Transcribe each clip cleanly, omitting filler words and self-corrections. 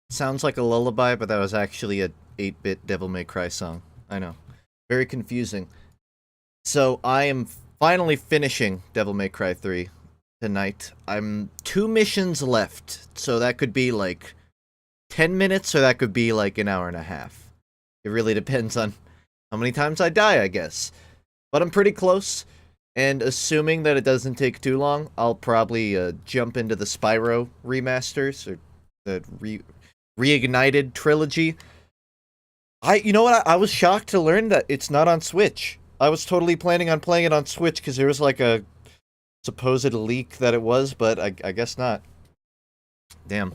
Sounds like a lullaby, but that was actually a 8-bit Devil May Cry song. I know. Very confusing. So, I am finally finishing Devil May Cry 3 tonight. I'm 2 missions left, so that could be like 10 minutes, or that could be like an hour and a half. It really depends on how many times I die, I guess. But I'm pretty close, and assuming that it doesn't take too long, I'll probably jump into the Spyro remasters, or the Reignited trilogy. You know what? I was shocked to learn that it's not on Switch. I was totally planning on playing it on Switch because there was like a supposed leak that it was, but I guess not. Damn.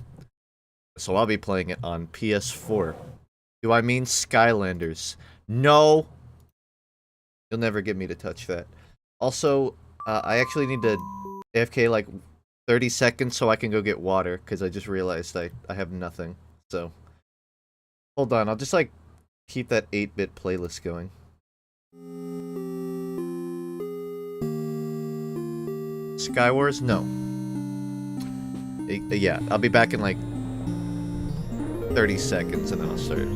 So I'll be playing it on PS4. Do I mean Skylanders? No. You'll never get me to touch that. Also, I actually need to AFK like 30 seconds so I can go get water, because I just realized I have nothing. So, hold on, I'll just like keep that 8-bit playlist going. Skywars? No. Yeah, I'll be back in like 30 seconds and then I'll start.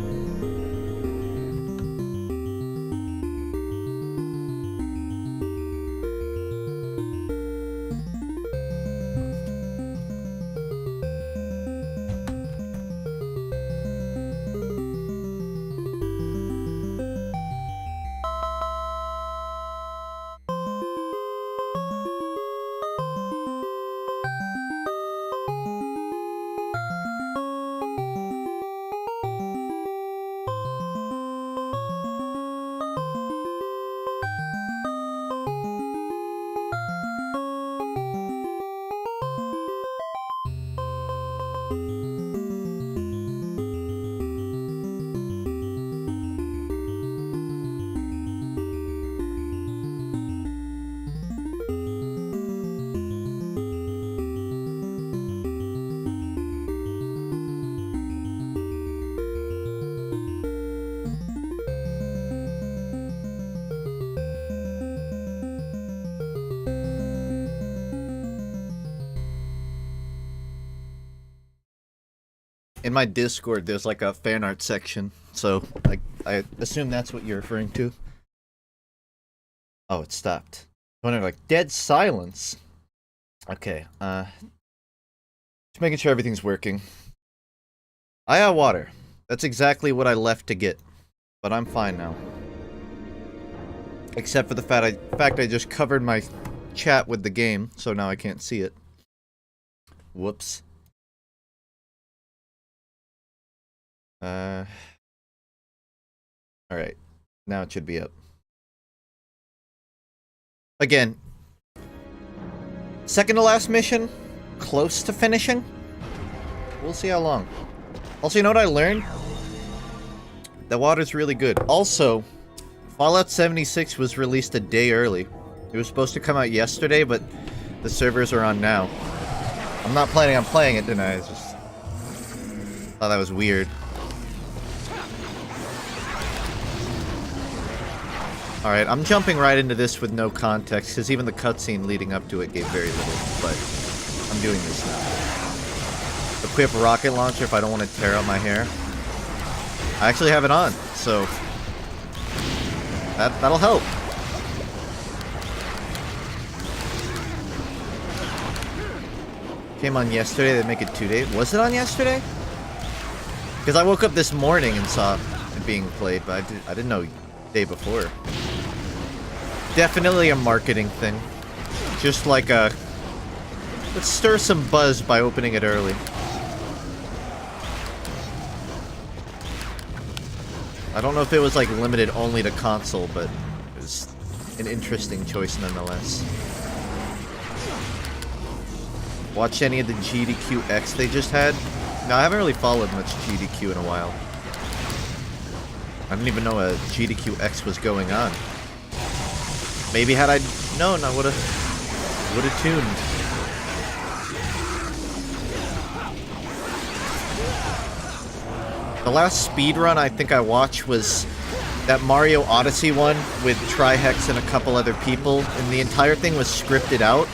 In my Discord, there's like a fan art section, so I assume that's what you're referring to. Oh, it stopped. I wonder, like, dead silence. Okay, just making sure everything's working. I got water. That's exactly what I left to get, but I'm fine now. Except for the fact I just covered my chat with the game, so now I can't see it. Whoops. Alright. Now it should be up. Again. Second to last mission. Close to finishing. We'll see how long. Also, you know what I learned? The water's really good. Also, Fallout 76 was released a day early. It was supposed to come out yesterday, but the servers are on now. I'm not planning on playing it tonight. I just thought that was weird. Alright, I'm jumping right into this with no context, because even the cutscene leading up to it gave very little, but I'm doing this now. Equip rocket launcher if I don't want to tear out my hair. I actually have it on, so that'll help. Came on yesterday, they make it 2 days. Was it on yesterday? Because I woke up this morning and saw it being played, but I didn't know day before. Definitely a marketing thing. Just like a... Let's stir some buzz by opening it early. I don't know if it was like limited only to console, but it was an interesting choice nonetheless. Watch any of the GDQX they just had? No, I haven't really followed much GDQ in a while. I didn't even know a GDQX was going on. Maybe had I known, I would've tuned. The last speedrun I think I watched was that Mario Odyssey one with Trihex and a couple other people, and the entire thing was scripted out.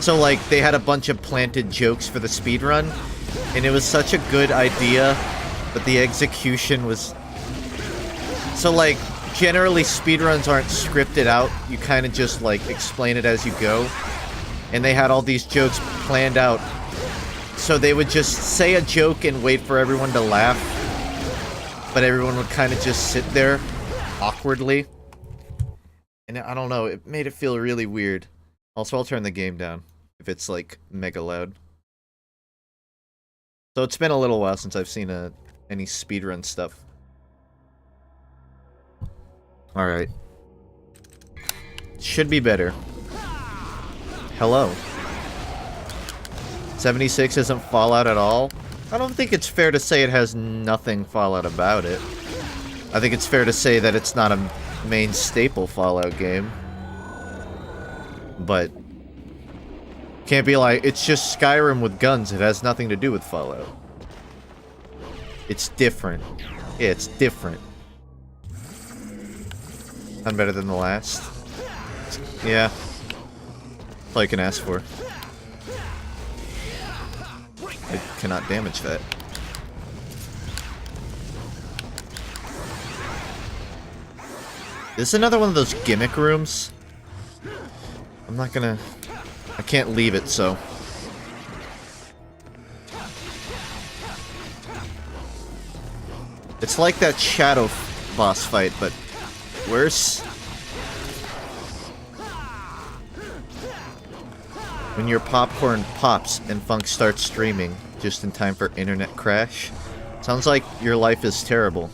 So, like, they had a bunch of planted jokes for the speedrun, and it was such a good idea, but the execution was... So, like, generally speedruns aren't scripted out, you kind of just, like, explain it as you go. And they had all these jokes planned out, so they would just say a joke and wait for everyone to laugh, but everyone would kind of just sit there, awkwardly. And I don't know, it made it feel really weird. Also, I'll turn the game down if it's, like, mega loud. So it's been a little while since I've seen any speedrun stuff. Alright. Should be better. Hello. 76 isn't Fallout at all? I don't think it's fair to say it has nothing Fallout about it. I think it's fair to say that it's not a main staple Fallout game. But... can't be like, it's just Skyrim with guns, it has nothing to do with Fallout. It's different. Yeah, it's different. None better than the last. Yeah. That's all you can ask for. I cannot damage that. This is another one of those gimmick rooms. I'm not gonna... I can't leave it, so... It's like that shadow boss fight, but worse. When your popcorn pops and Funk starts streaming just in time for internet crash. Sounds like your life is terrible.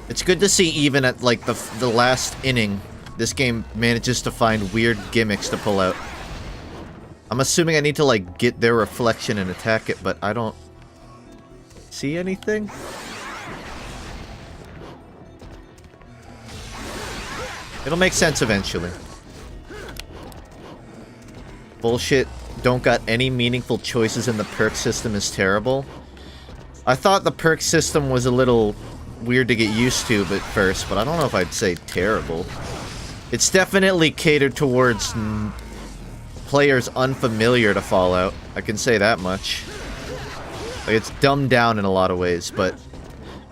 It's good to see even at, like, the last inning, this game manages to find weird gimmicks to pull out. I'm assuming I need to, like, get their reflection and attack it, but I don't see anything. It'll make sense eventually. Bullshit, don't got any meaningful choices in the perk system is terrible. I thought the perk system was a little weird to get used to at first, but I don't know if I'd say terrible. It's definitely catered towards players unfamiliar to Fallout. I can say that much. Like, it's dumbed down in a lot of ways, but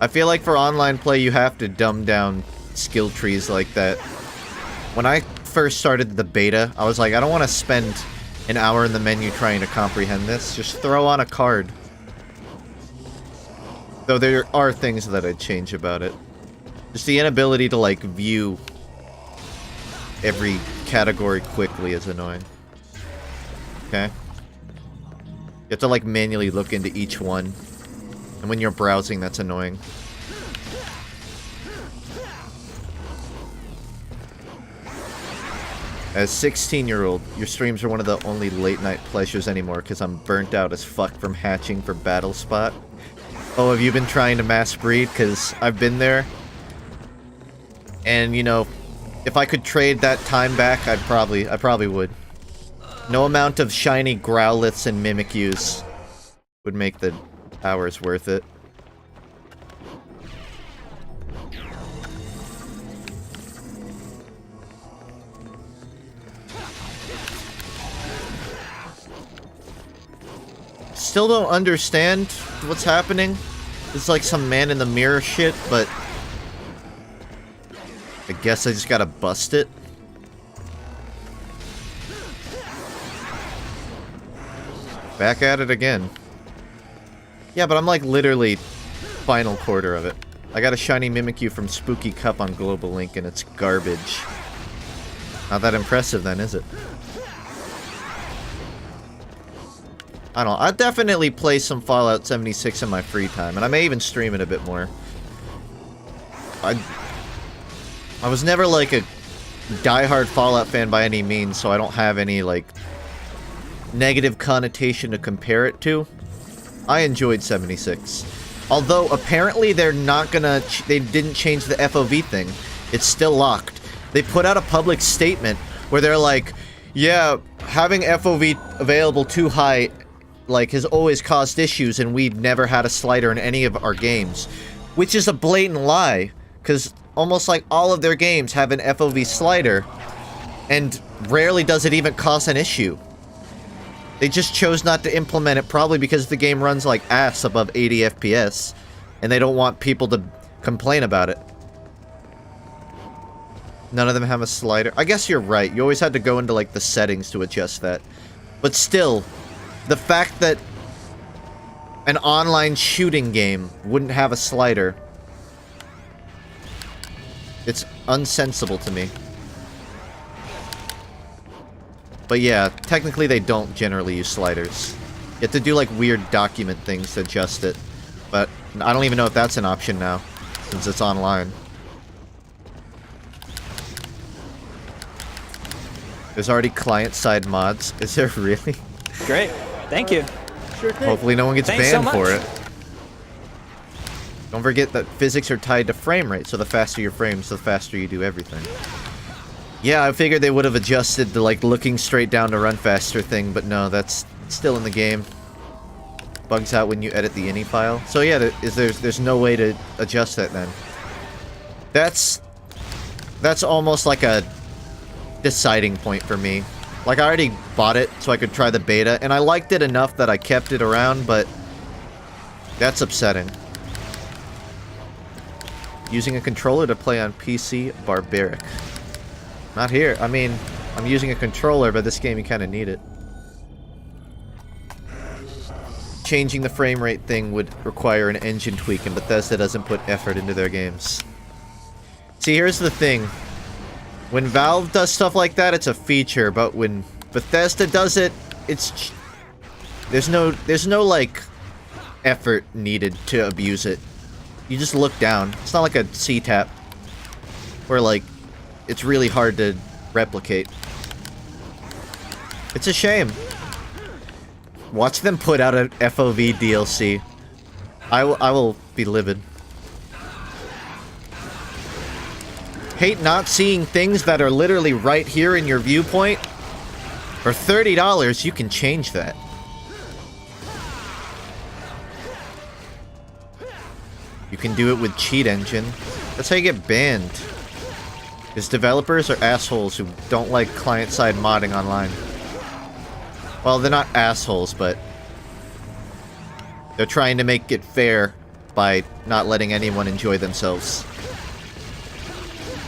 I feel like for online play you have to dumb down skill trees like that. When I first started the beta, I was like, I don't want to spend an hour in the menu trying to comprehend this. Just throw on a card. Though there are things that I'd change about it. Just the inability to, like, view every category quickly is annoying. Okay? You have to, like, manually look into each one. And when you're browsing, that's annoying. As 16-year-old, your streams are one of the only late-night pleasures anymore because I'm burnt out as fuck from hatching for Battle Spot. Oh, have you been trying to mass breed? Because I've been there. And, you know, if I could trade that time back, I probably would. No amount of shiny Growliths and Mimikyus would make the hours worth it. Still don't understand what's happening. It's like some man in the mirror shit, but I guess I just gotta bust it. Back at it again. Yeah, but I'm like literally final quarter of it. I got a shiny Mimikyu from Spooky Cup on Global Link and it's garbage. Not that impressive then, is it? I don't know. I'd definitely play some Fallout 76 in my free time, and I may even stream it a bit more. I was never like a diehard Fallout fan by any means, so I don't have any like negative connotation to compare it to, I enjoyed 76. Although, apparently they didn't change the FOV thing. It's still locked. They put out a public statement where they're like, yeah, having FOV available too high, like, has always caused issues, and we've never had a slider in any of our games. Which is a blatant lie, because almost like all of their games have an FOV slider, and rarely does it even cause an issue. They just chose not to implement it, probably because the game runs like ass above 80 FPS, and they don't want people to complain about it. None of them have a slider. I guess you're right. You always had to go into like the settings to adjust that. But still, the fact that an online shooting game wouldn't have a slider, it's unsensible to me. But yeah, technically they don't generally use sliders. You have to do like weird document things to adjust it. But I don't even know if that's an option now, since it's online. There's already client-side mods. Is there really? Great. Thank you. Sure thing. Hopefully no one gets Thanks banned so for much. it. Don't forget that physics are tied to frame rate, so the faster your frames, the faster you do everything. Yeah, I figured they would have adjusted the, like, looking straight down to run faster thing, but no, that's still in the game. Bugs out when you edit the ini file. So yeah, there's no way to adjust that then. That's almost like a deciding point for me. Like, I already bought it so I could try the beta, and I liked it enough that I kept it around, but that's upsetting. Using a controller to play on PC, barbaric. Not here. I mean, I'm using a controller, but this game you kind of need it. Changing the frame rate thing would require an engine tweak, and Bethesda doesn't put effort into their games. See, here's the thing. When Valve does stuff like that, it's a feature, but when Bethesda does it, it's... There's no, like, effort needed to abuse it. You just look down. It's not like a C-tap, where, like, it's really hard to replicate. It's a shame. Watch them put out an FOV DLC. I will be livid. Hate not seeing things that are literally right here in your viewpoint. For $30, you can change that. You can do it with Cheat Engine. That's how you get banned. Because developers are assholes who don't like client-side modding online. Well, they're not assholes, but they're trying to make it fair by not letting anyone enjoy themselves.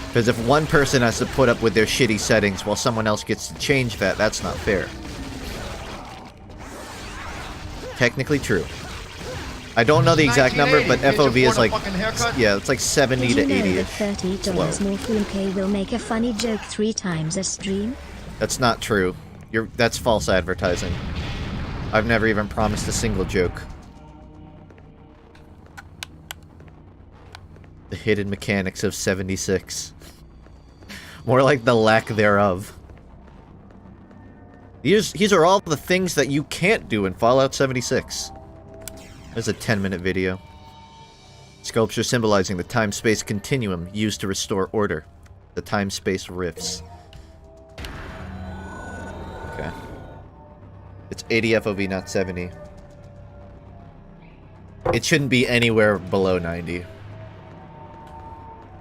Because if one person has to put up with their shitty settings while someone else gets to change that, that's not fair. Technically true. I don't know the exact number, but FOV is like, yeah, it's like 70 to 80-ish. $30 more FUNKe will make a funny joke 3 times a stream? That's not true. That's false advertising. I've never even promised a single joke. The hidden mechanics of 76. More like the lack thereof. These are all the things that you can't do in Fallout 76. There's a 10-minute video. Sculpture symbolizing the time-space continuum used to restore order. The time-space rifts. Okay. It's 80 FOV, not 70. It shouldn't be anywhere below 90.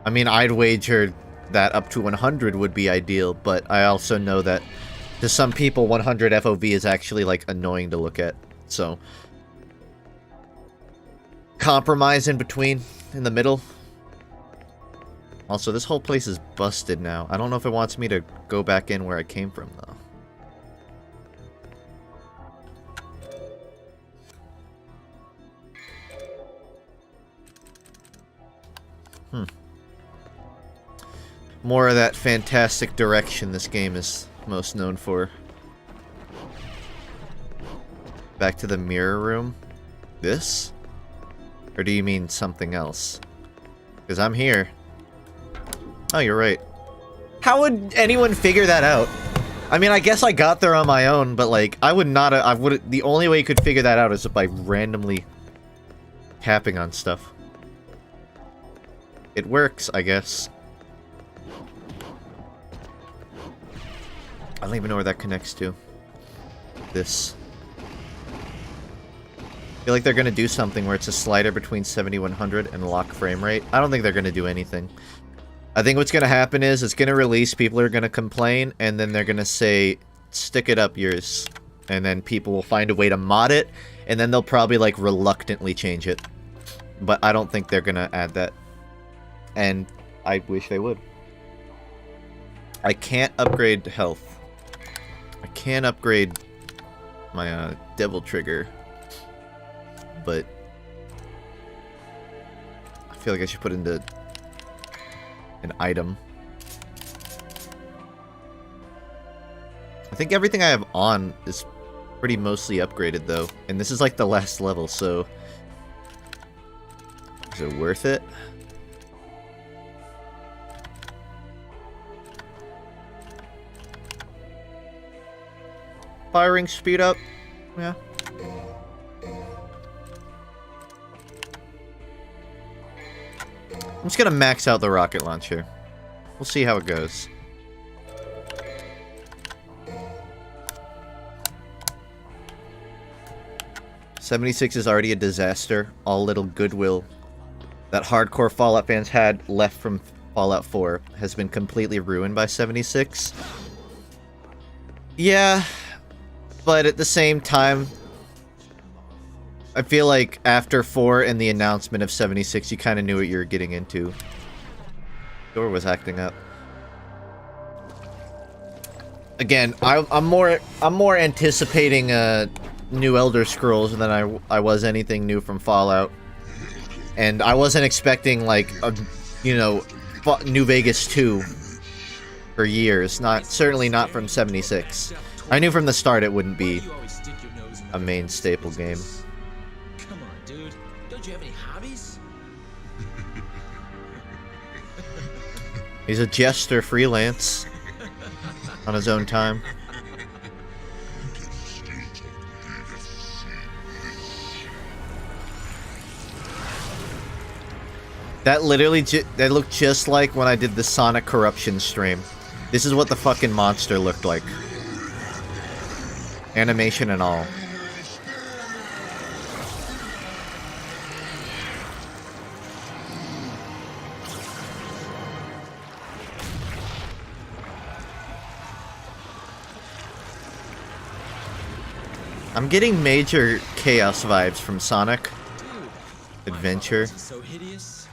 I mean, I'd wager that up to 100 would be ideal, but I also know that to some people 100 FOV is actually, like, annoying to look at, so... Compromise in between, in the middle. Also, this whole place is busted now. I don't know if it wants me to go back in where I came from, though. More of that fantastic direction this game is most known for. Back to the mirror room. This? Or do you mean something else? Because I'm here. Oh, you're right. How would anyone figure that out? I mean, I guess I got there on my own, but like, I would not. I would. The only way you could figure that out is by randomly tapping on stuff. It works, I guess. I don't even know where that connects to. This. I feel like they're gonna do something where it's a slider between 7100 and lock frame rate. I don't think they're gonna do anything. I think what's gonna happen is it's gonna release, people are gonna complain, and then they're gonna say, stick it up yours. And then people will find a way to mod it, and then they'll probably like reluctantly change it. But I don't think they're gonna add that. And I wish they would. I can't upgrade health. I can upgrade my devil trigger. But I feel like I should put into an item. I think everything I have on is pretty mostly upgraded though. And this is like the last level, so is it worth it? Firing speed up. Yeah. I'm just gonna max out the rocket launcher. We'll see how it goes. '76 is already a disaster. All little goodwill that hardcore Fallout fans had left from Fallout 4 has been completely ruined by 76. Yeah, but at the same time, I feel like after 4 and the announcement of 76, you kind of knew what you were getting into. Door was acting up. Again, I'm more anticipating new Elder Scrolls than I was anything new from Fallout, and I wasn't expecting like a, you know, New Vegas 2 for years. Certainly not from 76. I knew from the start it wouldn't be a main staple game. Dude, don't you have any hobbies? He's a jester freelance on his own time. That literally that looked just like when I did the Sonic Corruption stream. This is what the fucking monster looked like. Animation and all. I'm getting major chaos vibes from Sonic Adventure. So hideous.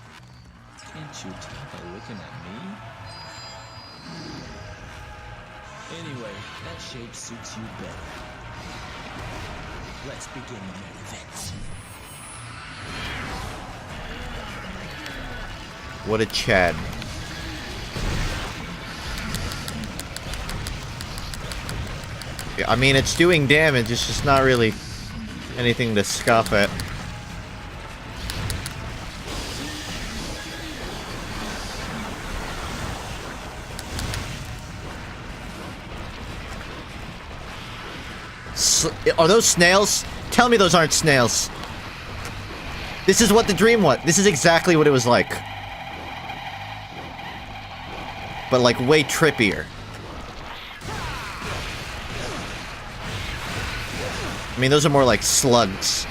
Can't you tell by looking at me? Anyway, that shape suits you better. Let's begin the main event. What a Chad. I mean, it's doing damage, it's just not really anything to scoff at. Are those snails? Tell me those aren't snails. This is what the dream was. This is exactly what it was like. But like way trippier. I mean, those are more like slugs.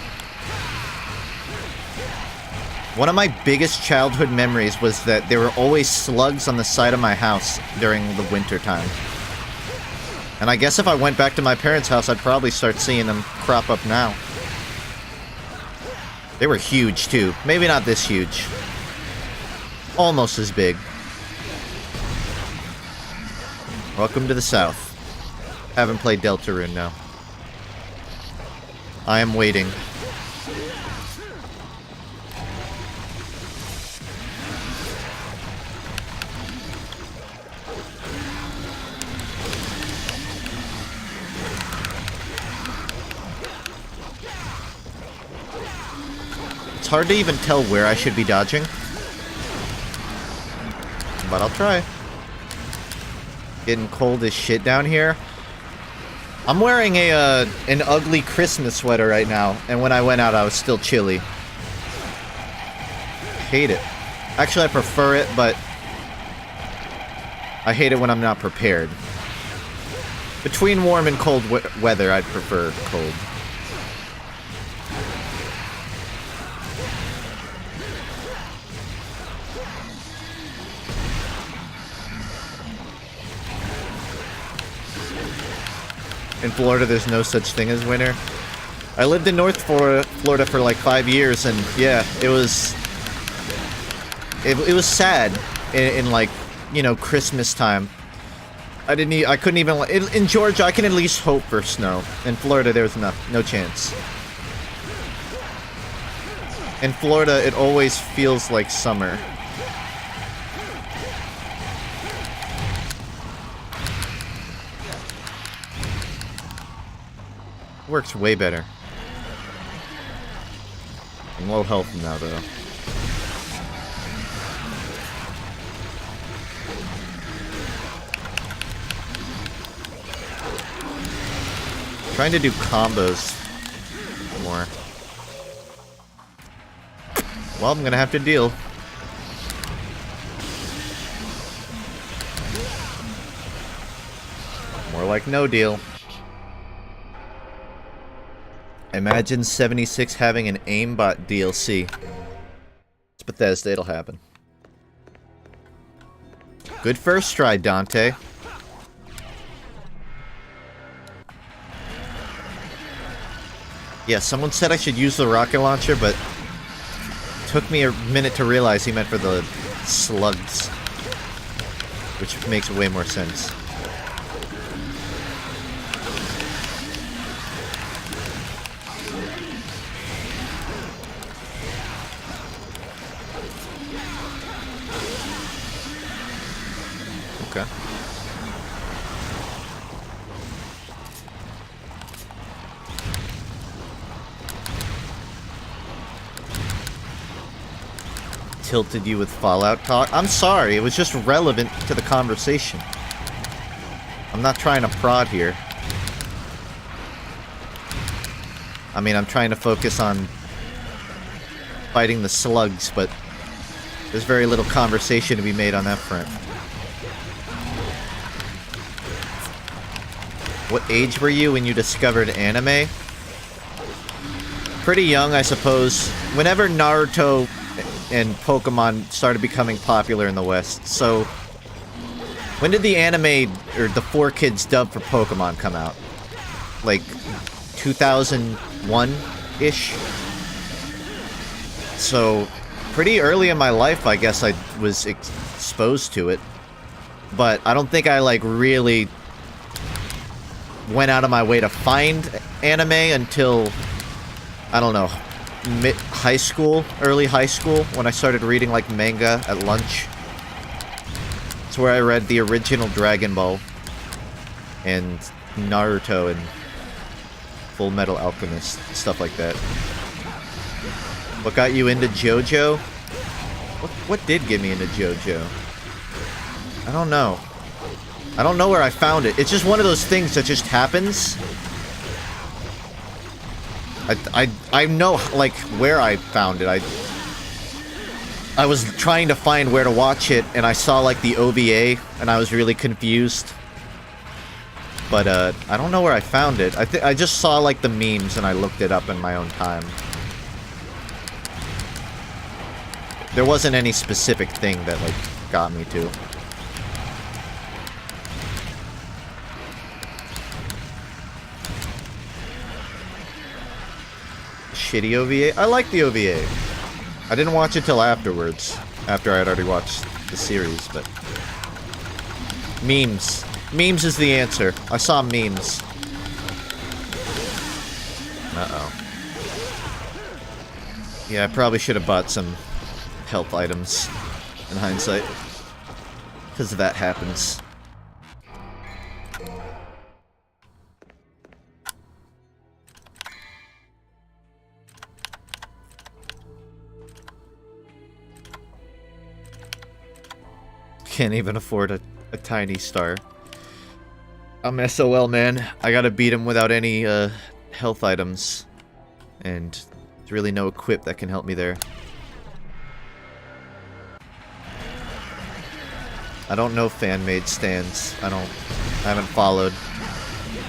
One of my biggest childhood memories was that there were always slugs on the side of my house during the winter time. And I guess if I went back to my parents' house, I'd probably start seeing them crop up now. They were huge, too. Maybe not this huge. Almost as big. Welcome to the South. Haven't played Deltarune now. I am waiting. It's hard to even tell where I should be dodging. But I'll try. Getting cold as shit down here. I'm wearing a an ugly Christmas sweater right now, and when I went out, I was still chilly. Hate it. Actually, I prefer it, but I hate it when I'm not prepared. Between warm and cold weather, I'd prefer cold. In Florida, there's no such thing as winter. I lived in North Florida for like 5 years, and yeah, it was sad in like, you know, Christmas time. I couldn't even in Georgia. I can at least hope for snow. In Florida, there's no chance. In Florida, it always feels like summer. Works way better. I'm low health now, though. Trying to do combos more. Well, I'm gonna have to deal. More like no deal. Imagine 76 having an aimbot DLC. It's Bethesda, it'll happen. Good first try, Dante. Yeah, someone said I should use the rocket launcher, but it took me a minute to realize he meant for the slugs. Which makes way more sense. Okay. Tilted you with Fallout talk? I'm sorry, it was just relevant to the conversation. I'm not trying to prod here. I mean, I'm trying to focus on fighting the slugs, but there's very little conversation to be made on that front. What age were you when you discovered anime? Pretty young, I suppose. Whenever Naruto and Pokemon started becoming popular in the West. So, when did the anime, or the 4Kids dub for Pokemon come out? Like, 2001-ish? So, pretty early in my life, I guess I was exposed to it. But I don't think I, like, really went out of my way to find anime until, I don't know, mid-high school, early high school, when I started reading, like, manga at lunch. It's where I read the original Dragon Ball, and Naruto, and Full Metal Alchemist, stuff like that. What got you into JoJo? What did get me into JoJo? I don't know. I don't know where I found it. It's just one of those things that just happens. I know, like, where I found it. I was trying to find where to watch it, and I saw, like, the OVA, and I was really confused. But, I don't know where I found it. I just saw, like, the memes, and I looked it up in my own time. There wasn't any specific thing that, like, got me to. Shitty OVA? I like the OVA. I didn't watch it till afterwards. After I had already watched the series, but... Memes. Memes is the answer. I saw memes. Uh-oh. Yeah, I probably should have bought some health items in hindsight. Because that happens. Can't even afford a tiny star. I'm SOL, man. I gotta beat him without any health items. And there's really no equip that can help me there. I don't know fan-made stands. I haven't followed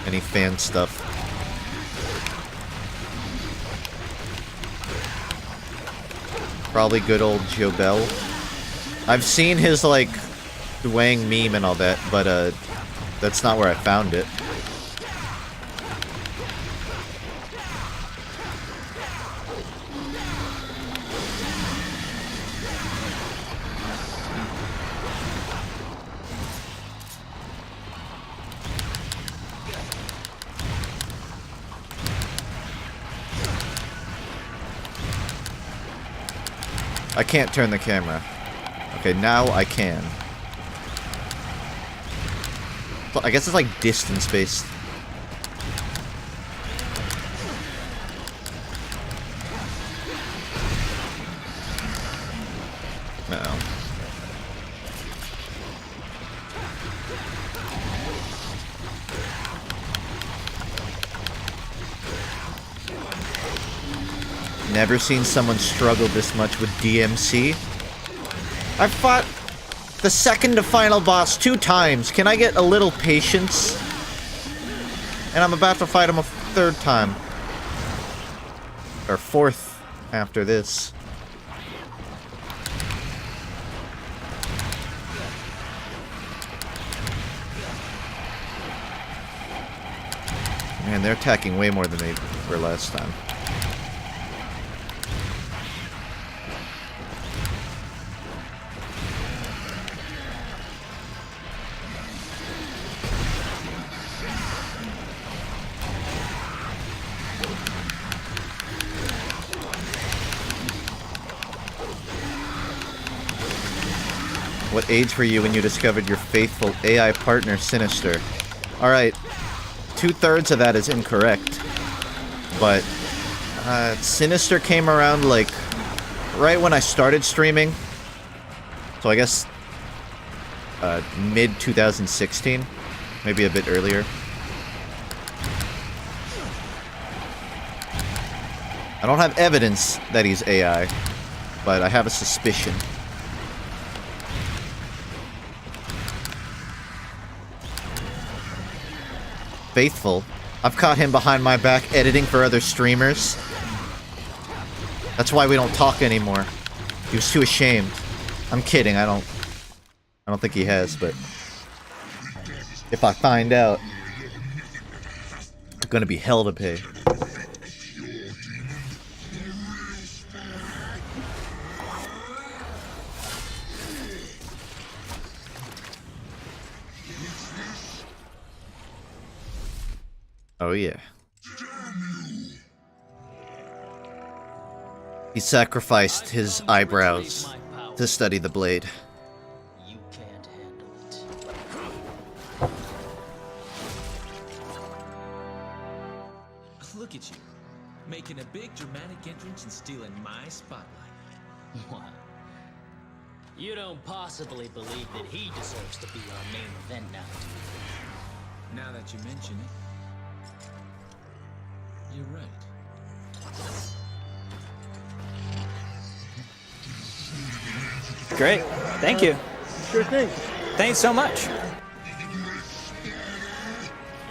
any fan stuff. Probably good old Jobel. I've seen his, like, Dwang meme and all that, but, that's not where I found it. I can't turn the camera. Okay, now I can. I guess it's like distance-based. Uh-oh. Never seen someone struggle this much with DMC. I've fought the second to final boss 2 times. Can I get a little patience? And I'm about to fight him a 3rd time. Or 4th after this. Man, they're attacking way more than they were last time. What age were you when you discovered your faithful AI partner, Sinister? Alright, 2/3 of that is incorrect. But, Sinister came around, like, right when I started streaming. So I guess, mid-2016. Maybe a bit earlier. I don't have evidence that he's AI, but I have a suspicion. Faithful. I've caught him behind my back editing for other streamers. That's why we don't talk anymore. He was too ashamed. I'm kidding, I don't think he has, but if I find out, it's gonna be hell to pay. Oh yeah. He sacrificed his eyebrows to study the blade. You can't handle it. Look at you, making a big dramatic entrance and stealing my spotlight. What? You don't possibly believe that he deserves to be our main event now, do you? Now that you mention it, you're right. Great. Thank you. Sure thing. Thanks so much.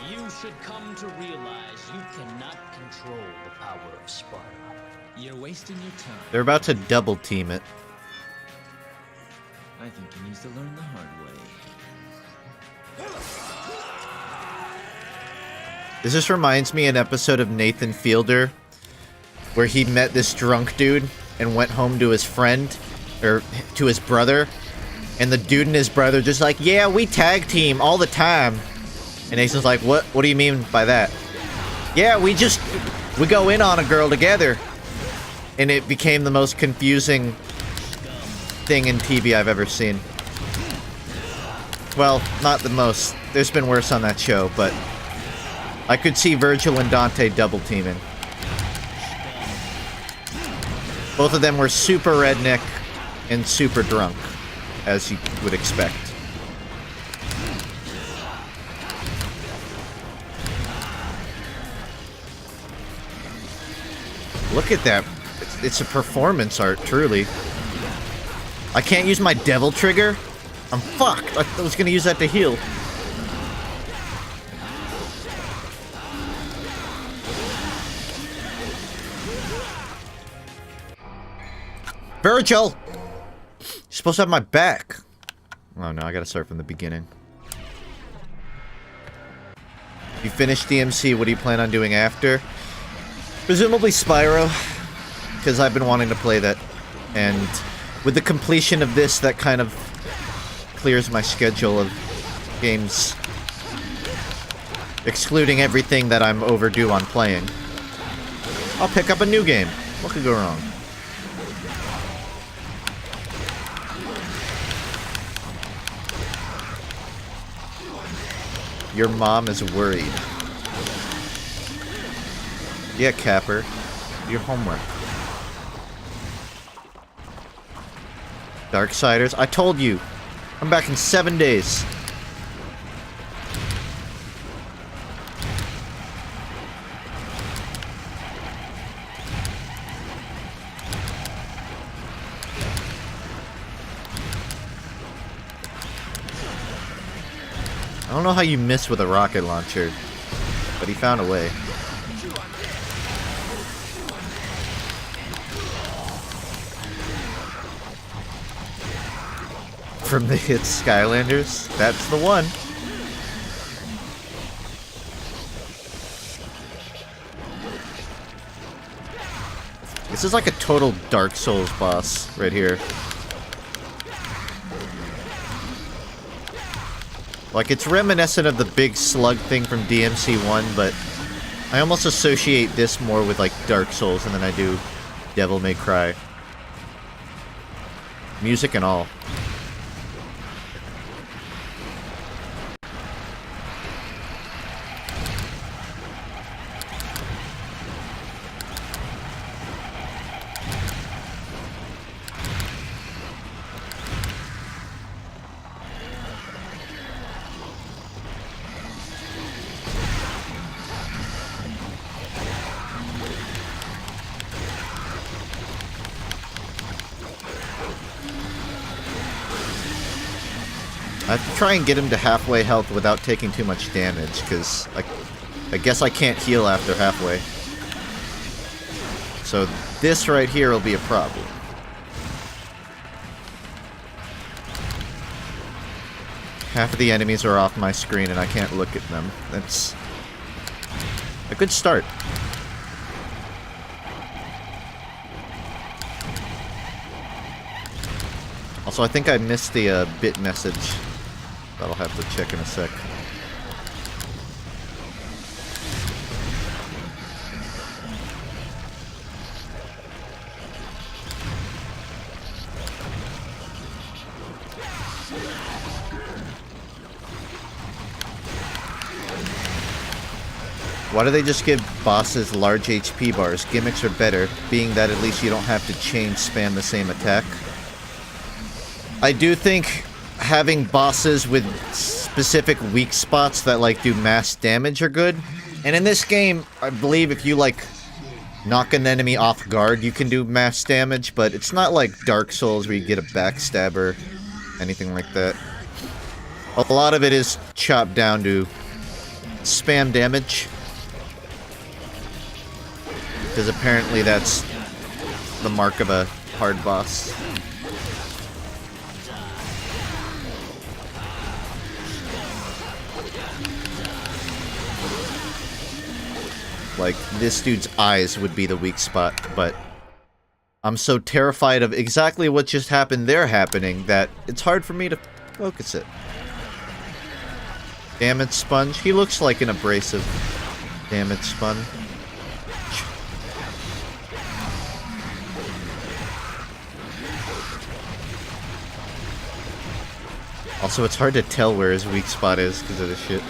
You should come to realize you cannot control the power of Spyro. You're wasting your time. They're about to double team it. I think he needs to learn the hard way. This just reminds me of an episode of Nathan Fielder where he met this drunk dude and went home to his friend, or to his brother, and the dude and his brother just like, yeah, we tag team all the time. And Nathan's like, what do you mean by that? Yeah, we go in on a girl together. And it became the most confusing thing in TV I've ever seen. Well, not the most. There's been worse on that show, but I could see Virgil and Dante double teaming. Both of them were super redneck and super drunk, as you would expect. Look at that. It's a performance art, truly. I can't use my devil trigger? I'm fucked. I was gonna use that to heal. Virgil! You're supposed to have my back. Oh no, I gotta start from the beginning. You finished DMC, what do you plan on doing after? Presumably Spyro, because I've been wanting to play that. And with the completion of this, that kind of clears my schedule of games. Excluding everything that I'm overdue on playing. I'll pick up a new game. What could go wrong? Your mom is worried. Yeah, Capper. Your homework. Darksiders. I told you. I'm back in 7 days. I don't know how you miss with a rocket launcher, but he found a way. From the hit Skylanders, that's the one. This is like a total Dark Souls boss right here. Like, it's reminiscent of the big slug thing from DMC 1, but I almost associate this more with, like, Dark Souls than I do Devil May Cry. Music and all. I have to try and get him to halfway health without taking too much damage, because I guess I can't heal after halfway. So this right here will be a problem. Half of the enemies are off my screen and I can't look at them. That's a good start. Also, I think I missed the bit message. That'll have to check in a sec. Why do they just give bosses large HP bars? Gimmicks are better, being that at least you don't have to chain spam the same attack. I do think having bosses with specific weak spots that, like, do mass damage are good. And in this game, I believe if you, like, knock an enemy off guard, you can do mass damage, but it's not like Dark Souls where you get a backstabber, anything like that. A lot of it is chopped down to spam damage. Because apparently that's the mark of a hard boss. Like, this dude's eyes would be the weak spot, but I'm so terrified of exactly what just happened there happening that it's hard for me to focus it. Damage Sponge. He looks like an abrasive Damage Sponge. Also, it's hard to tell where his weak spot is because of this shit.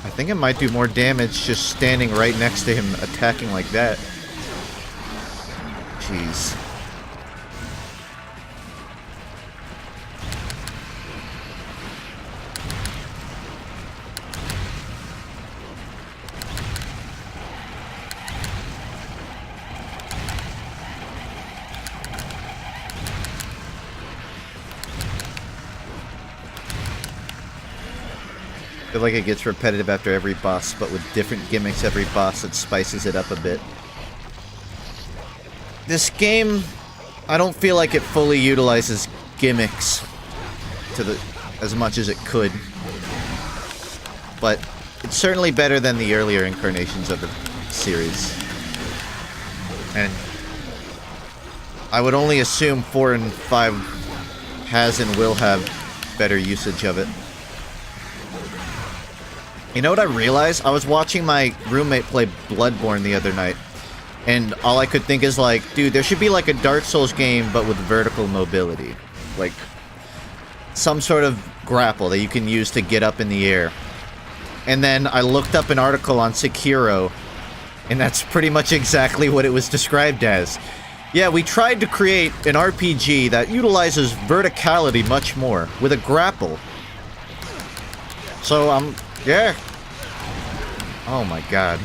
I think it might do more damage just standing right next to him attacking like that. Jeez. I feel like it gets repetitive after every boss, but with different gimmicks every boss, it spices it up a bit. This game, I don't feel like it fully utilizes gimmicks to as much as it could. But it's certainly better than the earlier incarnations of the series. And I would only assume 4 and 5 has and will have better usage of it. You know what I realized? I was watching my roommate play Bloodborne the other night, and all I could think is like, dude, there should be like a Dark Souls game, but with vertical mobility. Like, some sort of grapple that you can use to get up in the air. And then I looked up an article on Sekiro, and that's pretty much exactly what it was described as. Yeah, we tried to create an RPG that utilizes verticality much more, with a grapple. So, yeah. Oh my god.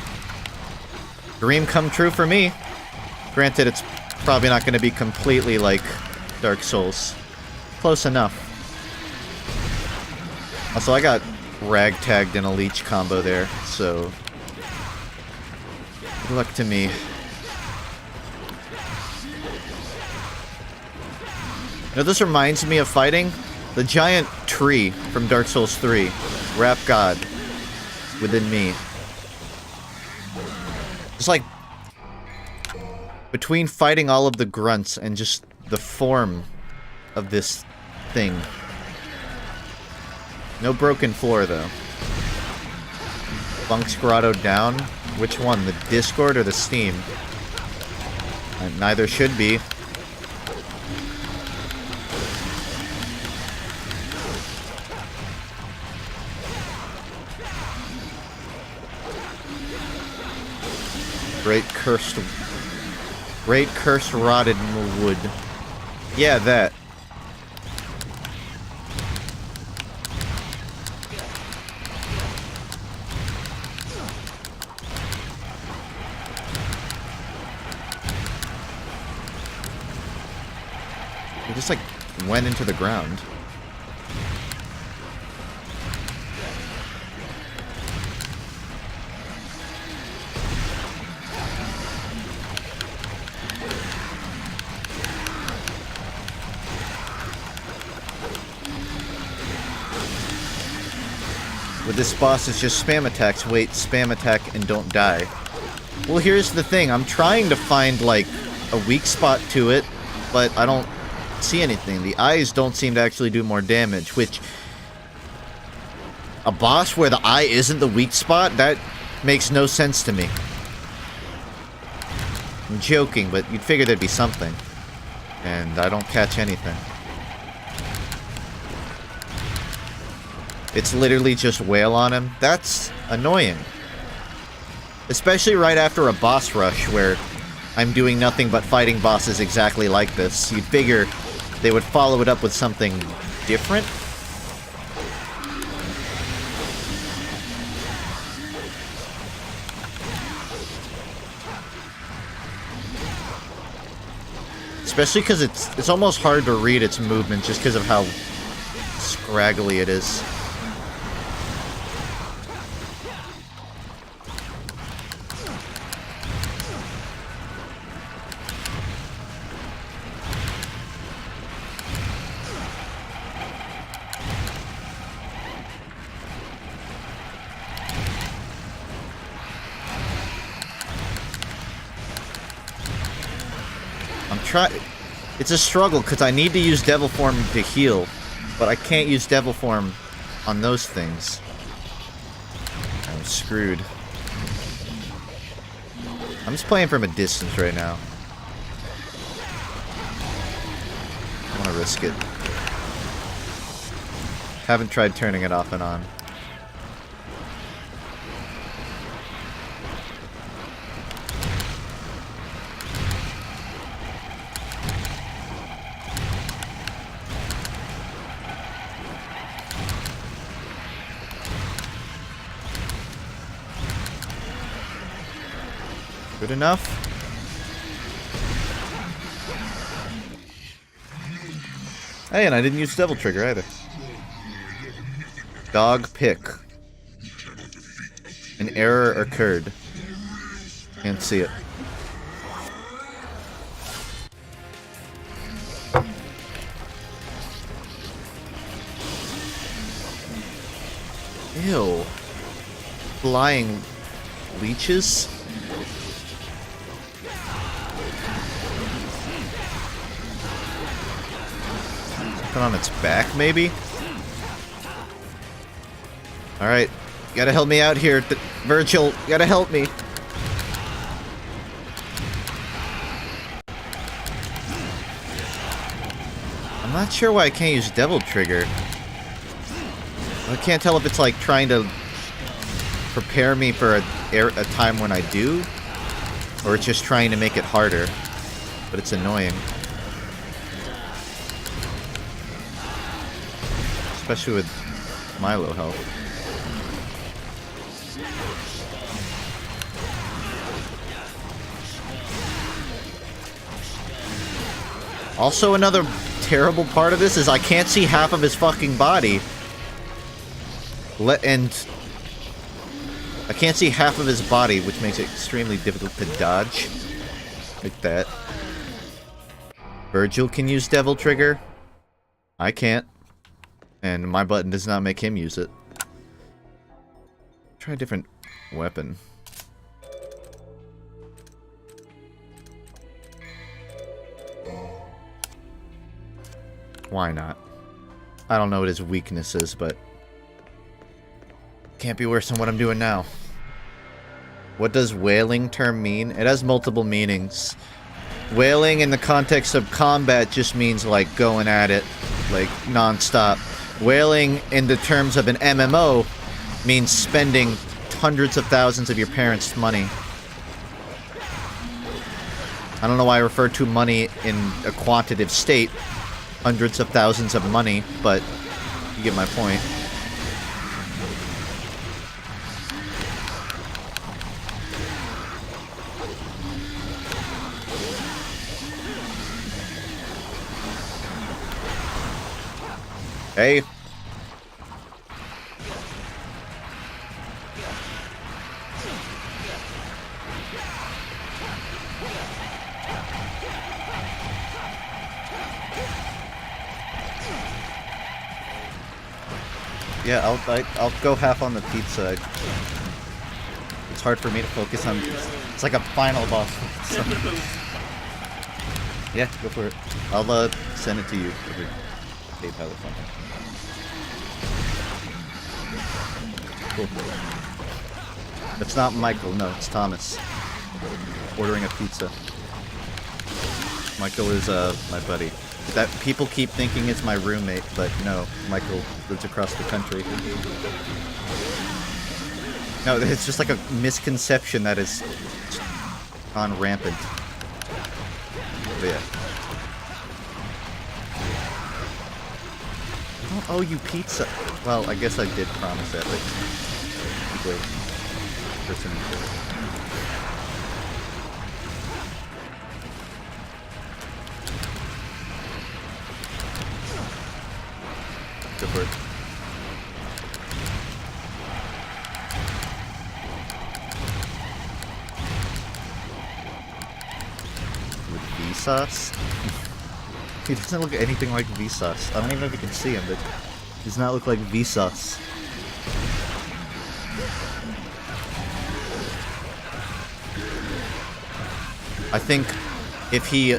Dream come true for me. Granted, it's probably not going to be completely like Dark Souls. Close enough. Also, I got ragtagged in a leech combo there, so good luck to me. You know, this reminds me of fighting the giant tree from Dark Souls 3. Rap God within me. It's like between fighting all of the grunts and just the form of this thing. No broken floor though. Funk's Grotto down. Which one? The Discord or the Steam? Neither should be. Great cursed rotted wood. Yeah, that. It just like went into the ground. With this boss, it's just spam attacks. Wait, spam attack and don't die. Well, here's the thing. I'm trying to find, like, a weak spot to it, but I don't see anything. The eyes don't seem to actually do more damage, which... a boss where the eye isn't the weak spot? That makes no sense to me. I'm joking, but you'd figure there'd be something. And I don't catch anything. It's literally just wail on him. That's annoying. Especially right after a boss rush where I'm doing nothing but fighting bosses exactly like this. You'd figure they would follow it up with something different. Especially because it's almost hard to read its movement just because of how scraggly it is. It's a struggle because I need to use Devil Form to heal, but I can't use Devil Form on those things. I'm screwed. I'm just playing from a distance right now. I want to risk it. Haven't tried turning it off and on. Good enough. Hey, and I didn't use Devil Trigger either. Dog pick. An error occurred. Can't see it. Ew. Flying leeches? Something on its back, maybe? Alright. You gotta help me out here, Virgil. You gotta help me. I'm not sure why I can't use Devil Trigger. I can't tell if it's like trying to prepare me for a time when I do, or it's just trying to make it harder. But it's annoying. Especially with my low health. Also, another terrible part of this is I can't see half of his fucking body. And I can't see half of his body, which makes it extremely difficult to dodge. Like that. Virgil can use Devil Trigger. I can't. And my button does not make him use it. Try a different weapon. Why not? I don't know what his weakness is, but can't be worse than what I'm doing now. What does wailing term mean? It has multiple meanings. Wailing in the context of combat just means like going at it, like non-stop. Wailing in the terms of an MMO means spending hundreds of thousands of your parents' money. I don't know why I refer to money in a quantitative state. Hundreds of thousands of money, but you get my point. Hey. Yeah, I'll go half on the pizza. It's hard for me to focus on. It's like a final boss. So. Yeah, go for it. I'll send it to you over PayPal or something. Cool. It's not Michael, no, it's Thomas. Ordering a pizza. Michael is my buddy. That people keep thinking it's my roommate, but no, Michael lives across the country. No, it's just like a misconception that is on rampant. But yeah. I don't owe you pizza. Well, I guess I did promise that, but wait. Person. Go for it. With Vsauce? He doesn't look anything like Vsauce. I don't even know if you can see him, but he does not look like Vsauce. I think if he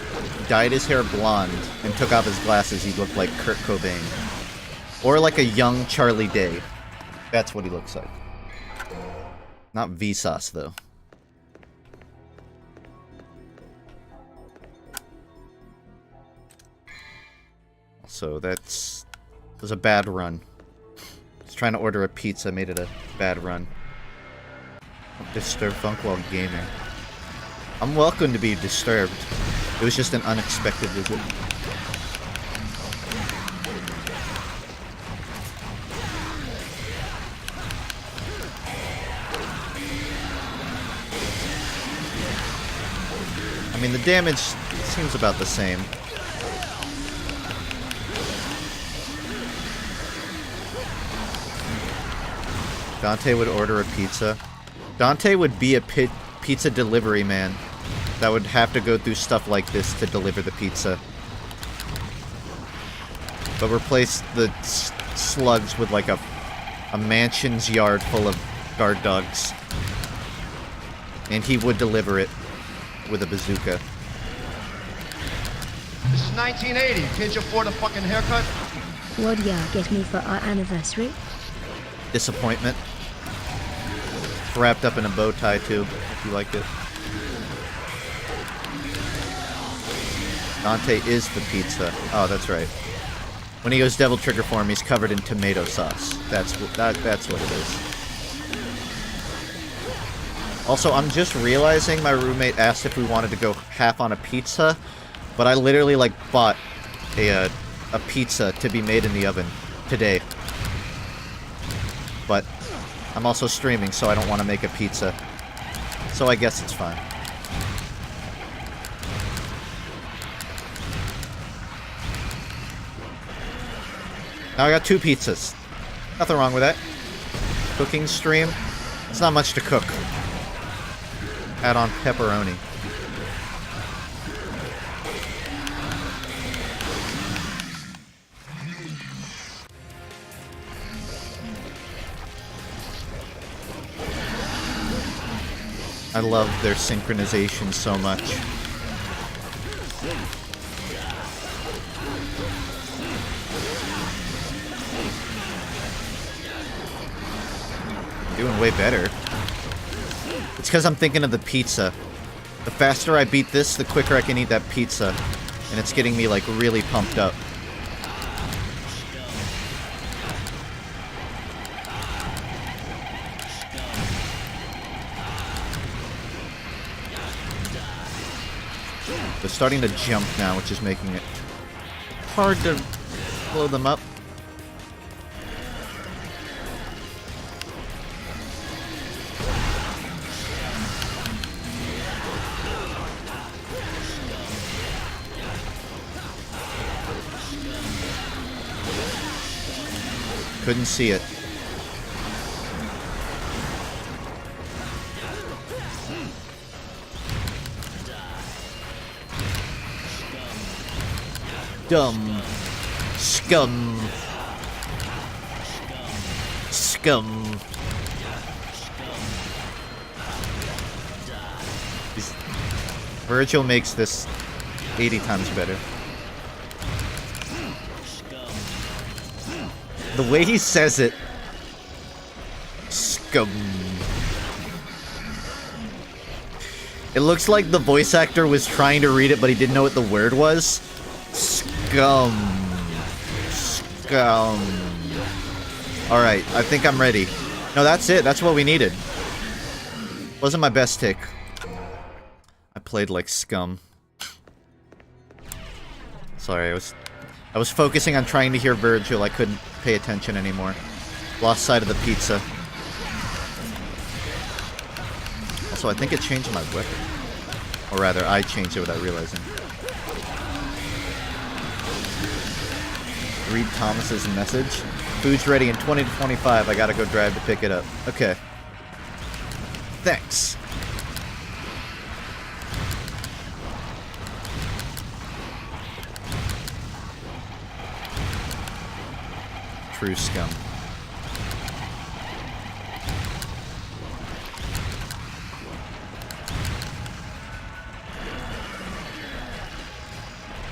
dyed his hair blonde and took off his glasses, he'd look like Kurt Cobain. Or like a young Charlie Day. That's what he looks like. Not Vsauce, though. So that was a bad run. I was trying to order a pizza, made it a bad run. Don't disturb Funk while gaming. I'm welcome to be disturbed. It was just an unexpected visit. mean, the damage seems about the same. Dante would order a pizza. Dante would be a pizza delivery man that would have to go through stuff like this to deliver the pizza. But replace the slugs with like a mansion's yard full of guard dogs. And he would deliver it with a bazooka. This is 1980. Can't you afford a fucking haircut? What'd ya get me for our anniversary? Disappointment. It's wrapped up in a bow tie too, if you like it. Dante is the pizza. Oh, that's right. When he goes Devil Trigger form, he's covered in tomato sauce. That's what it is. Also, I'm just realizing my roommate asked if we wanted to go half on a pizza, but I literally like bought a pizza to be made in the oven today. But I'm also streaming, so I don't want to make a pizza. So I guess it's fine. Now I got 2 pizzas. Nothing wrong with that. Cooking stream. It's not much to cook. Add on pepperoni. I love their synchronization so much. I'm doing way better. It's because I'm thinking of the pizza. The faster I beat this, the quicker I can eat that pizza. And it's getting me, like, really pumped up. They're starting to jump now, which is making it hard to blow them up. Couldn't see it. Dumb. Scum. Scum. Virgil makes this 80 times better. The way he says it. Scum. It looks like the voice actor was trying to read it, but he didn't know what the word was. Scum. Scum. Alright, I think I'm ready. No, that's it. That's what we needed. Wasn't my best take. I played like scum. Sorry, I was focusing on trying to hear Virgil. I couldn't pay attention anymore. Lost sight of the pizza. Also, I think it changed my weapon. Or rather, I changed it without realizing. Read Thomas's message. Food's ready in 20 to 25. I gotta go drive to pick it up. Okay. Thanks. True scum.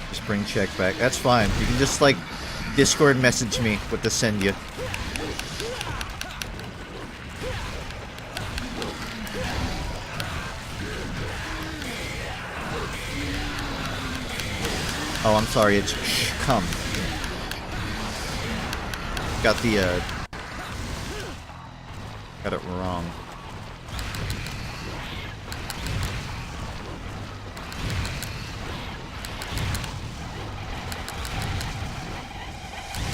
Just bring check back. That's fine. You can just, like, Discord message me what to send you. Oh, I'm sorry. It's come. Got the, got it wrong.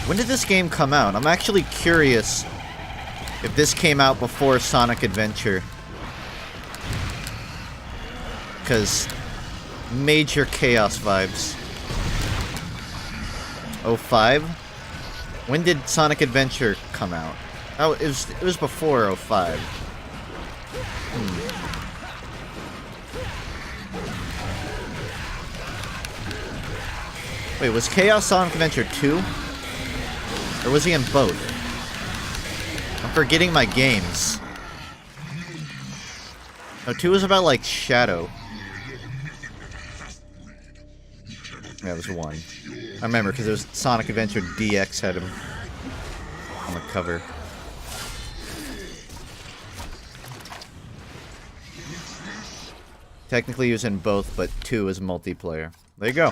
When did this game come out? I'm actually curious if this came out before Sonic Adventure. Because major Chaos vibes. 05? When did Sonic Adventure come out? Oh, it was before 05. Wait, was Chaos Sonic Adventure 2? Or was he in both? I'm forgetting my games. No, 2 was about, like, Shadow. Yeah, it was 1. I remember, because it was Sonic Adventure DX had him on the cover. Technically he was in both, but 2 is multiplayer. There you go.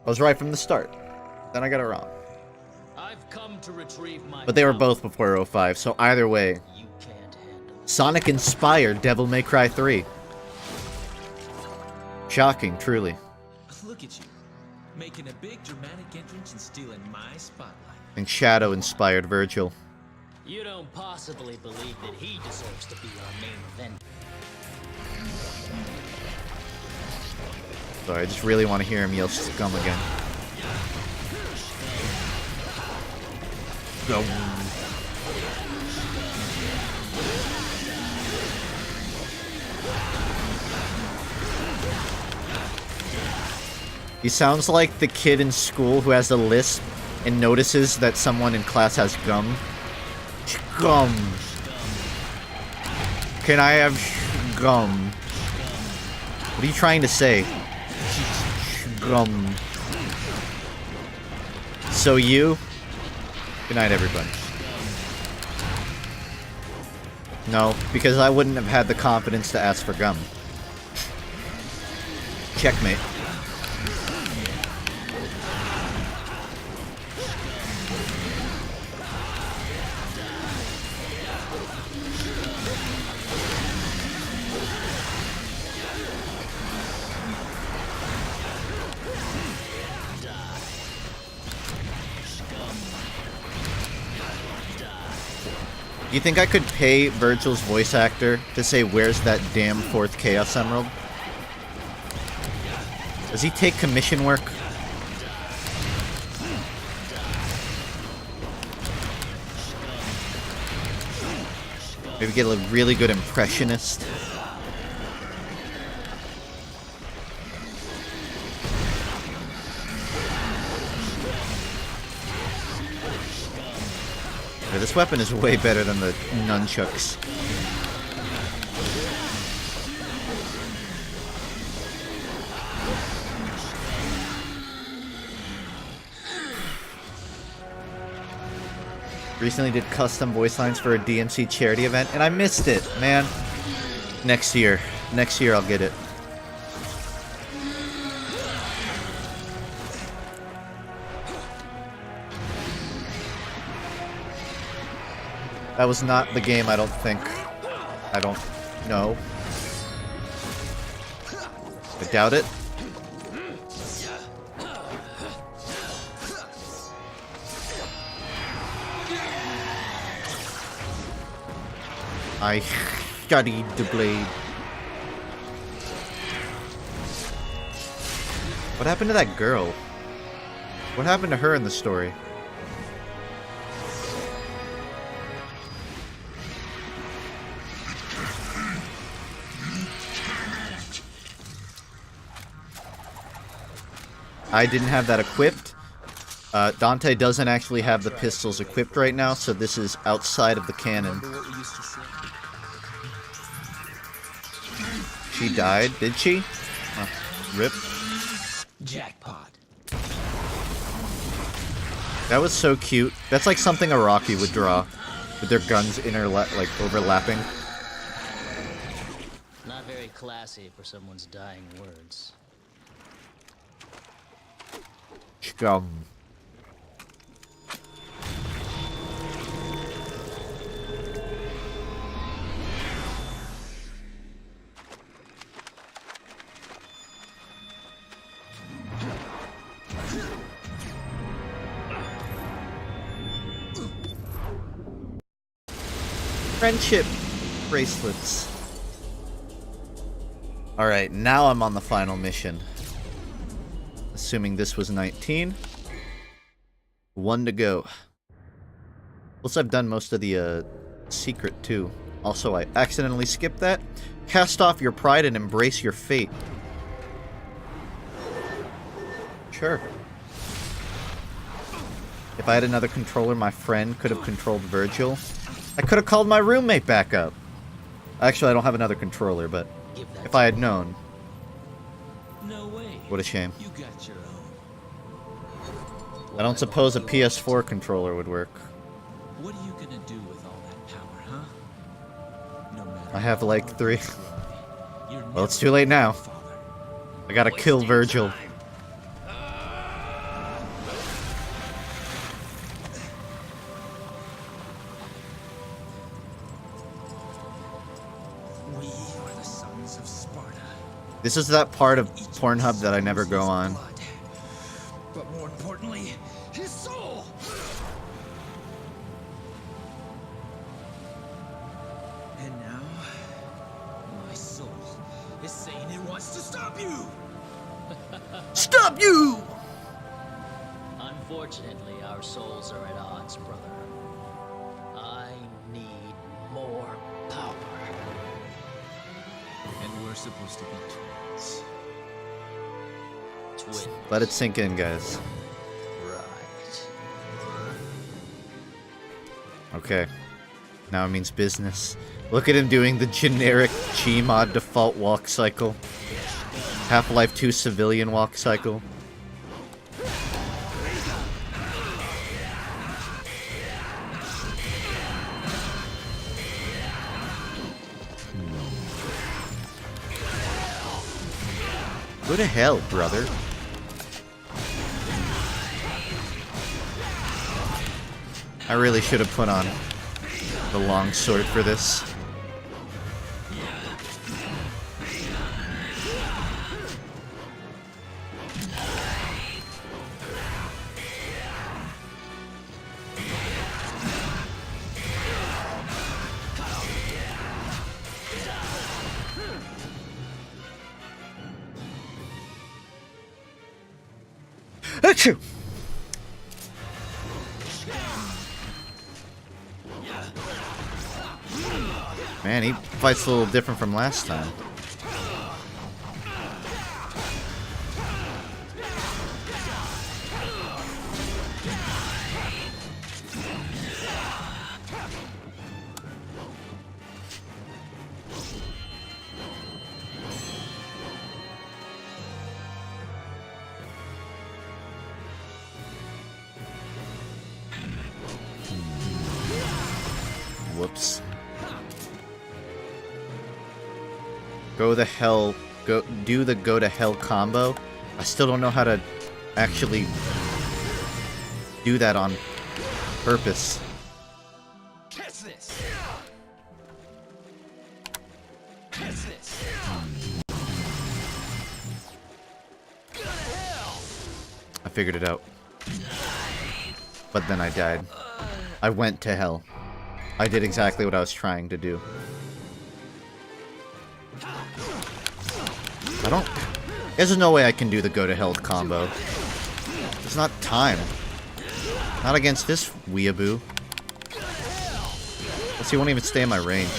I was right from the start. Then I got it wrong. I've come to retrieve my But they were power. both before 05, so either way. You can't handle it. Sonic inspired Devil May Cry 3. Shocking, truly. Look at you, making a big dramatic entrance and stealing my spotlight. And Shadow inspired Virgil. You don't possibly believe that he deserves to be our main event. Sorry, I just really want to hear him yell scum again. Go. He sounds like the kid in school who has a lisp and notices that someone in class has gum. Gum. Can I have gum? What are you trying to say? Gum. So you? Good night, everybody. No, because I wouldn't have had the confidence to ask for gum. Checkmate. You think I could pay Virgil's voice actor to say, "Where's that damn 4th Chaos Emerald"? Does he take commission work? Maybe get a really good impressionist. Yeah, this weapon is way better than the nunchucks. Recently did custom voice lines for a DMC charity event, and I missed it, man. Next year. Next year I'll get it. That was not the game, I don't think. I don't know. I doubt it. I studied the blade. What happened to that girl? What happened to her in the story? I didn't have that equipped. Dante doesn't actually have the pistols equipped right now, so this is outside of the canon. She died? Did she? Oh, rip. Jackpot. That was so cute. That's like something a Rocky would draw, with their guns like overlapping. Not very classy for someone's dying words. Scum. Friendship bracelets. Alright, now I'm on the final mission. Assuming this was 19. 1 to go. Plus I've done most of the secret too. Also, I accidentally skipped that. Cast off your pride and embrace your fate. Sure. If I had another controller, my friend could have controlled Virgil. I could have called my roommate back up. Actually, I don't have another controller, but if I had known. No way. What a shame. You got your own. I don't suppose a PS4 controller would work. What are you gonna do with all that power, huh? No matter I have like how 3. you try, you're Well, it's never too late now. father. I gotta kill Virgil. We are the sons of Sparta. This is that part of Each Pornhub that I never his go on. blood, but more importantly, his soul. And now, my soul is saying it wants to stop you. Stop you! Unfortunately, our souls are at odds, brother. I need more power. And we're supposed to be twins. Twin. Let it sink in, guys. Right. Okay. Now it means business. Look at him doing the generic Gmod default walk cycle. Half-Life 2 civilian walk cycle. Go to hell, brother. I really should have put on the long sword for this. Achoo! Man, he fights a little different from last time. Whoops. Go to hell combo. I still don't know how to actually do that on purpose. Catch this. Catch this. I figured it out. But then I died. I went to hell. I did exactly what I was trying to do. I don't... There's no way I can do the go to hell combo. There's not time. Not against this weeaboo. Plus, he won't even stay in my range.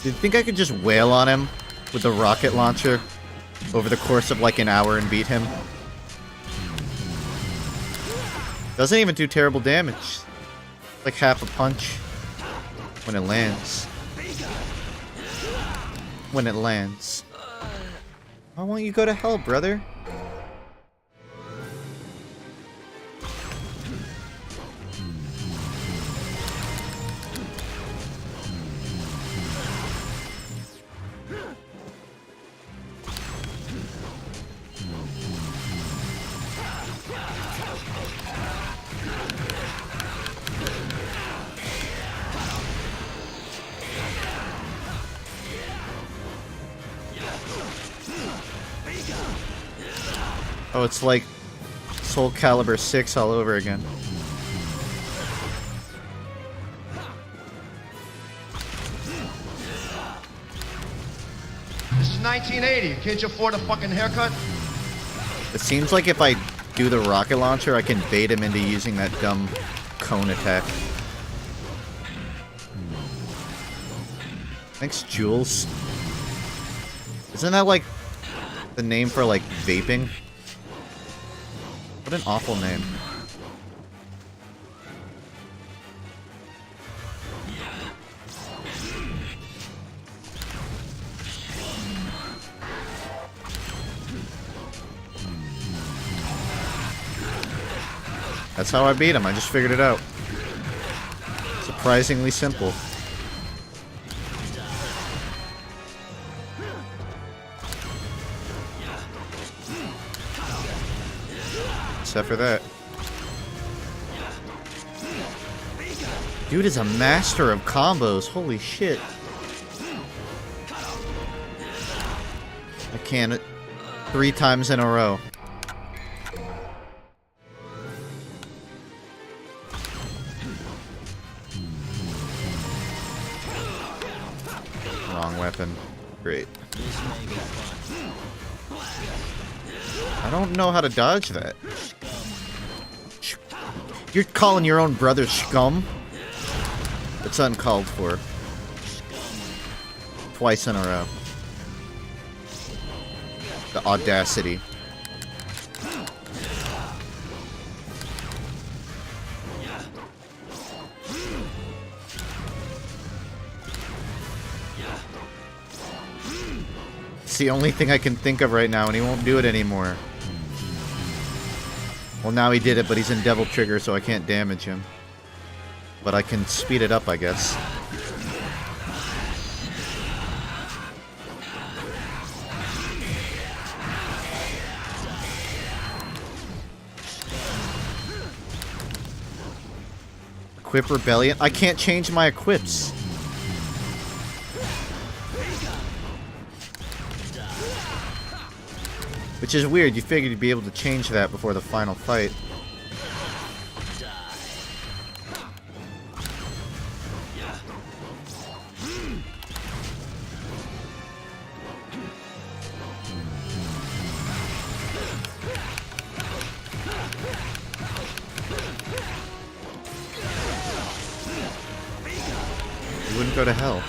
Do you think I could just wail on him with the rocket launcher over the course of like an hour and beat him? Doesn't even do terrible damage. Like half a punch when it lands. When it lands. Why won't you go to hell, brother? Oh, it's like Soul Calibur 6 all over again. This is 1980. Can't you afford a fucking haircut? It seems like if I do the rocket launcher, I can bait him into using that dumb cone attack. Thanks, Jules. Isn't that like the name for like vaping? What an awful name. That's how I beat him. I just figured it out. Surprisingly simple. Except for that. Dude is a master of combos. Holy shit. I can't. 3 times in a row. Wrong weapon. Great. I don't know how to dodge that. You're calling your own brother scum? It's uncalled for. Twice in a row. The audacity. It's the only thing I can think of right now, and he won't do it anymore. Well, now he did it, but he's in Devil Trigger, so I can't damage him. But I can speed it up, I guess. Equip Rebellion? I can't change my equips. Which is weird, you figured you'd be able to change that before the final fight. You wouldn't go to hell.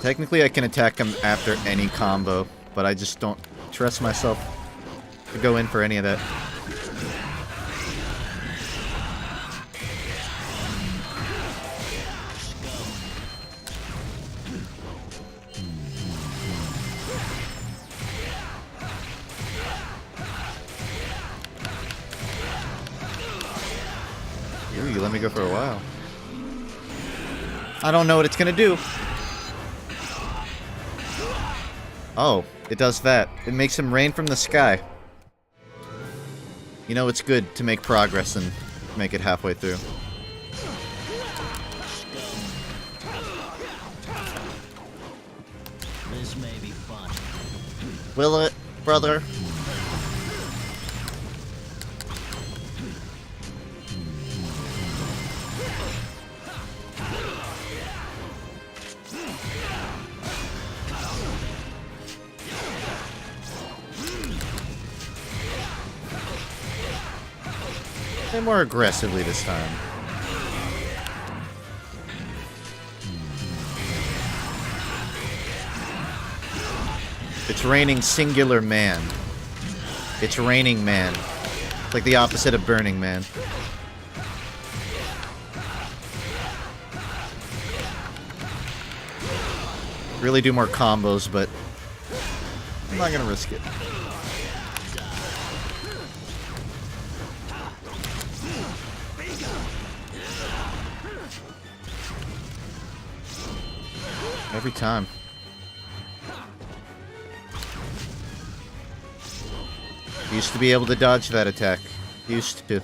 Technically, I can attack him after any combo, but I just don't trust myself to go in for any of that. Ooh, you let me go for a while. I don't know what it's gonna do. Oh, it does that. It makes him rain from the sky. You know, it's good to make progress and make it halfway through. This may be fun. Will it, brother? And more aggressively this time. It's raining singular man. It's raining man. It's like the opposite of Burning Man. really do more combos, but I'm not gonna risk it. Every time. Used to be able to dodge that attack. Used to.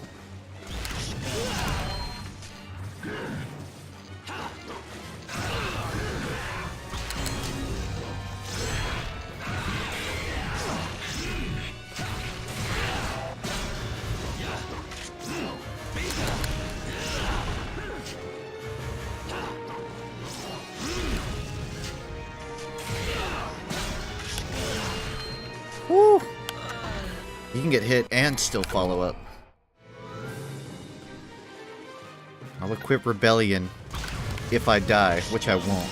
Woo! You can get hit and still follow up. I'll equip Rebellion if I die, which I won't.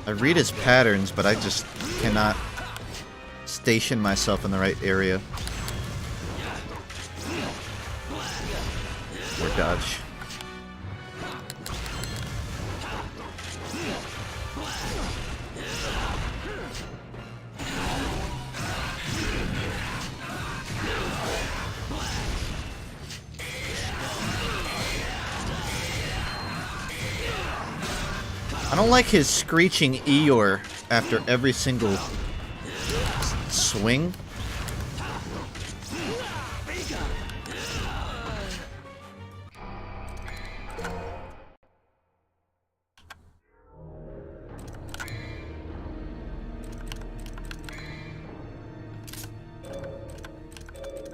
I read his patterns, but I just cannot station myself in the right area. Or dodge. I don't like his screeching Eeyore after every single swing.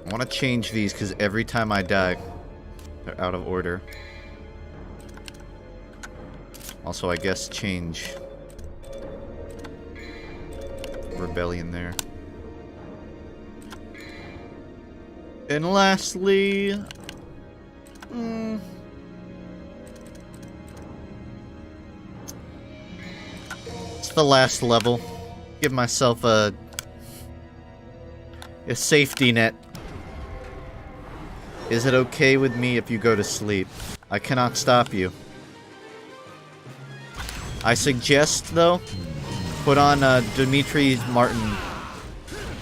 I want to change these because every time I die, they're out of order. Also, I guess change Rebellion there. And lastly, it's the last level. Give myself a safety net. Is it okay with me if you go to sleep? I cannot stop you. I suggest, though, put on Dimitri Martin.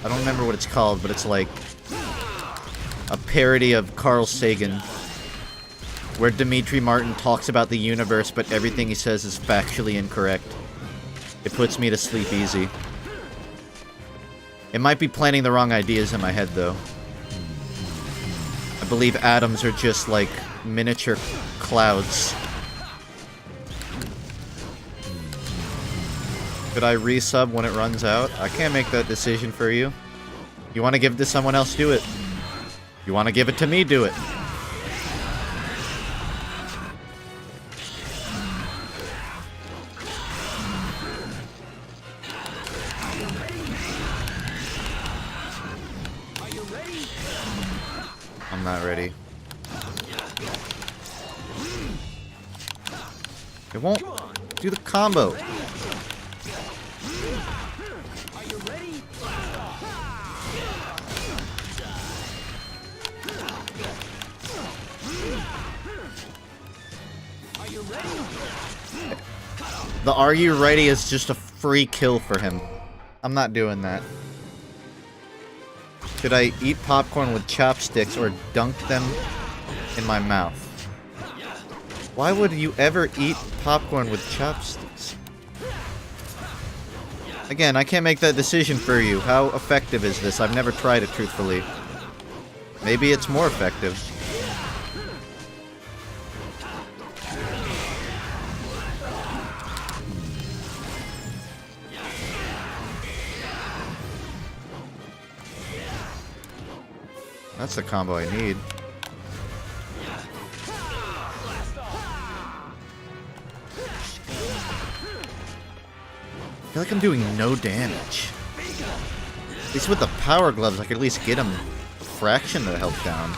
I don't remember what it's called, but it's like a parody of Carl Sagan, where Dimitri Martin talks about the universe, but everything he says is factually incorrect. It puts me to sleep easy. It might be planting the wrong ideas in my head, though. I believe atoms are just like miniature clouds. Could I resub when it runs out? I can't make that decision for you. You want to give it to someone else, do it. You want to give it to me, do it. I'm not ready. It won't do the combo. The "Are you ready?" is just a free kill for him. I'm not doing that. Should I eat popcorn with chopsticks or dunk them in my mouth? Why would you ever eat popcorn with chopsticks? Again, I can't make that decision for you. How effective is this? I've never tried it, truthfully. Maybe it's more effective. That's the combo I need. I feel like I'm doing no damage. At least with the power gloves, I could at least get him a fraction of the health down.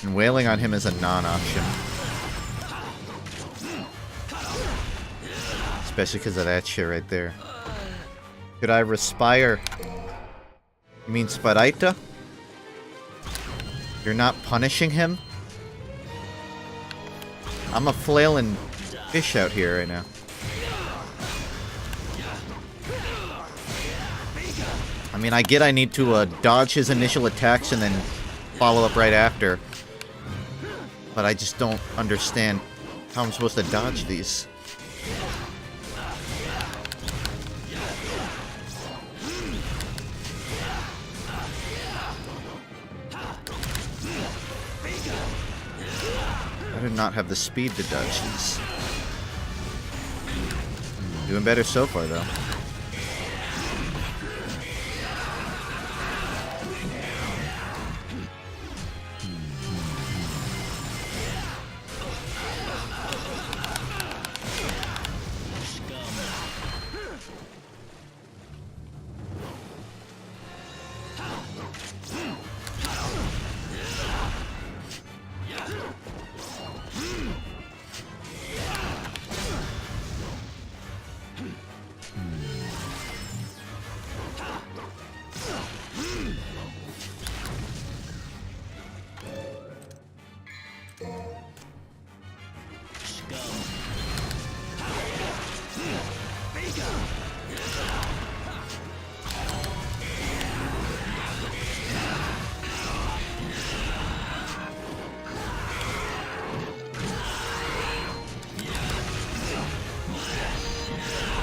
And wailing on him is a non-option. Especially because of that shit right there. Could I respire? You mean Spyro? You're not punishing him? I'm a flailing fish out here right now. I mean, I get I need to dodge his initial attacks and then follow up right after. But I just don't understand how I'm supposed to dodge these. I did not have the speed to dodge these. Doing better so far, though.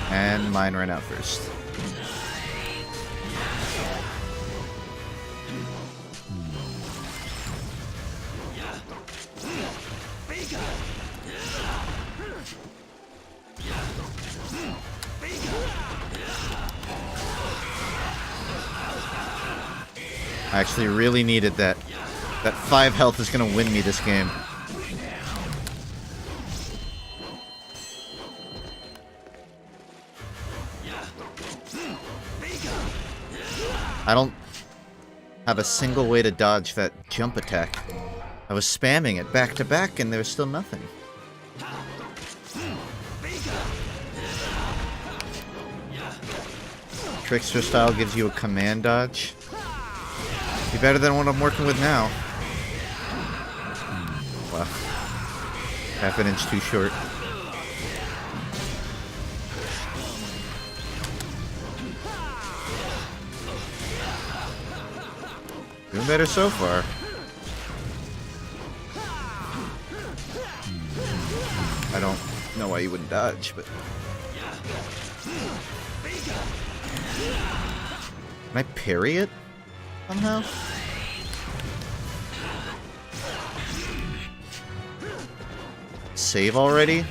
And mine ran out first. I actually really needed that. That 5 health is gonna win me this game. I don't have a single way to dodge that jump attack. I was spamming it back to back and there was still nothing. Trickster style gives you a command dodge. Be better than what I'm working with now. Wow. Half an inch too short. Doing better so far. I don't know why you wouldn't dodge, but... Can I parry it? Somehow? Save already?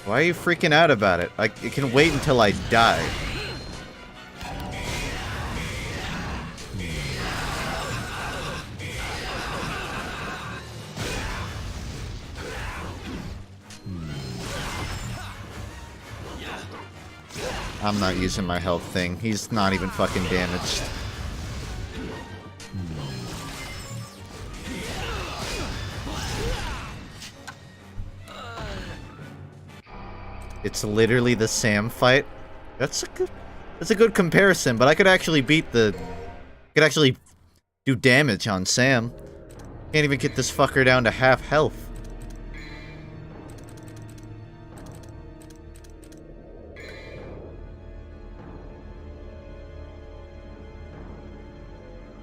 Why are you freaking out about it? It can wait until I die. I'm not using my health thing. He's not even fucking damaged. It's literally the Sam fight. That's a good comparison, but I could actually could actually do damage on Sam. Can't even get this fucker down to half health.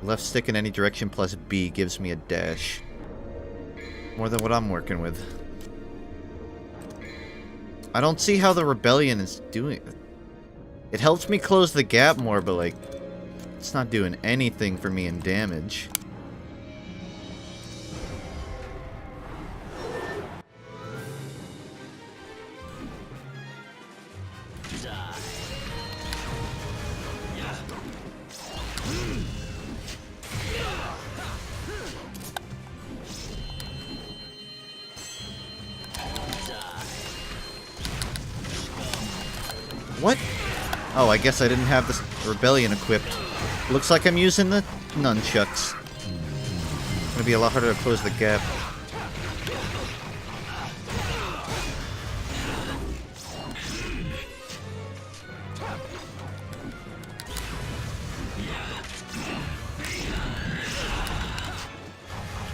Left stick in any direction plus B gives me a dash. More than what I'm working with. I don't see how the rebellion is doing it. It helps me close the gap more, but like, it's not doing anything for me in damage. What? Oh, I guess I didn't have this rebellion equipped. Looks like I'm using the nunchucks. It's gonna be a lot harder to close the gap.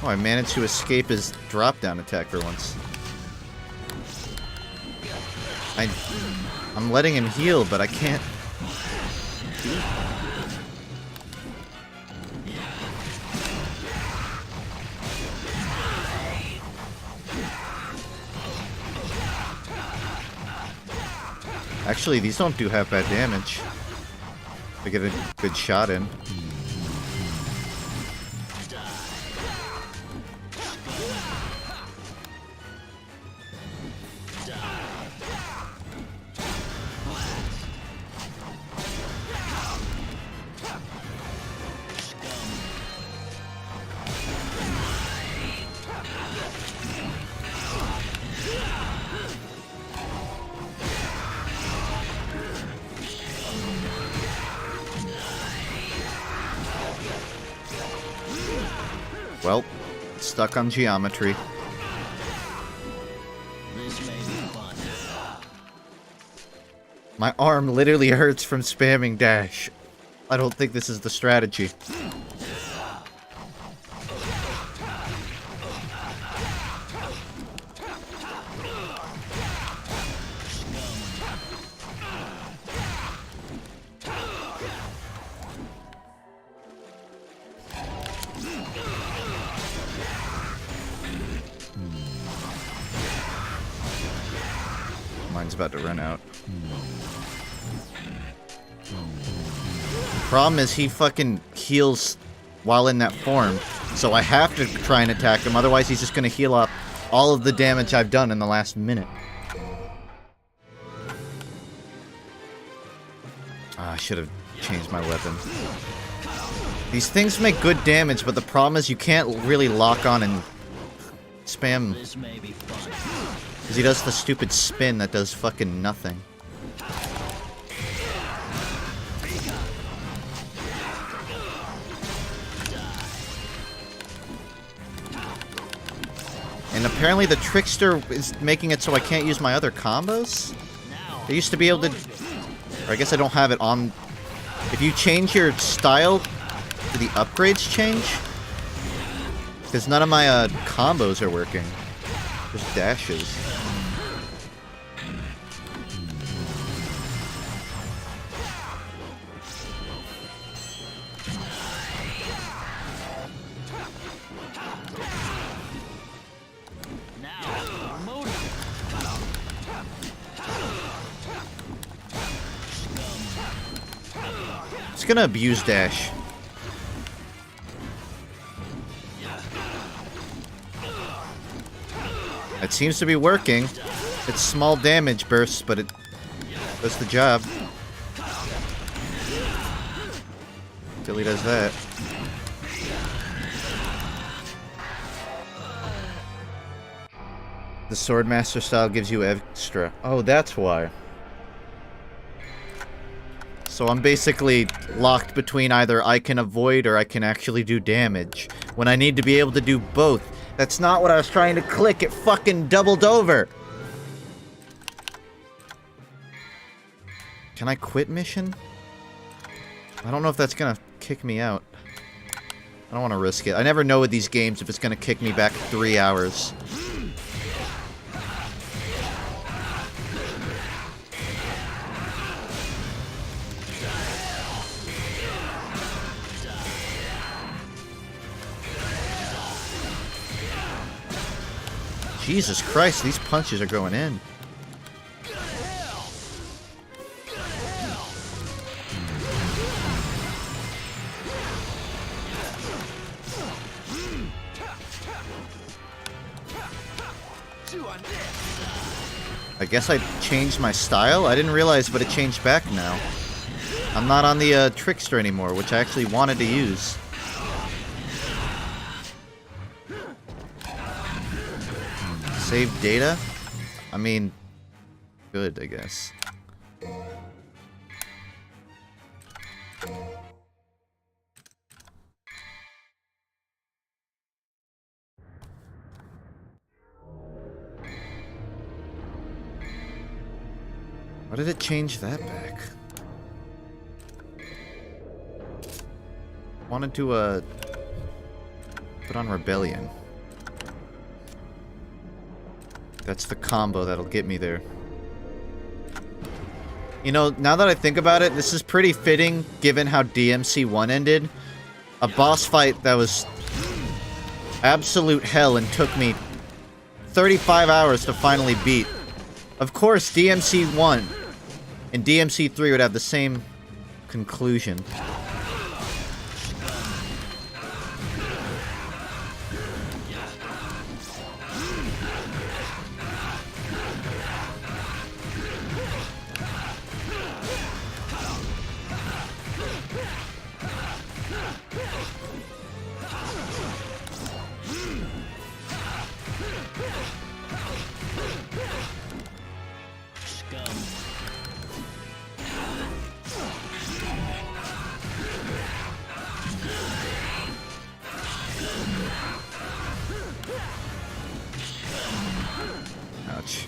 Oh, I managed to escape his drop-down attack for once. I'm letting him heal, but I can't... Actually, these don't do half bad damage. If I get a good shot in. Well, stuck on geometry. This may be fun. My arm literally hurts from spamming dash. I don't think this is the strategy. Mine's about to run out. The problem is he fucking heals while in that form, so I have to try and attack him, otherwise he's just gonna heal up all of the damage I've done in the last minute. I should have changed my weapon. These things make good damage, but the problem is you can't really lock on and spam. This may be fun. Because he does the stupid spin that does fucking nothing. And apparently the trickster is making it so I can't use my other combos? I used to be able to... Or I guess I don't have it on... If you change your style, do the upgrades change? Because none of my combos are working. Just dashes. It's gonna abuse dash. It seems to be working. It's small damage bursts, but it does the job. Till he does that. The Swordmaster style gives you extra. Oh, that's why. So I'm basically locked between either I can avoid or I can actually do damage, when I need to be able to do both. That's not what I was trying to click, it fucking doubled over! Can I quit mission? I don't know if that's gonna kick me out. I don't want to risk it. I never know with these games if it's gonna kick me back 3 hours. Jesus Christ, these punches are going in. I guess I changed my style? I didn't realize, but it changed back now. I'm not on the trickster anymore, which I actually wanted to use. Save data? I mean, good, I guess. Why did it change that back? Wanted to, put on Rebellion. That's the combo that'll get me there. You know, now that I think about it, this is pretty fitting given how DMC 1 ended. A boss fight that was absolute hell and took me 35 hours to finally beat. Of course, DMC 1 and DMC 3 would have the same conclusion. Ouch.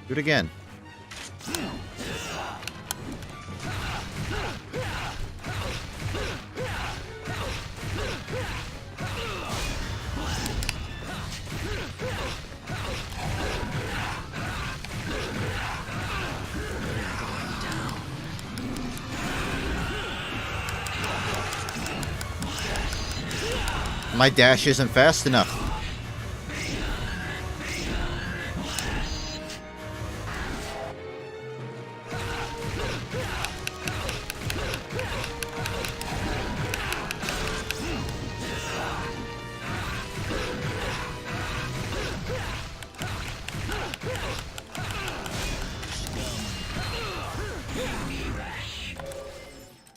Do it again. My dash isn't fast enough.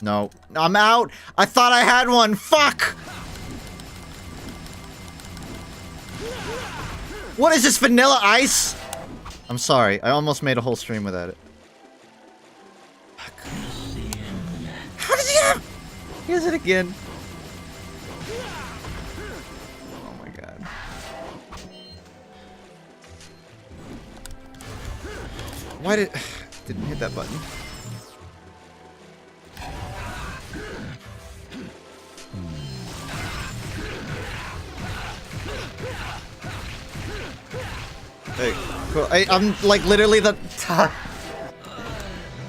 No. I'm out! I thought I had one! Fuck! What is this, Vanilla Ice? I'm sorry, I almost made a whole stream without it. Fuck. How does he have? He has it again. Oh my god. Why didn't hit that button? Hey, cool. I'm like literally the top.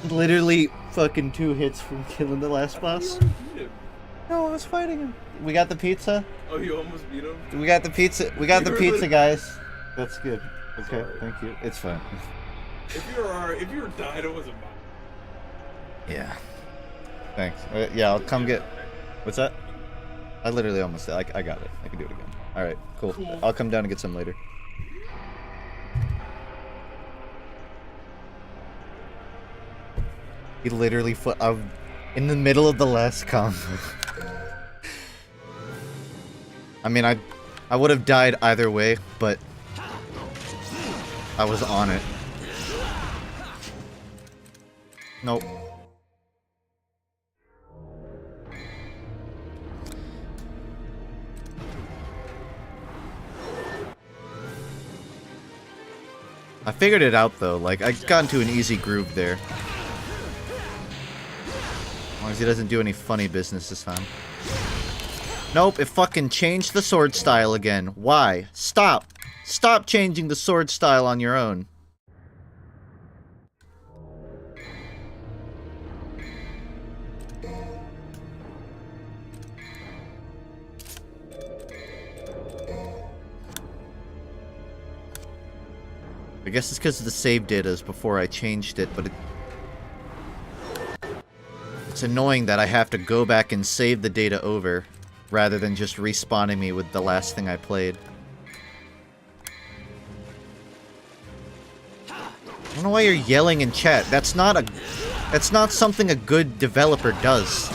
Literally fucking 2 hits from killing the last boss. No, I was fighting him. We got the pizza. Oh, you almost beat him? We got the pizza. We got the pizza, guys. That's good. Okay, thank you. It's fine. If you were died, it wasn't mine. Yeah. Thanks. Yeah, I'll come get. What's that? I literally almost did. I got it. I can do it again. All right, cool. I'll come down and get some later. He literally I'm in the middle of the last combo. I mean, I would have died either way, but I was on it. Nope. I figured it out though, like I got into an easy groove there. As long as he doesn't do any funny business this time. Nope, it fucking changed the sword style again. Why? Stop! Stop changing the sword style on your own. I guess it's because the save data is before I changed it, but it's annoying that I have to go back and save the data over, rather than just respawning me with the last thing I played. I don't know why you're yelling in chat. That's not something a good developer does.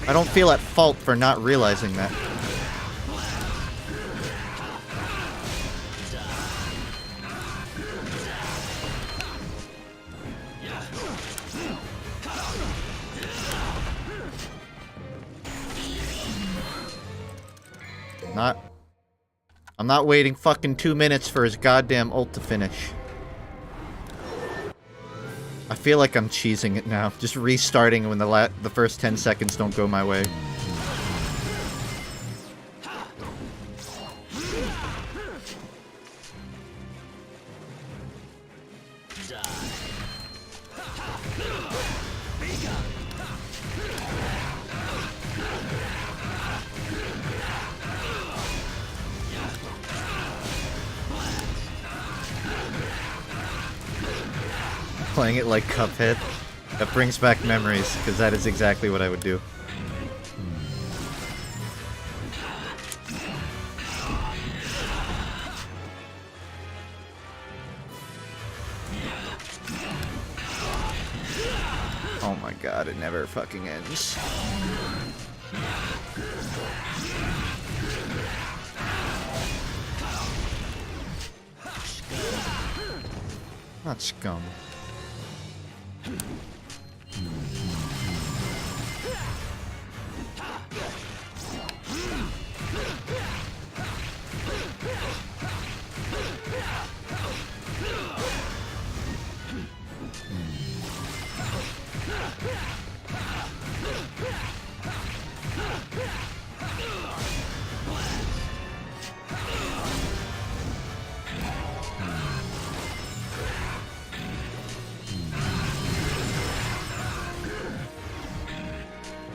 I don't feel at fault for not realizing that. I'm not waiting fucking 2 minutes for his goddamn ult to finish. I feel like I'm cheesing it now. Just restarting when the first 10 seconds don't go my way. Playing it like Cuphead. That brings back memories, because that is exactly what I would do. Oh my god, it never fucking ends. Not scum.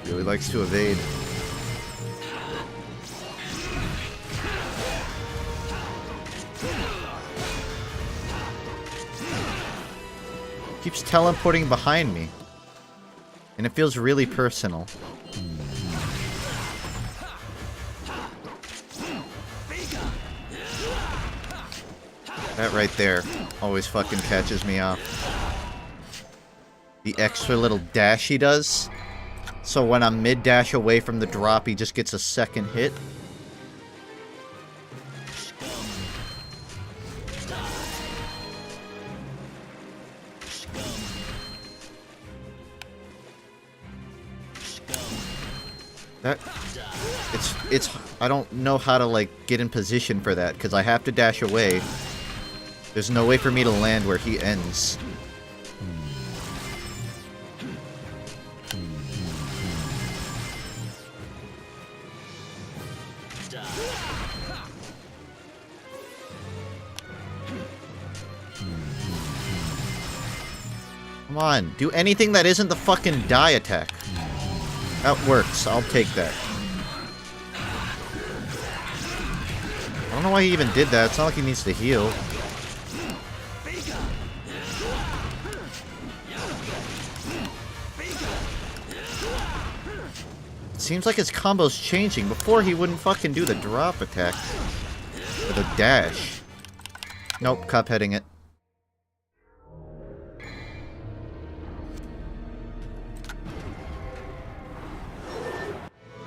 Really likes to evade. Keeps teleporting behind me. And it feels really personal. That right there always fucking catches me off. The extra little dash he does. So when I'm mid-dash away from the drop, he just gets a second hit. I don't know how to, like, get in position for that, because I have to dash away. There's no way for me to land where he ends. Come on, do anything that isn't the fucking die attack. That works, I'll take that. I don't know why he even did that, it's not like he needs to heal. It seems like his combo's changing. Before he wouldn't fucking do the drop attack. Or the dash. Nope, Cupheading it.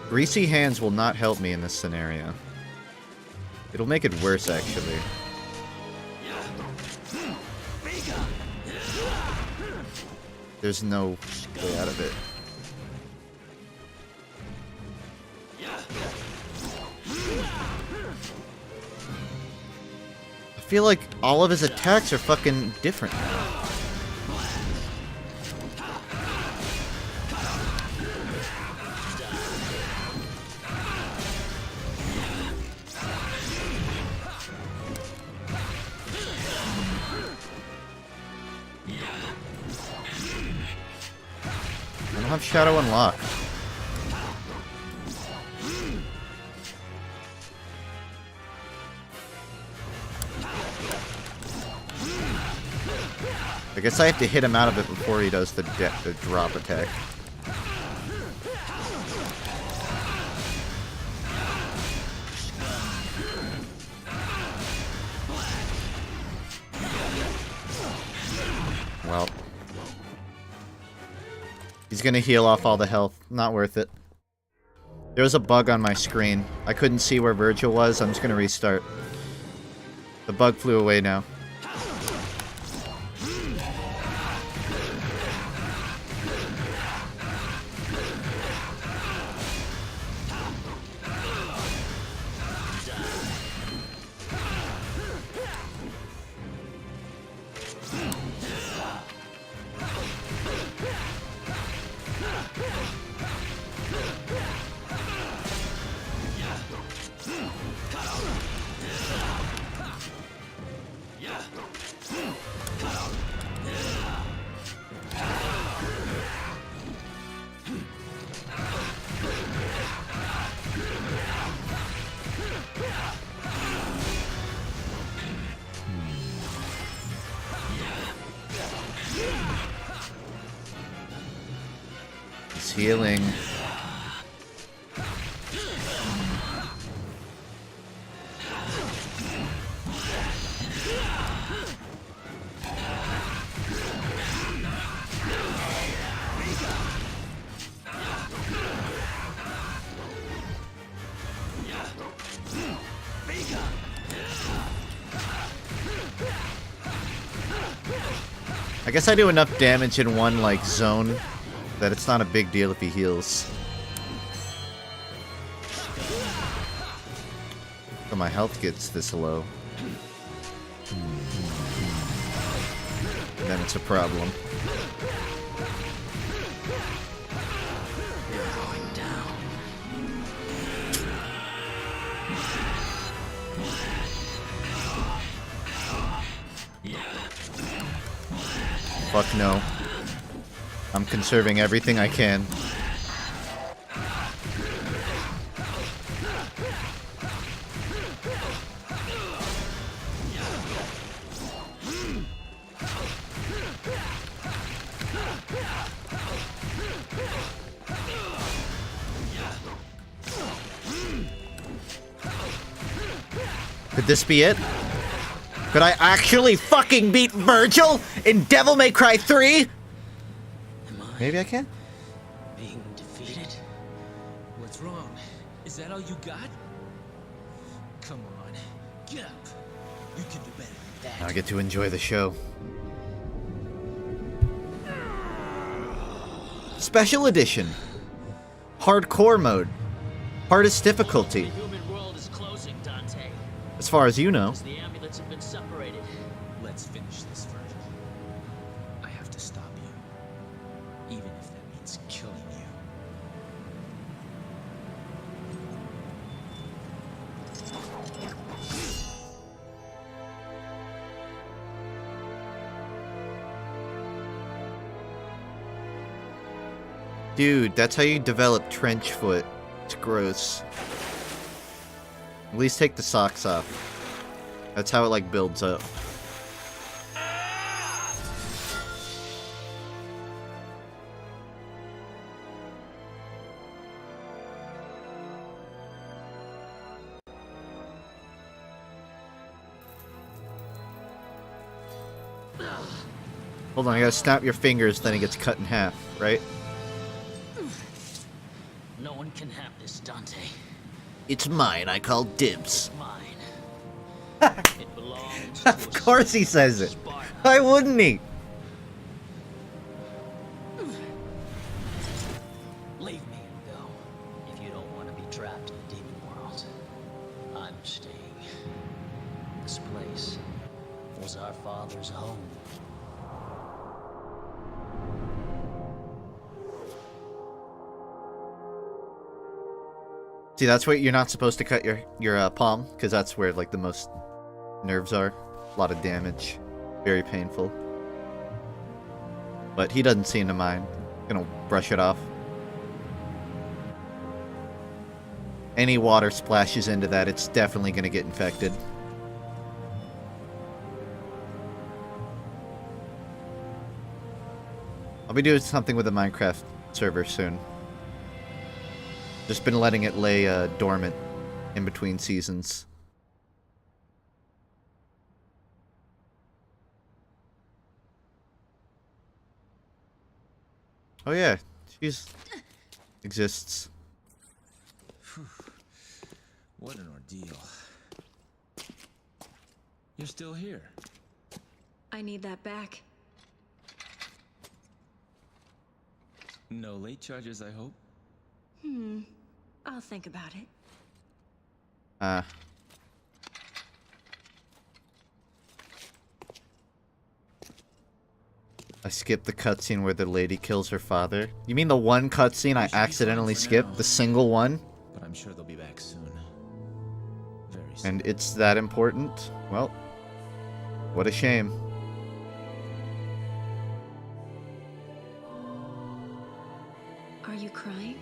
Greasy hands will not help me in this scenario. It'll make it worse, actually. There's no way out of it. I feel like all of his attacks are fucking different now. I don't have Shadow unlocked. I guess I have to hit him out of it before he does the drop attack. Well. He's gonna heal off all the health. Not worth it. There was a bug on my screen. I couldn't see where Virgil was. I'm just gonna restart. The bug flew away now. He's healing. I guess I do enough damage in one, like, zone that it's not a big deal if he heals. So my health gets this low. And then it's a problem. Fuck no. I'm conserving everything I can. Could this be it? Could I actually fucking beat Virgil in Devil May Cry 3? Maybe I can? Being defeated? What's wrong? Is that all you got? Come on, get up. You can do better than that. Now I get to enjoy the show. Special edition. Hardcore mode. Hardest difficulty. The human world is closing, Dante. As far as you know. As the amulets have been separated. Let's finish this, Virgil. I have to stop you. Even if that means killing you. Dude, that's how you develop trench foot. It's gross. At least take the socks off. That's how it, like, builds up. Hold on, I gotta snap your fingers, then it gets cut in half, right? No one can have this, Dante. It's mine, I call dibs. Mine. It belongs to Of course he says it. Spyro. Why wouldn't he? Leave me and go. If you don't want to be trapped in the demon world. I'm staying. This place was our father's home. See, that's where you're not supposed to cut your palm, because that's where, like, the most nerves are. A lot of damage. Very painful. But he doesn't seem to mind. Gonna brush it off. Any water splashes into that, it's definitely gonna get infected. I'll be doing something with the Minecraft server soon. Just been letting it lay dormant in between seasons. Oh yeah, she's exists. What an ordeal. You're still here. I need that back. No late charges, I hope. I'll think about it. I skipped the cutscene where the lady kills her father. You mean the one cutscene I accidentally skipped? The single one? But I'm sure they'll be back soon. Very memories. And it's that important? Well, what a shame. Are you crying?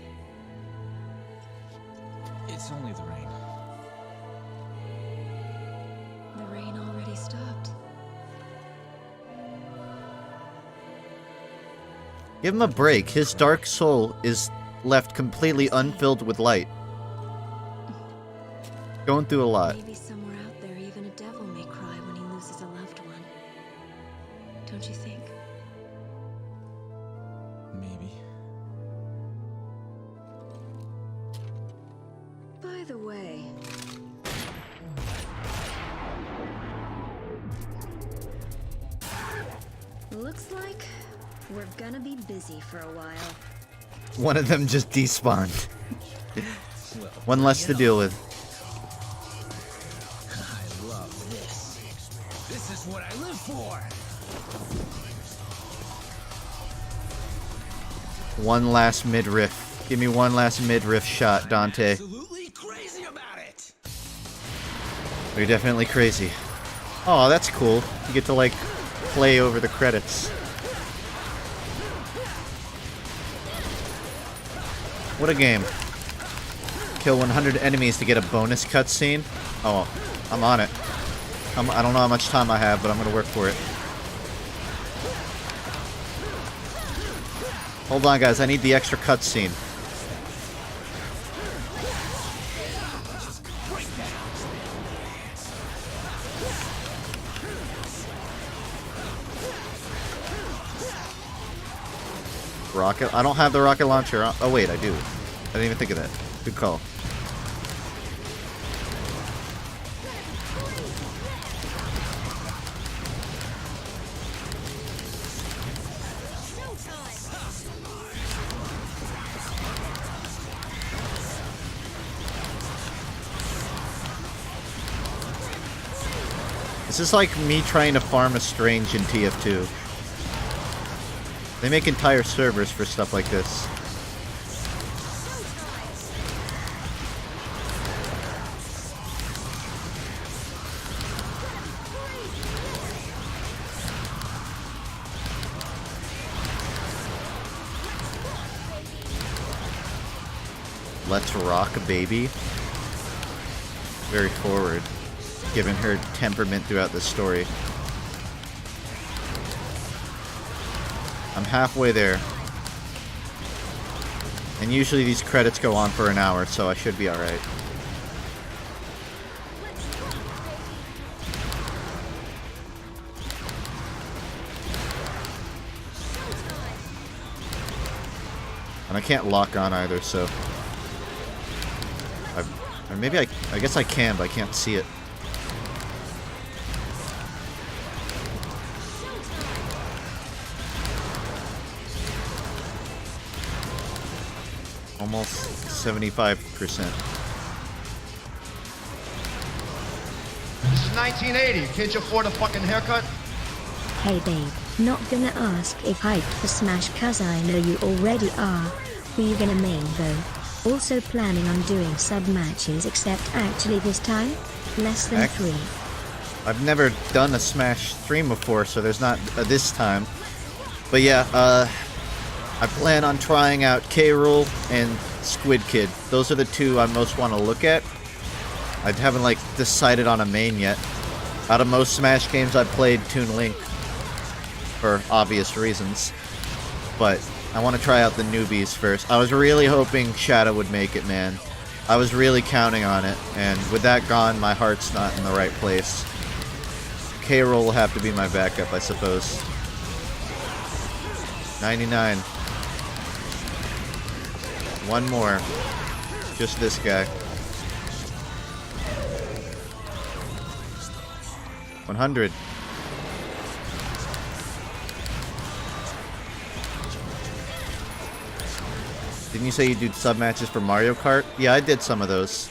It's only the rain. The rain already stopped. Give him a break. His dark soul is left completely unfilled with light. Going through a lot. Maybe somewhere out there, even a devil may cry when he loses a loved one. Don't you think? Maybe. By the way, looks like we're gonna be busy for a while. One of them just despawned. One less to deal with. I love this. This is what I live for. One last midriff. Give me one last midriff shot, Dante. Absolutely crazy about it. You're definitely crazy. Oh, that's cool. You get to, like, play over the credits. What a game. Kill 100 enemies to get a bonus cutscene. Oh, I'm on it. I don't know how much time I have, but I'm gonna work for it. Hold on, guys. I need the extra cutscene. Rocket? I don't have the rocket launcher. Oh, wait, I do. I didn't even think of that. Good call. This is like me trying to farm a strange in TF2. They make entire servers for stuff like this. Let's rock, baby. Very forward, given her temperament throughout the story. I'm halfway there. And usually these credits go on for an hour, so I should be alright. And I can't lock on either, so... or maybe I guess I can, but I can't see it. Almost 75%. This is 1980. Can't you afford a fucking haircut? Hey babe, not gonna ask if hyped for Smash cause I know you already are. Who you gonna main though? Also planning on doing sub matches except actually this time? Less than 3. I've never done a Smash stream before, so there's not this time. But yeah, I plan on trying out K-Rool and Squid Kid. Those are the two I most want to look at. I haven't, like, decided on a main yet. Out of most Smash games, I've played Toon Link. For obvious reasons. But I want to try out the newbies first. I was really hoping Shadow would make it, man. I was really counting on it. And with that gone, my heart's not in the right place. K-Rool will have to be my backup, I suppose. 99. One more. Just this guy. 100. Didn't you say you do sub matches for Mario Kart? Yeah, I did some of those.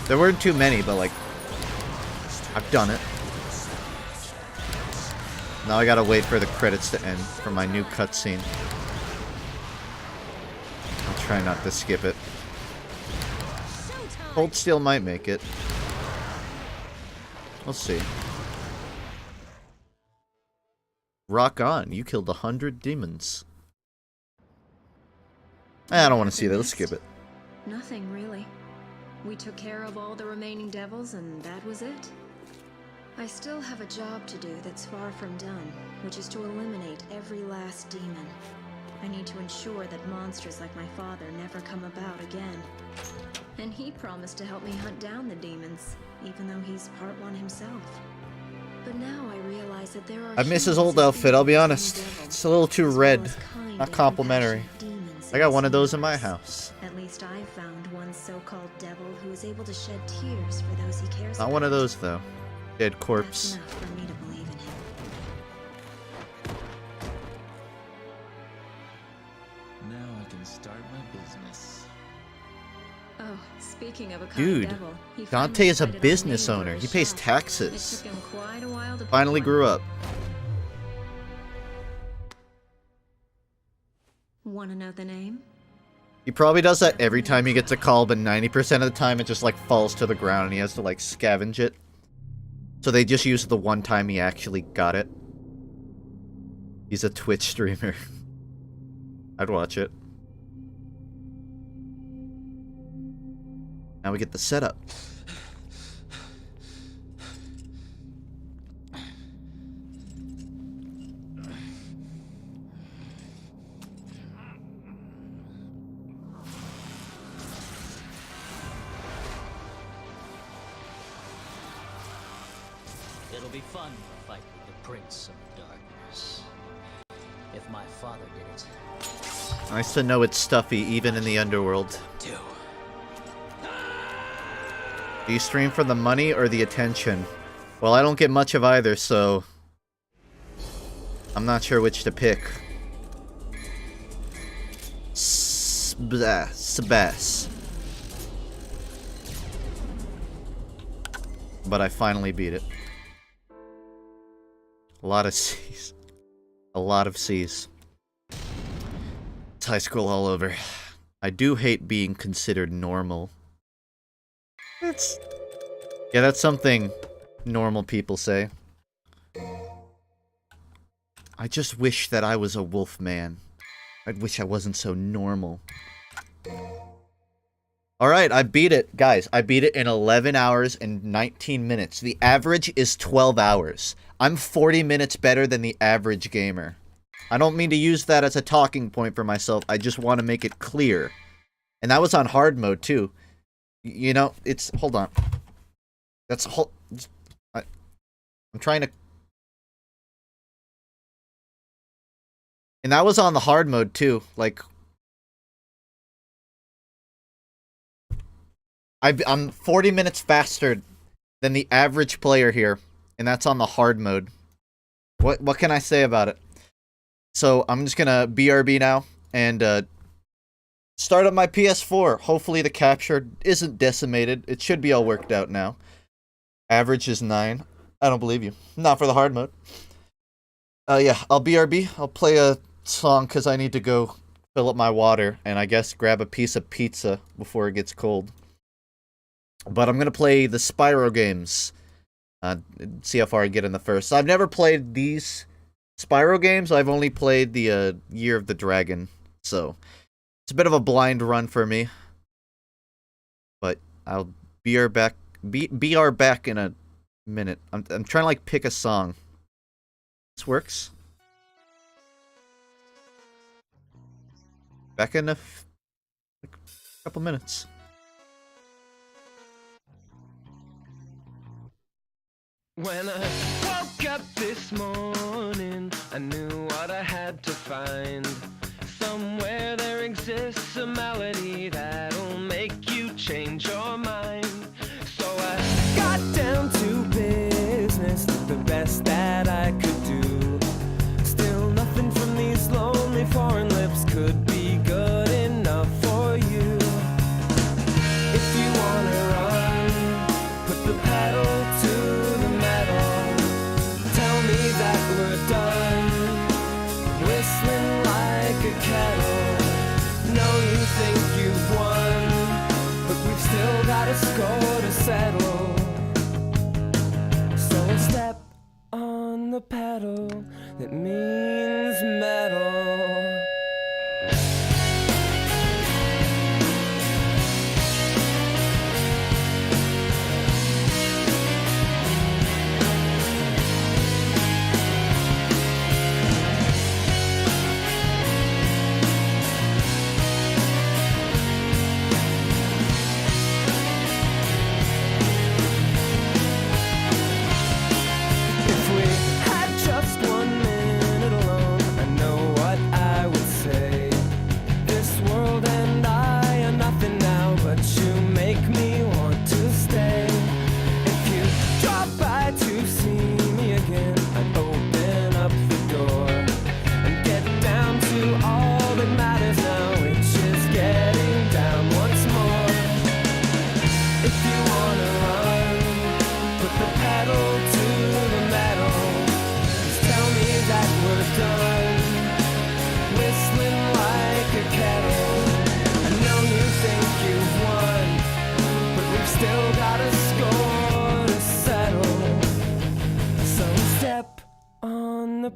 There weren't too many, but like, I've done it. Now I gotta wait for the credits to end for my new cutscene. I'll try not to skip it. Cold Steel might make it. We'll see. Rock on. You killed 100 demons. I don't want to see that. Let's skip it. Nothing, really. We took care of all the remaining devils, and that was it. I still have a job to do that's far from done, which is to eliminate every last demon. I need to ensure that monsters like my father never come about again. And he promised to help me hunt down the demons, even though he's part one himself. But now I realize that there are I miss his old outfit, I'll be honest. It's a little too red. Not complimentary. I got one of those in my house. At least I've found one so-called devil who is able to shed tears for those he cares Not about. one of those, though. Dead That's corpse. enough for me to believe in him. Now I can start my business. Oh, speaking of a kind Dude, devil, he Dante finally is a decided on business me for owner. his He pays shop. It taxes. took him quite a while to pick Finally one. grew up. Wanna know the name? He probably does that every time he gets a call, but 90% of the time it just like falls to the ground and he has to like scavenge it. So they just use the one time he actually got it. He's a Twitch streamer. I'd watch it. Now we get the setup. It'll be fun to fight with the Prince of Darkness. If my father did it, Nice to know it's stuffy even in the underworld. too. Do you stream for the money or the attention? Well, I don't get much of either, so I'm not sure which to pick. Sebas. But I finally beat it. A lot of C's. A lot of C's. It's high school all over. I do hate being considered normal. Yeah, that's something normal people say. I just wish that I was a wolf man. I wish I wasn't so normal. Alright, I beat it. Guys, I beat it in 11 hours and 19 minutes. The average is 12 hours. I'm 40 minutes better than the average gamer. I don't mean to use that as a talking point for myself. I just want to make it clear. And that was on hard mode, too. You know, it's... Hold on. That's... I'm trying to... And that was on the hard mode, too. Like... I'm 40 minutes faster than the average player here. And that's on the hard mode. What can I say about it? So, I'm just gonna BRB now. And, start up my PS4. Hopefully the capture isn't decimated. It should be all worked out now. Average is 9. I don't believe you. Not for the hard mode. Yeah, I'll BRB. I'll play a song because I need to go fill up my water. And I guess grab a piece of pizza before it gets cold. But I'm going to play the Spyro games. See how far I get in the first. I've never played these Spyro games. I've only played the Year of the Dragon. So... it's a bit of a blind run for me, but I'll BR back in a minute. I'm trying to like pick a song. This works. Back in a couple minutes. When I woke up this morning, I knew what I had to find. Somewhere there exists a melody that'll make you change your mind. So I got down to business, the best that I could do. Still nothing from these lonely foreign lips could be good enough for you. If you wanna run, put the pedal to the metal. Tell me that we're done, whistling like a kettle. No, you think you've won, but we've still got a score to settle.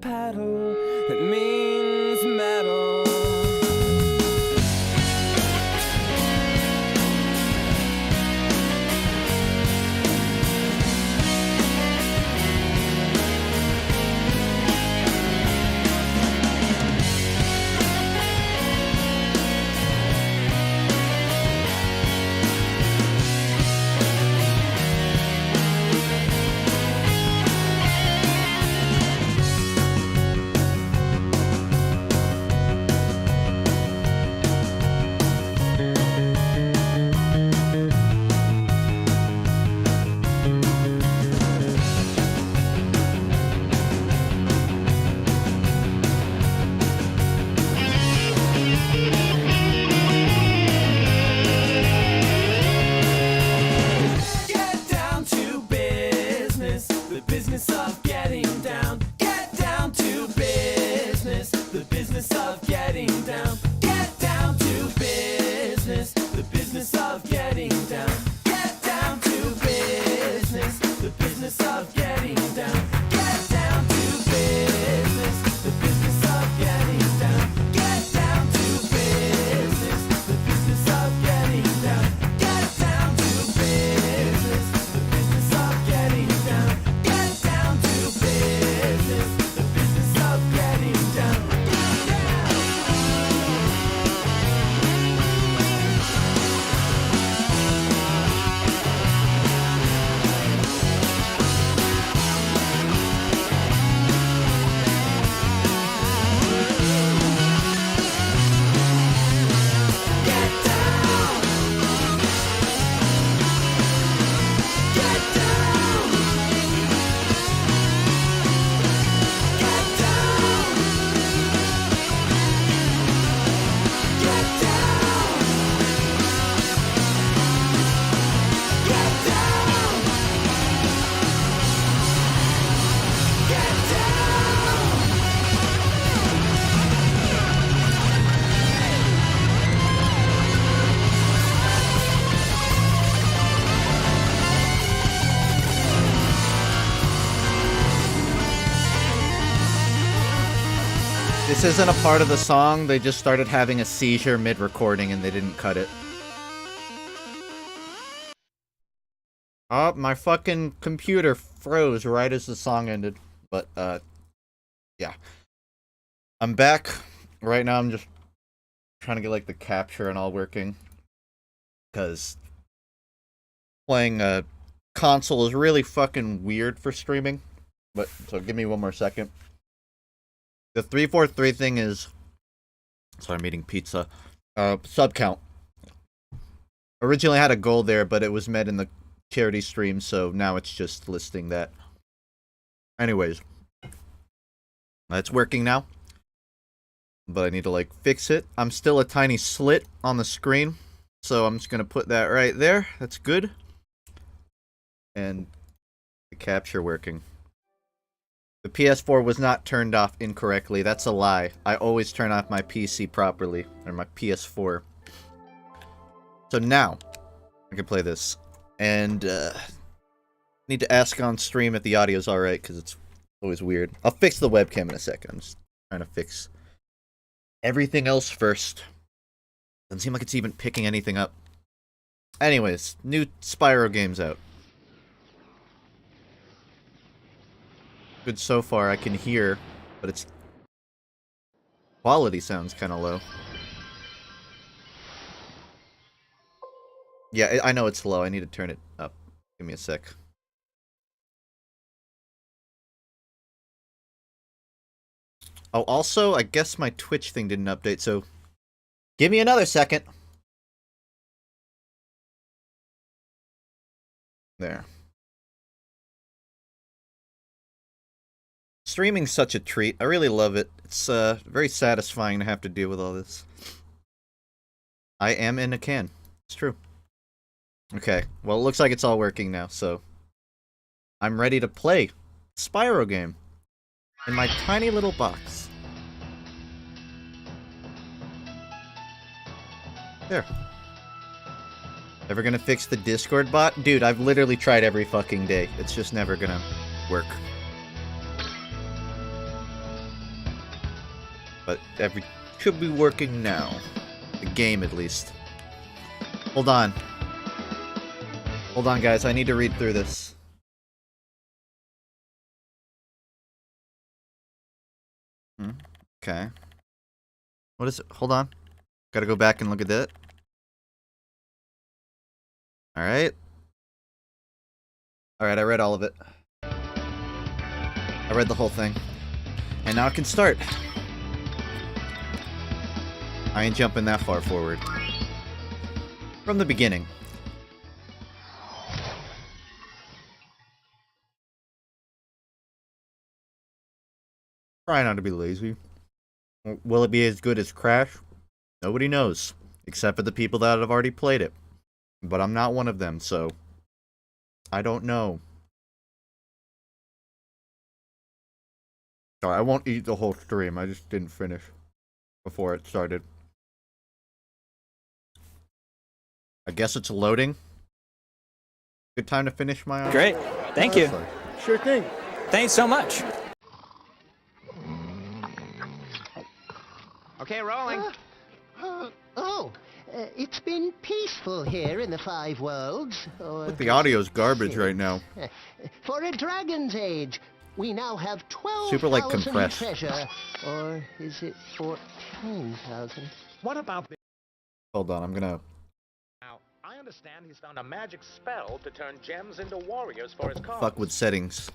paddle that means metal. This isn't a part of the song, they just started having a seizure mid-recording and they didn't cut it. Oh, my fucking computer froze right as the song ended. But, yeah. I'm back. Right now I'm just trying to get, like, the capture and all working. Because playing a console is really fucking weird for streaming. But, so give me one more second. The 343 thing is... Sorry, I'm eating pizza. Sub count. Originally had a goal there, but it was met in the charity stream, so now it's just listing that. Anyways. It's working now. But I need to, like, fix it. I'm still a tiny slit on the screen. So I'm just gonna put that right there. That's good. And the capture working. The PS4 was not turned off incorrectly. That's a lie. I always turn off my PC properly. Or my PS4. So now, I can play this. And, need to ask on stream if the audio's alright, because it's always weird. I'll fix the webcam in a second. I'm just trying to fix everything else first. Doesn't seem like it's even picking anything up. Anyways, new Spyro game's out. Good so far, I can hear, but its quality sounds kind of low. Yeah, I know it's low. I need to turn it up. Give me a sec. Oh, also, I guess my Twitch thing didn't update, so give me another second. There. Streaming's such a treat. I really love it. It's very satisfying to have to deal with all this. I am in a can. It's true. Okay, well it looks like it's all working now, so I'm ready to play Spyro game in my tiny little box. There. Ever gonna fix the Discord bot? Dude, I've literally tried every fucking day. It's just never gonna work. But every should be working now. The game, at least. Hold on. Hold on, guys. I need to read through this. Okay. What is it? Hold on. Gotta go back and look at that. Alright. Alright, I read all of it. I read the whole thing. And now I can start. I ain't jumping that far forward. From the beginning. Try not to be lazy. Will it be as good as Crash? Nobody knows. Except for the people that have already played it. But I'm not one of them, so... I don't know. Sorry, I won't eat the whole stream. I just didn't finish before it started. I guess it's loading. Good time to finish my... Great. Thank you. Sure thing. Thanks so much. Okay, rolling. It's been peaceful here in the Five Worlds. But the audio's garbage right now. For a Dragon's Age, we now have 12,000 Super, like, compressed. treasure. Or is it 14,000? What about the... Hold on, I'm gonna... Now, I understand he's found a magic spell to turn gems into warriors for his cause. Fuck with settings.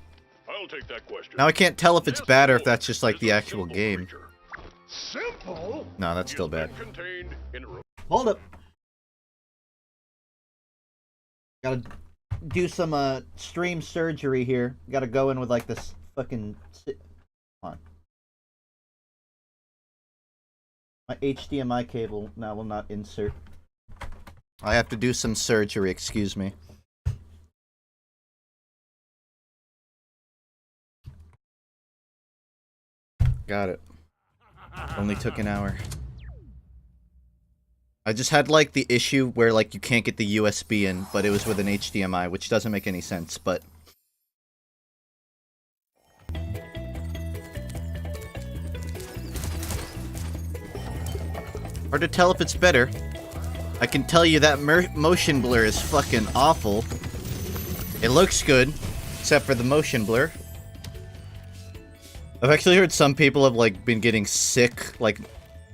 I'll take that question. Now I can't tell if it's bad or if that's just like the actual game. Simple? No, that's still bad. Contained in... Hold up. Gotta do some stream surgery here. Gotta go in with like this fucking... Hold on. My HDMI cable now will not insert. I have to do some surgery, excuse me. Got it. Only took an hour. I just had like the issue where like you can't get the USB in, but it was with an HDMI, which doesn't make any sense, but... Hard to tell if it's better. I can tell you that motion blur is fucking awful. It looks good, except for the motion blur. I've actually heard some people have like been getting sick, like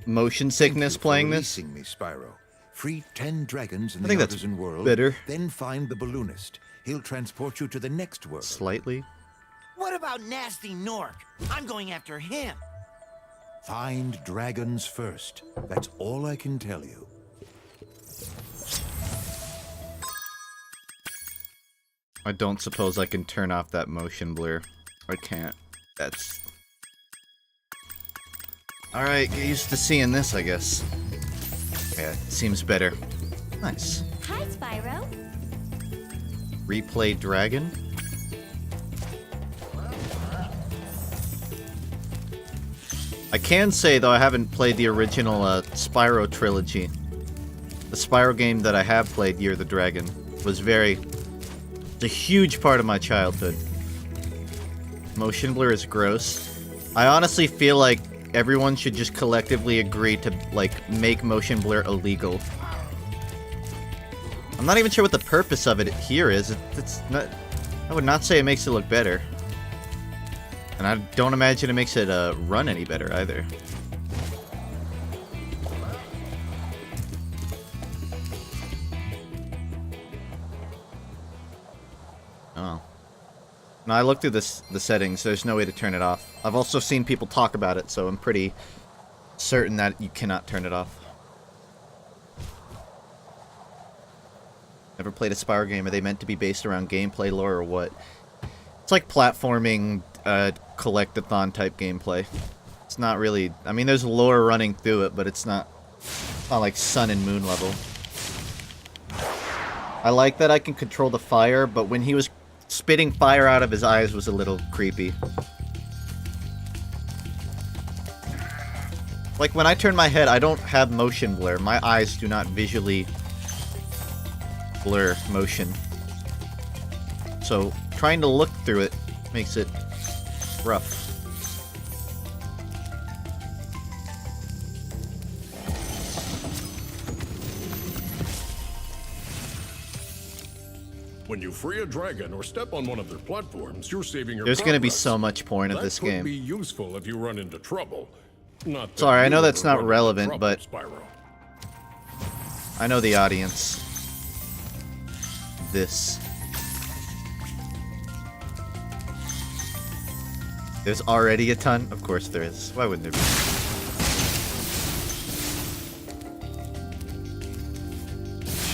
motion sickness playing this. Me, Spyro. Free 10 dragons in I think the that's Artisan world. better. Then find the balloonist. He'll transport you to the next world. Slightly. What about Nasty Nork? I'm going after him. Find dragons first. That's all I can tell you. I don't suppose I can turn off that motion blur. I can't. That's... Alright, get used to seeing this, I guess. Yeah, it seems better. Nice. Hi, Spyro. Replay Dragon? I can say, though, I haven't played the original Spyro trilogy. The Spyro game that I have played, Year of the Dragon, was it's a huge part of my childhood. Motion blur is gross. I honestly feel like everyone should just collectively agree to, like, make motion blur illegal. I'm not even sure what the purpose of it here is. It's not... I would not say it makes it look better. And I don't imagine it makes it run any better either. Oh. No, I looked through the settings. There's no way to turn it off. I've also seen people talk about it, so I'm pretty certain that you cannot turn it off. Never played a Spyro game. Are they meant to be based around gameplay lore or what? It's like platforming, collect-a-thon type gameplay. It's not really... I mean, there's lore running through it, but it's not like Sun and Moon level. I like that I can control the fire, but when he was spitting fire out of his eyes was a little creepy. Like, when I turn my head, I don't have motion blur. My eyes do not visually blur motion. So, trying to look through it makes it rough. When you free a dragon or step on one of their platforms, you're saving your There's gonna be progress. so much porn of this That game. could be useful if you run into trouble. Not that Sorry, I you know ever that's not run into relevant, trouble, but Spyro. I know the audience. This. There's already a ton? Of course there is. Why wouldn't there be?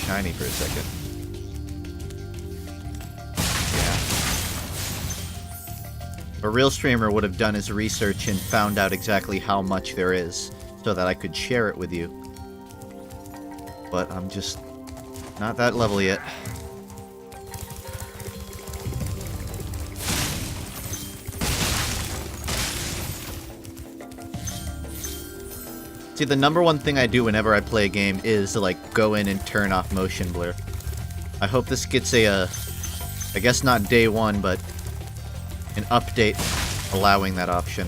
Shiny for a second. Yeah. A real streamer would have done his research and found out exactly how much there is, so that I could share it with you. But I'm just not that level yet. See, the number one thing I do whenever I play a game is to, like, go in and turn off motion blur. I hope this gets a, I guess not day one, but an update allowing that option.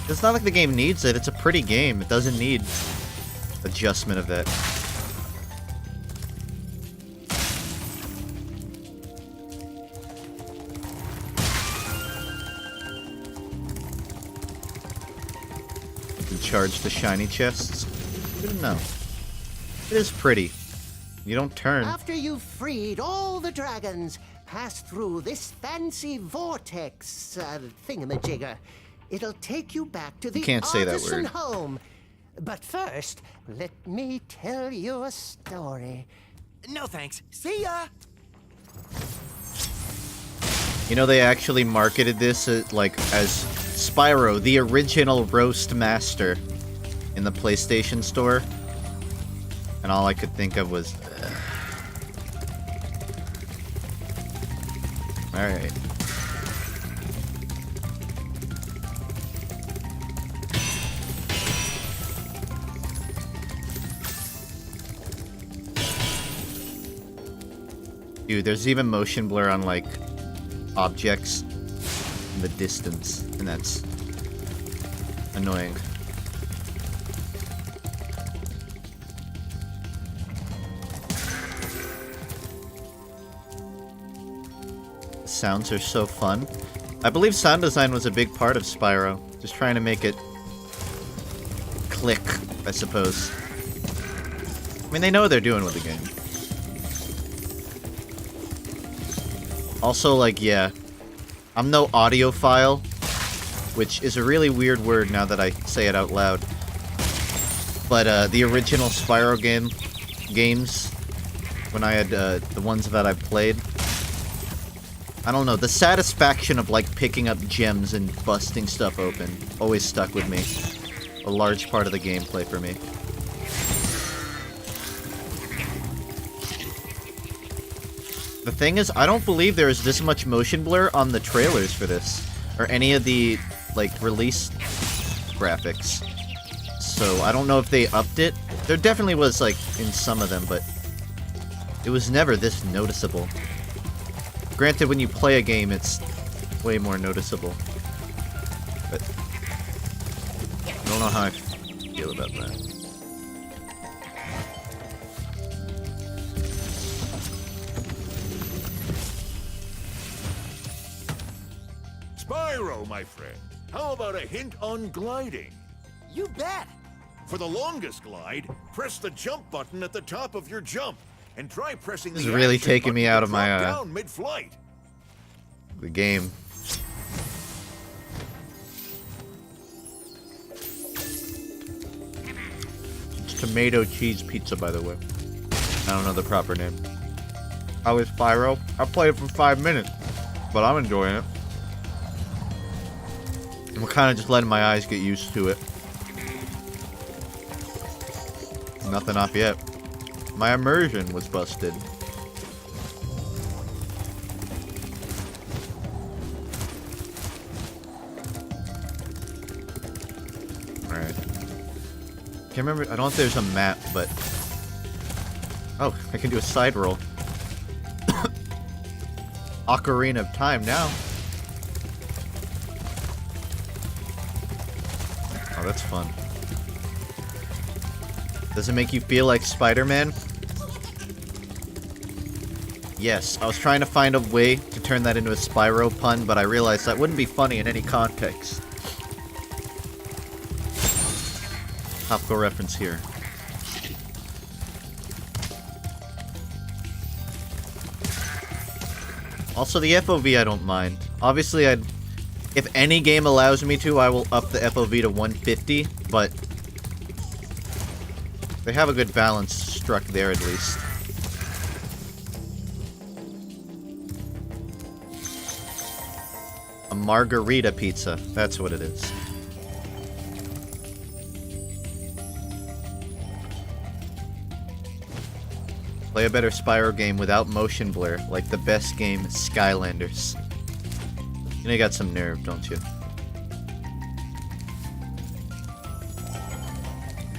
It's not like the game needs it, it's a pretty game. It doesn't need adjustment of that. Charge the shiny chests? I don't know. It is pretty. You don't turn. After you've freed all the dragons, pass through this fancy vortex thingamajigger. It'll take you back to the You can't say that artisan word. home. But first, let me tell you a story. No thanks. See ya! You know, they actually marketed this as Spyro, the original roast master, in the PlayStation Store. And all I could think of was... Alright. Dude, there's even motion blur on, like, objects in the distance, and that's annoying. The sounds are so fun. I believe sound design was a big part of Spyro. Just trying to make it click, I suppose. I mean, they know what they're doing with the game. Also, like, yeah, I'm no audiophile, which is a really weird word now that I say it out loud. But the original Spyro games, when I had the ones that I've played, I don't know, the satisfaction of like picking up gems and busting stuff open always stuck with me. A large part of the gameplay for me. The thing is, I don't believe there is this much motion blur on the trailers for this, or any of the, like, release graphics. So, I don't know if they upped it. There definitely was, like, in some of them, but it was never this noticeable. Granted, when you play a game, it's way more noticeable. But I don't know how I feel about that. Spyro, my friend, how about a hint on gliding? You bet! For the longest glide, press the jump button at the top of your jump, and try pressing This the is really action taking me button out to of my, drop down mid-flight. The game. It's tomato cheese pizza, by the way. I don't know the proper name. How is Spyro? I played it for 5 minutes, but I'm enjoying it. I'm kind of just letting my eyes get used to it. Nothing off yet. My immersion was busted. Alright. Can't remember. I don't know if there's a map, but... Oh, I can do a side roll. Ocarina of Time now. Oh, that's fun. Does it make you feel like Spider-Man? Yes, I was trying to find a way to turn that into a Spyro pun, but I realized that wouldn't be funny in any context. Topical reference here. Also, the FOV I don't mind. Obviously, if any game allows me to, I will up the FOV to 150, but they have a good balance struck there at least. A margarita pizza, that's what it is. Play a better Spyro game without motion blur, like the best game, Skylanders. You know you got some nerve, don't you?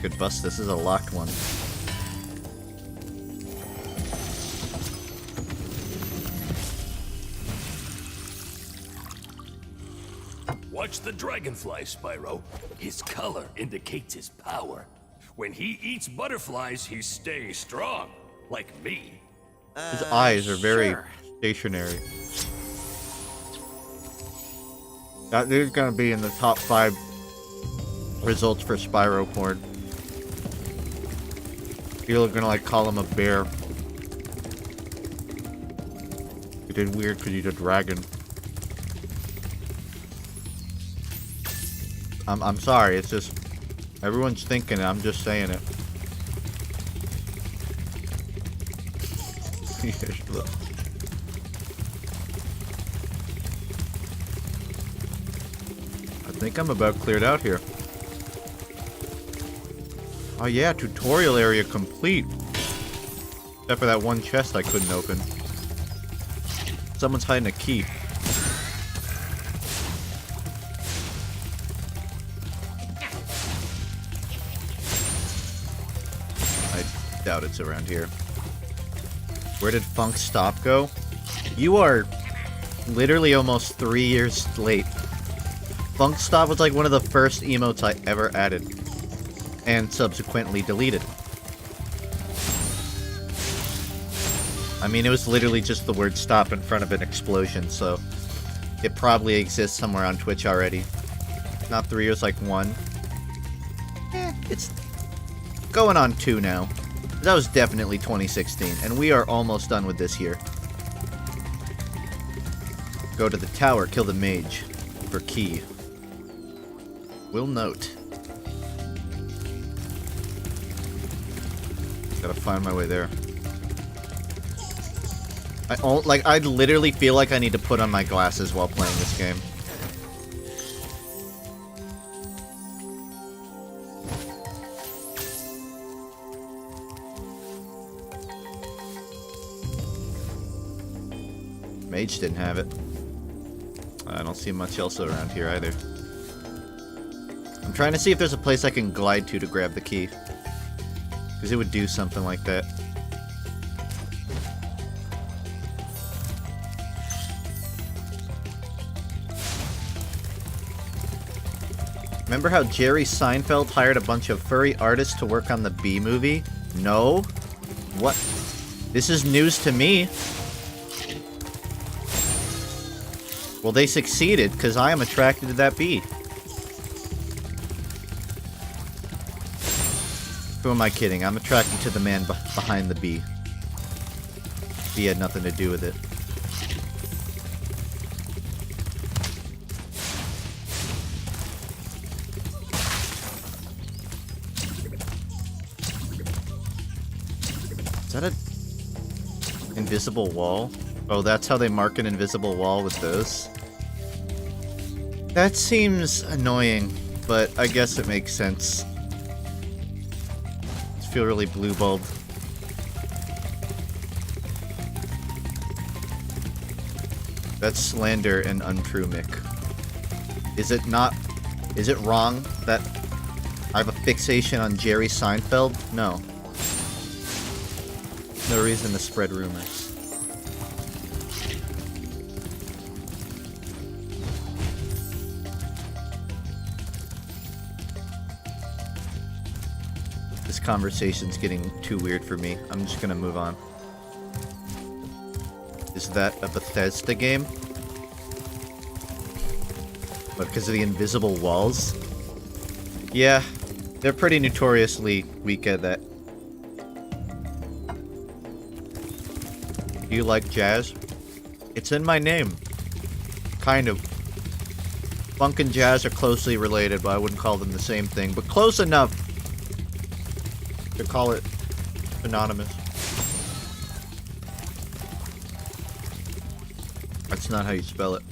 Could bust this is a locked one. Watch the dragonfly, Spyro. His color indicates his power. When he eats butterflies, he stays strong. Like me. His eyes are very stationary. That dude's gonna be in the top 5 results for Spyro porn. People are gonna like call him a bear. You did weird because he's a dragon. I'm sorry, it's just everyone's thinking it, I'm just saying it. I think I'm about cleared out here. Oh yeah, tutorial area complete. Except for that one chest I couldn't open. Someone's hiding a key. I doubt it's around here. Where did FUNKe Stop go? You are literally almost 3 years late. FUNKe Stop was like one of the first emotes I ever added. And subsequently deleted. I mean, it was literally just the word stop in front of an explosion, so it probably exists somewhere on Twitch already. Not 3 years, like 1. It's going on 2 now. That was definitely 2016, and we are almost done with this year. Go to the tower, kill the mage. For key. Will note. Gotta find my way there. I literally feel like I need to put on my glasses while playing this game. Mage didn't have it. I don't see much else around here either. I'm trying to see if there's a place I can glide to grab the key. Because it would do something like that. Remember how Jerry Seinfeld hired a bunch of furry artists to work on the Bee movie? No? What? This is news to me. Well, they succeeded, because I am attracted to that bee. Who am I kidding? I'm attracted to the man behind the bee. Bee had nothing to do with it. Is that an invisible wall? Oh, that's how they mark an invisible wall with those? That seems annoying, but I guess it makes sense. I feel really blue bulbed. That's slander and untrue, Mick. Is it not... Is it wrong that I have a fixation on Jerry Seinfeld? No. No reason to spread rumors. This conversation's getting too weird for me. I'm just gonna move on. that a Bethesda game. But because of the invisible walls. Yeah, they're pretty notoriously weak at that. Do you like jazz? It's in my name. Kind of. Funk and jazz are closely related, but I wouldn't call them the same thing. But close enough to call it synonymous. That's not how you spell it.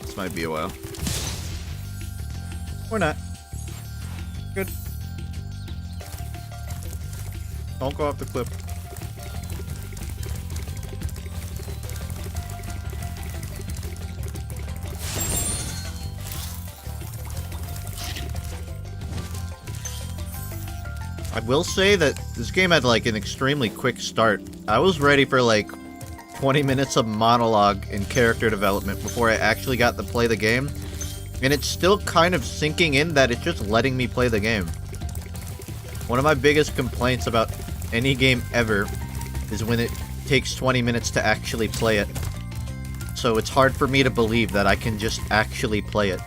This might be a while. Or not. Good. Don't go off the cliff. I will say that this game had like an extremely quick start. I was ready for like 20 minutes of monologue and character development before I actually got to play the game. And it's still kind of sinking in that it's just letting me play the game. One of my biggest complaints about any game ever is when it takes 20 minutes to actually play it. So it's hard for me to believe that I can just actually play it.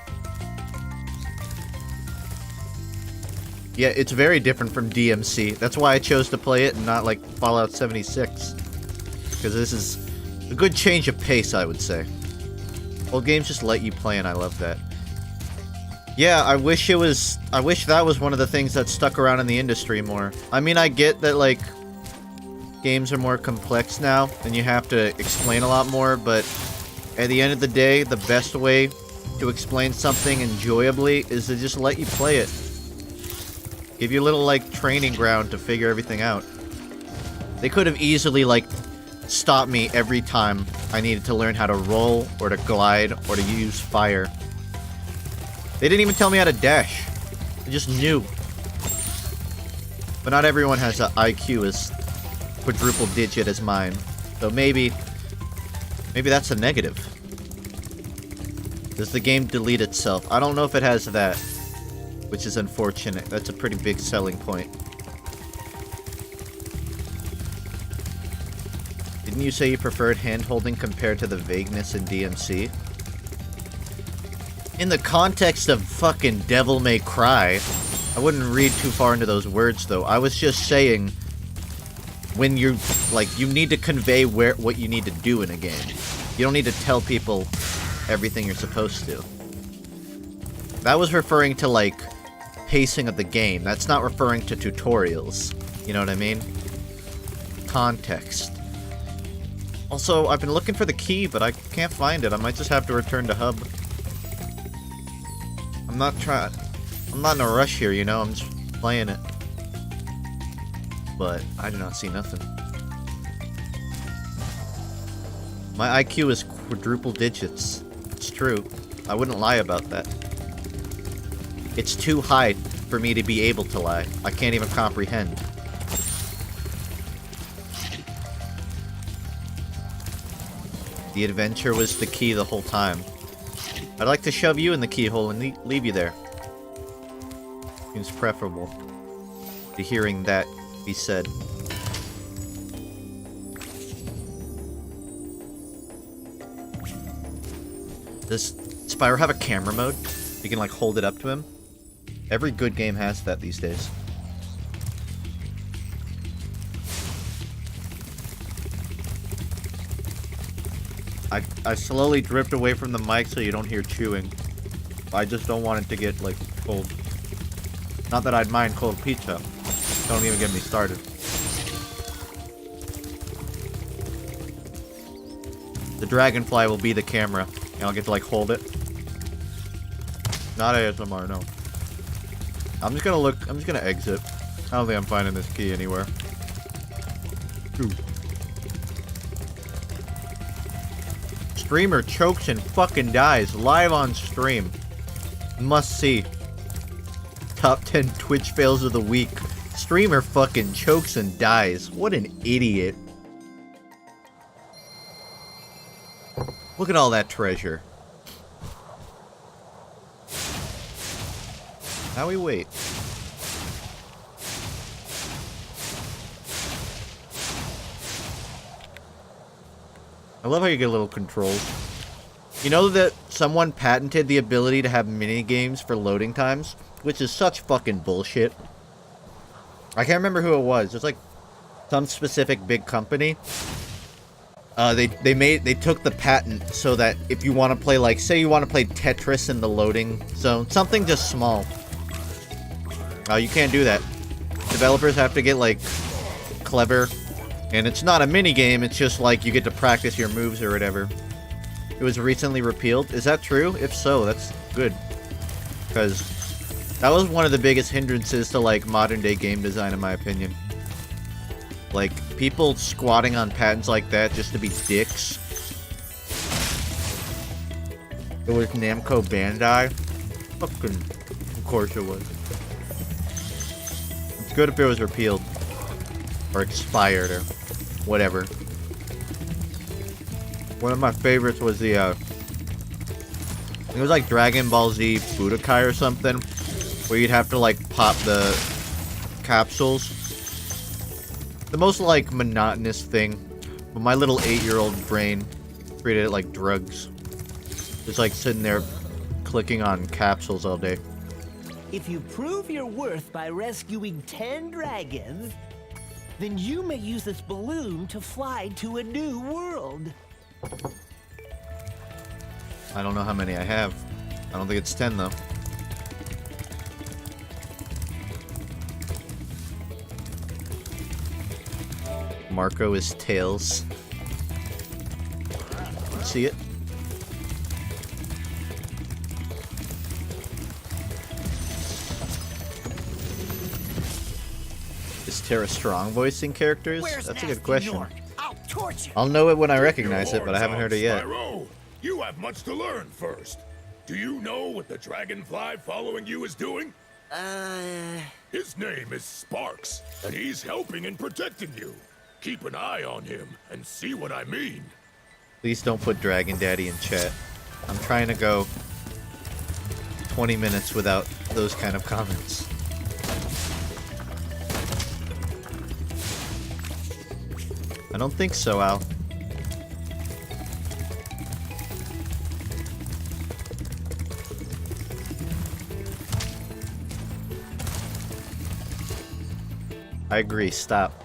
Yeah, it's very different from DMC. That's why I chose to play it and not like Fallout 76. Because this is a good change of pace, I would say. Old games just let you play and I love that. Yeah, I wish that was one of the things that stuck around in the industry more. I mean, I get that like games are more complex now and you have to explain a lot more, but at the end of the day, the best way to explain something enjoyably is to just let you play it. Give you a little, like, training ground to figure everything out. They could have easily, like, stopped me every time I needed to learn how to roll, or to glide, or to use fire. They didn't even tell me how to dash. I just knew. But not everyone has an IQ as quadruple digit as mine. So maybe that's a negative. Does the game delete itself? I don't know if it has that. Which is unfortunate. That's a pretty big selling point. Didn't you say you preferred hand-holding compared to the vagueness in DMC? In the context of fucking Devil May Cry, I wouldn't read too far into those words, though. I was just saying, when you need to convey what you need to do in a game. You don't need to tell people everything you're supposed to. That was referring to, like, pacing of the game. That's not referring to tutorials. You know what I mean? Context. Also, I've been looking for the key, but I can't find it. I might just have to return to hub. I'm not in a rush here, you know? I'm just playing it. But I do not see nothing. My IQ is quadruple digits. It's true. I wouldn't lie about that. It's too high for me to be able to lie. I can't even comprehend. The adventure was the key the whole time. I'd like to shove you in the keyhole and leave you there. Seems preferable to hearing that be said. Does Spyro have a camera mode? You can like hold it up to him? Every good game has that these days. I slowly drift away from the mic so you don't hear chewing. I just don't want it to get, like, cold. Not that I'd mind cold pizza. Don't even get me started. The dragonfly will be the camera, and I'll get to, like, hold it. Not ASMR, no. I'm just gonna exit. I don't think I'm finding this key anywhere. Ooh. Streamer chokes and fucking dies live on stream. Must see. Top 10 Twitch fails of the week. Streamer fucking chokes and dies. What an idiot. Look at all that treasure. Now we wait. I love how you get little controls. You know that someone patented the ability to have mini games for loading times, which is such fucking bullshit. I can't remember who it was. It's like some specific big company. They took the patent so that if you want to play, like, say you want to play Tetris in the loading zone, something just small. You can't do that. Developers have to get, like, clever. And it's not a mini game, it's just like you get to practice your moves or whatever. It was recently repealed. Is that true? If so, that's good. Because that was one of the biggest hindrances to, like, modern day game design, in my opinion. Like, people squatting on patents like that just to be dicks. It was Namco Bandai. Fucking, of course it was. It's good if it was repealed. Or expired, or whatever. One of my favorites was the, it was like Dragon Ball Z Budokai or something, where you'd have to, like, pop the capsules. The most, like, monotonous thing, but my little 8-year-old brain treated it like drugs. Just, like, sitting there clicking on capsules all day. If you prove your worth by rescuing 10 dragons, then you may use this balloon to fly to a new world. I don't know how many I have. I don't think it's 10, though. Marco is Tails. See it? Is Terra Strong voicing characters? That's a good question. I'll know it when I recognize it, but I haven't heard it yet. Spyro, you have much to learn first. Do you know what the dragonfly following you is doing? His name is Sparks, and he's helping and protecting you. Keep an eye on him and see what I mean. Please don't put Dragon Daddy in chat. I'm trying to go 20 minutes without those kind of comments. I don't think so, Al. I agree, stop.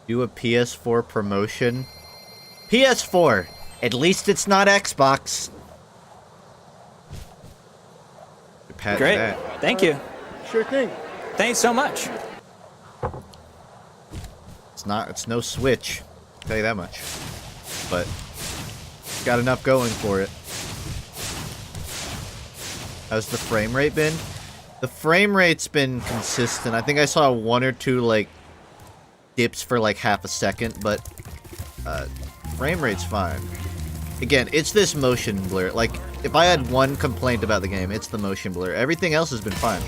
Do a PS4 promotion. PS4! At least it's not Xbox. Great. That. Thank you. Sure thing. Thanks so much. It's no Switch. I'll tell you that much. But it's got enough going for it. How's the frame rate been? The frame rate's been consistent. I think I saw 1 or 2 like dips for like half a second, but frame rate's fine. Again, it's this motion blur. Like, if I had one complaint about the game, it's the motion blur. Everything else has been fine.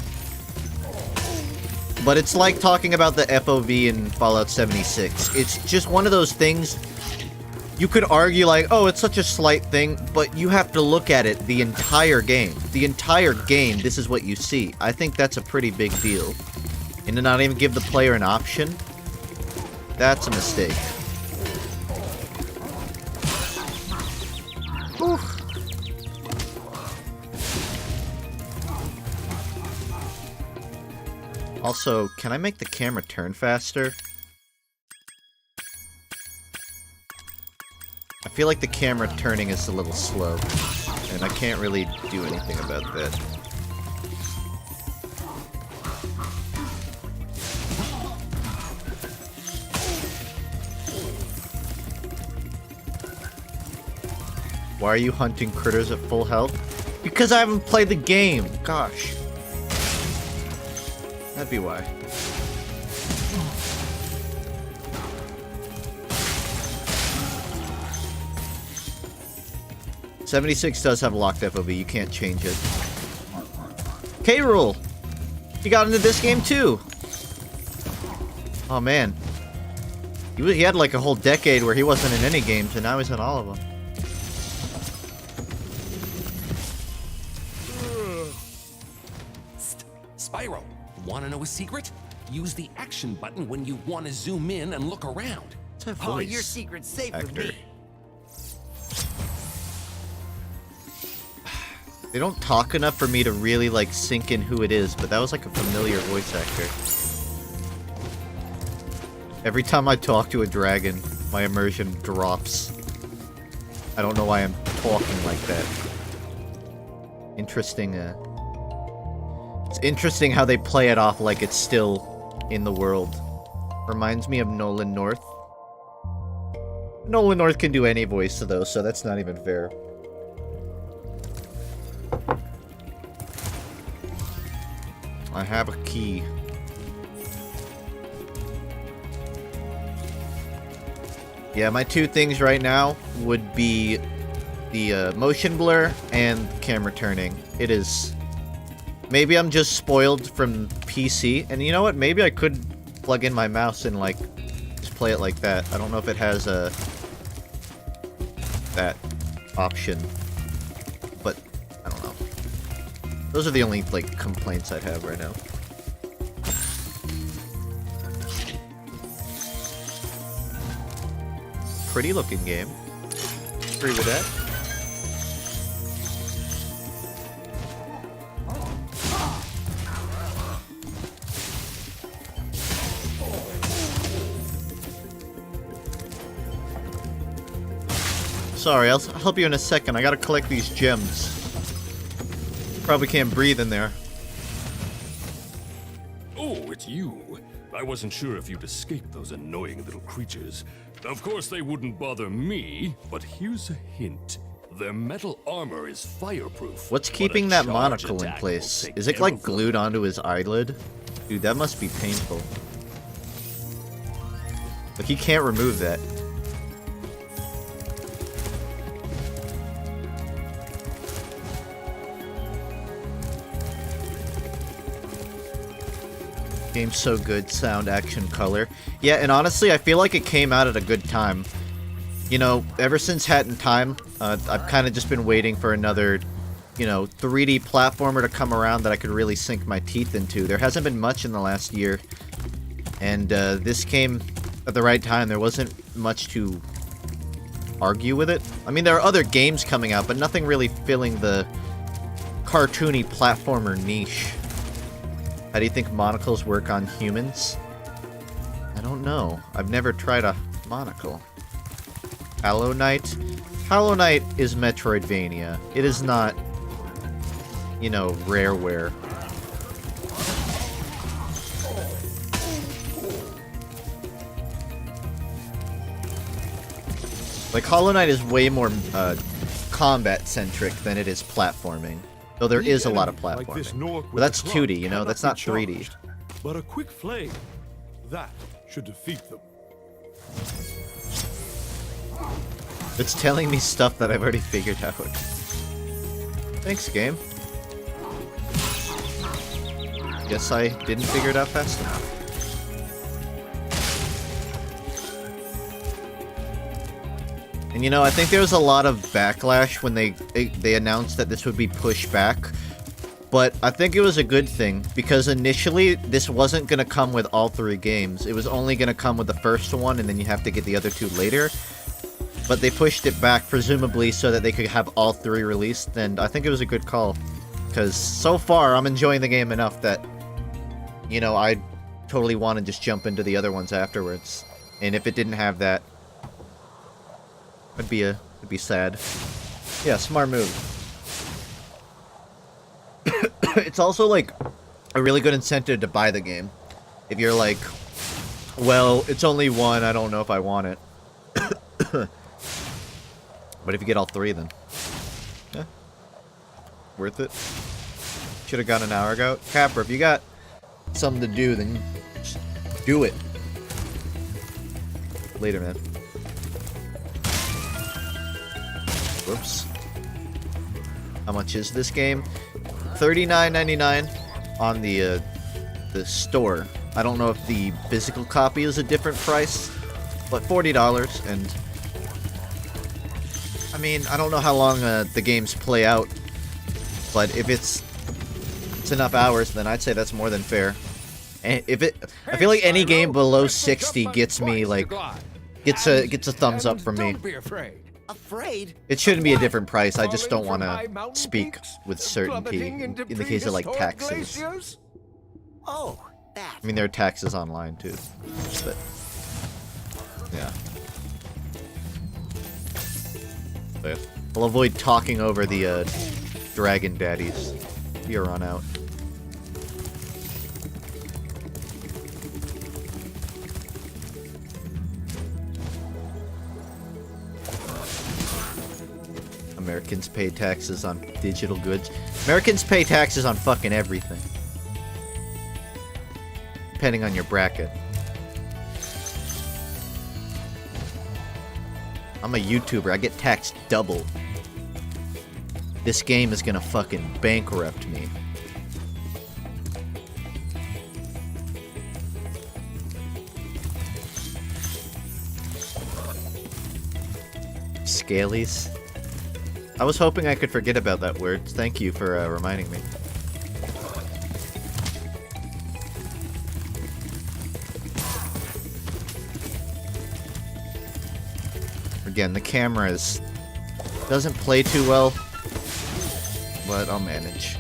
But it's like talking about the FOV in Fallout 76. It's just one of those things. You could argue like, oh, it's such a slight thing, but you have to look at it the entire game. The entire game, this is what you see. I think that's a pretty big deal. And to not even give the player an option, that's a mistake. Oof. Also, can I make the camera turn faster? I feel like the camera turning is a little slow, and I can't really do anything about that. Why are you hunting critters at full health? Because I haven't played the game! Gosh. That'd be why. '76 does have locked FOV, you can't change it. K-Rool! He got into this game too! Oh man. He had like a whole decade where he wasn't in any games, and now he's in all of them. Spyro. Want to know a secret? Use the action button when you want to zoom in and look around. Oh, your secret's safe with me. They don't talk enough for me to really, like, sink in who it is, but that was like a familiar voice actor. Every time I talk to a dragon, my immersion drops. I don't know why I'm talking like that. Interesting, it's interesting how they play it off like it's still in the world. Reminds me of Nolan North. Nolan North can do any voice though, so that's not even fair. I have a key. Yeah, my two things right now would be the motion blur and camera turning. It is... Maybe I'm just spoiled from PC, and you know what? Maybe I could plug in my mouse and, like, just play it like that. I don't know if it has a... that option. But, I don't know. Those are the only, like, complaints I'd have right now. Pretty looking game. Agree with that. Sorry, I'll help you in a second. I gotta collect these gems. Probably can't breathe in there. Oh, it's you. I wasn't sure if you'd escaped those annoying little creatures. Of course they wouldn't bother me, but here's a hint. Their metal armor is fireproof. What's keeping that monocle in place? Is it like glued onto his eyelid? Dude, that must be painful. Like, he can't remove that. Game's so good, sound, action, color. Yeah, and honestly, I feel like it came out at a good time. You know, ever since Hat in Time, I've kind of just been waiting for another, you know, 3D platformer to come around that I could really sink my teeth into. There hasn't been much in the last year, and this came at the right time. There wasn't much to argue with it. I mean, there are other games coming out, but nothing really filling the cartoony platformer niche. How do you think monocles work on humans? I don't know. I've never tried a monocle. Hollow Knight? Hollow Knight is Metroidvania. It is not, you know, Rareware. Like, Hollow Knight is way more combat-centric than it is platforming. Though there is a lot of platforming. But that's 2D, you know? That's not 3D. But a quick flame, that should defeat them. It's telling me stuff that I've already figured out. Thanks, game. Guess I didn't figure it out fast enough. And you know, I think there was a lot of backlash when they announced that this would be pushed back. But I think it was a good thing, because initially this wasn't going to come with all 3 games. It was only going to come with the first one, and then you have to get the other 2 later. But they pushed it back, presumably so that they could have all 3 released, and I think it was a good call. Because so far, I'm enjoying the game enough that, you know, I totally want to just jump into the other ones afterwards. And if it didn't have that, it'd be sad. Yeah, smart move. It's also, like, a really good incentive to buy the game. If you're like, well, it's only 1, I don't know if I want it. But if you get all 3, then... yeah. Worth it. Should have gone an hour ago. Capper, if you got something to do, then just do it. Later, man. Whoops. How much is this game? $39.99 on the store. I don't know if the physical copy is a different price, but $40, and I mean, I don't know how long the games play out, but if it's it's enough hours, then I'd say that's more than fair. And if it, I feel like any game below 60 gets me like, gets a thumbs up from me. Don't be afraid. Afraid? It shouldn't be a different price. I just don't want to speak with certainty in the case of like taxes. Oh, that. I mean, there are taxes online too, but yeah. But I'll avoid talking over the dragon daddies here on out. Americans pay taxes on digital goods. Americans pay taxes on fucking everything. Depending on your bracket. I'm a YouTuber. I get taxed double. This game is gonna fucking bankrupt me. Scalies? I was hoping I could forget about that word. Thank you for reminding me. Again, the camera doesn't play too well, but I'll manage.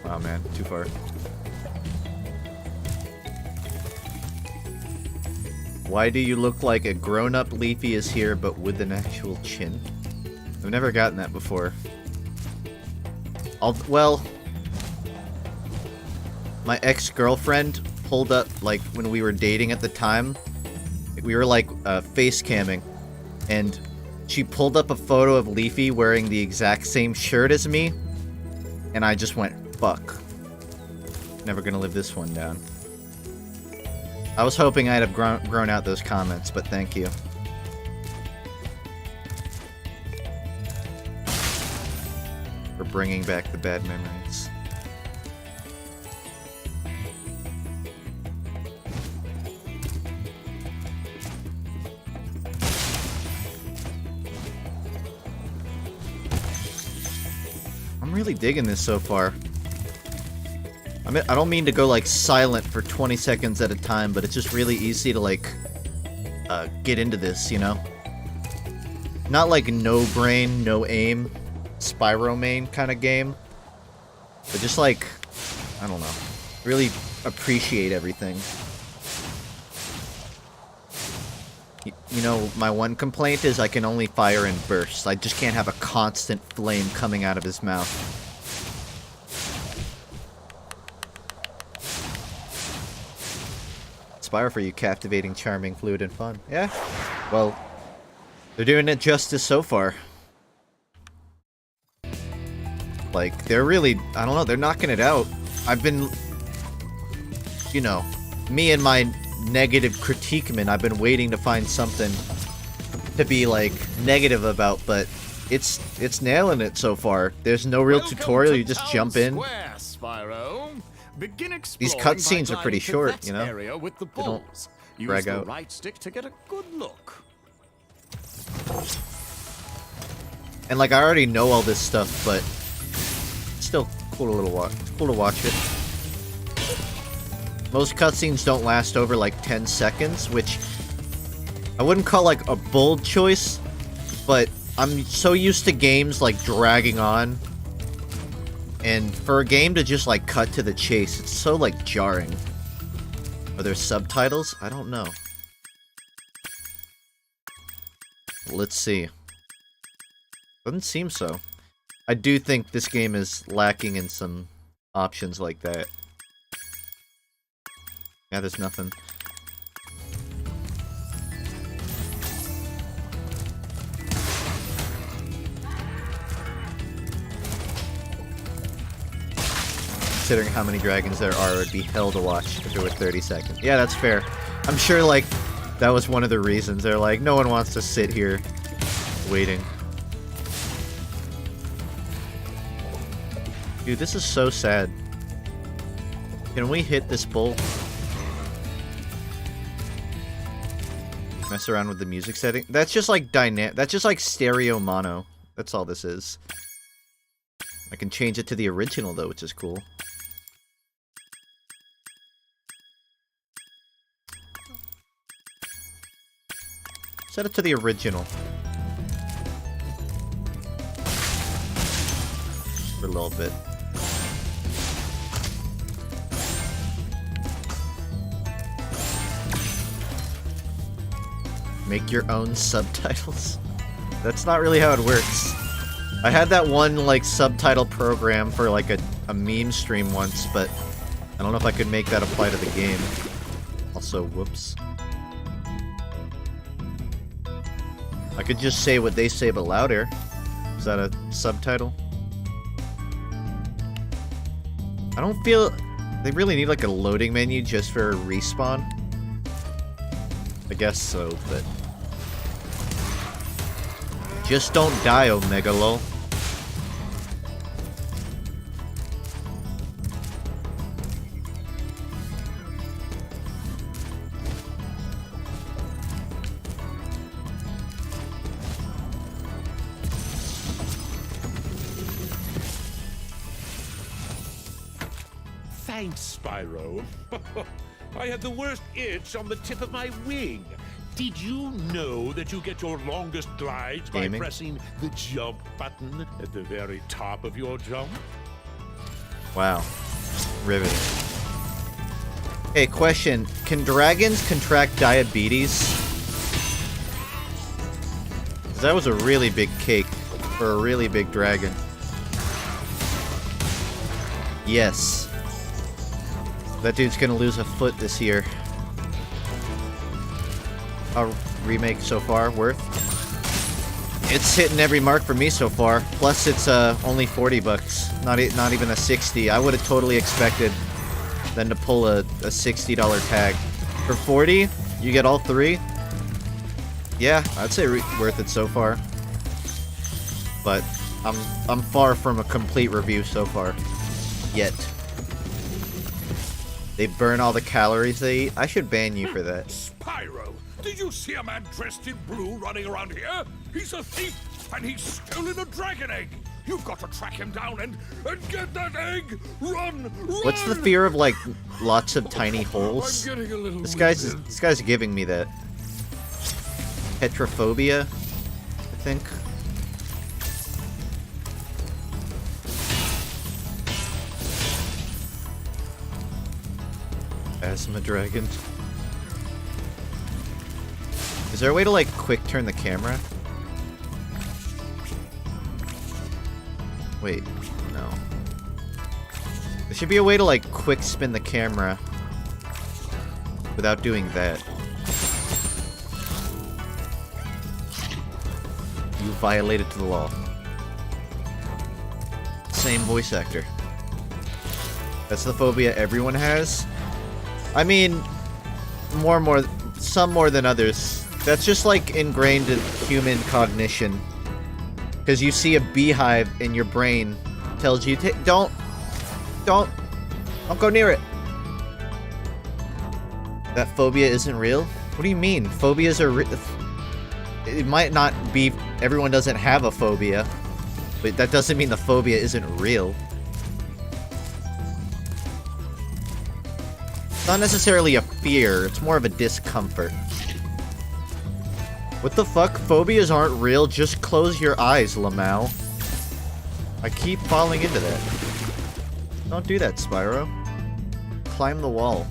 Oh man, too far. Why do you look like a grown-up Leafy is here, but with an actual chin? I've never gotten that before. Well, my ex-girlfriend pulled up, like, when we were dating at the time. We were, like, face camming. And she pulled up a photo of Leafy wearing the exact same shirt as me. And I just went, fuck. Never gonna live this one down. I was hoping I'd have grown out those comments, but thank you. For bringing back the bad memories. I'm really digging this so far. I don't mean to go, like, silent for 20 seconds at a time, but it's just really easy to, like, get into this, you know? Not like no brain, no aim, Spyro main kind of game. But just, like, I don't know. Really appreciate everything. You know, my one complaint is I can only fire in bursts. I just can't have a constant flame coming out of his mouth. Spyro for you, captivating, charming, fluid, and fun. Yeah, well, they're doing it justice so far. Like, they're really, I don't know, they're knocking it out. I've been, you know, me and my negative critiquement, I've been waiting to find something to be, like, negative about, but it's nailing it so far. There's no real tutorial, you just jump in. Square, Spyro. Begin These cutscenes are pretty short, you know? With the they don't drag Use out. the right stick to get a good look. And like I already know all this stuff, but still cool to watch it. Most cutscenes don't last over like 10 seconds, which I wouldn't call like a bold choice, but I'm so used to games like dragging on. And for a game to just, like, cut to the chase, it's so, like, jarring. Are there subtitles? I don't know. Let's see. Doesn't seem so. I do think this game is lacking in some options like that. Yeah, there's nothing. Considering how many dragons there are, it would be hell to watch if it were 30 seconds. Yeah, that's fair. I'm sure, like, that was one of the reasons. They're like, no one wants to sit here waiting. Dude, this is so sad. Can we hit this bull? Mess around with the music setting. That's just like that's just like stereo mono. That's all this is. I can change it to the original though, which is cool. Set it to the original. For a little bit. Make your own subtitles. That's not really how it works. I had that one, like, subtitle program for, like, a meme stream once, but I don't know if I could make that apply to the game. Also, whoops. I could just say what they say, but louder. Is that a subtitle? I don't feel... They really need, like, a loading menu just for respawn. I guess so, but... Just don't die, Omega lol. Thanks, Spyro. I had the worst itch on the tip of my wing. Did you know that you get your longest glides by Aiming. pressing the jump button at the very top of your jump? Wow. Riveting. Hey, question. Can dragons contract diabetes? 'Cause that was a really big cake for a really big dragon. Yes. That dude's gonna lose a foot this year. A remake so far worth? It's hitting every mark for me so far. Plus, it's only 40 bucks. Not even a 60. I would have totally expected them to pull a $60 tag. For 40, you get all three. Yeah, I'd say worth it so far. But I'm far from a complete review so far. Yet. They burn all the calories they eat. I should ban you for that. Spyro, did you see a man dressed in blue running around here? He's a thief, and he's stolen a dragon egg. You've got to track him down and get that egg. Run! What's the fear of, like, lots of tiny holes? I'm getting a little This guy's giving me that. Petrophobia, I think. Asthma dragon. Is there a way to, like, quick turn the camera? Wait, no. There should be a way to, like, quick spin the camera without doing that. You violated the law. Same voice actor. That's the phobia everyone has? I mean, some more than others. That's just like ingrained in human cognition. Because you see a beehive in your brain, tells you, don't go near it. That phobia isn't real? What do you mean? Phobias are it might not be, everyone doesn't have a phobia, but that doesn't mean the phobia isn't real. It's not necessarily a fear, it's more of a discomfort. What the fuck? Phobias aren't real, just close your eyes, Lamau. I keep falling into that. Don't do that, Spyro. Climb the wall.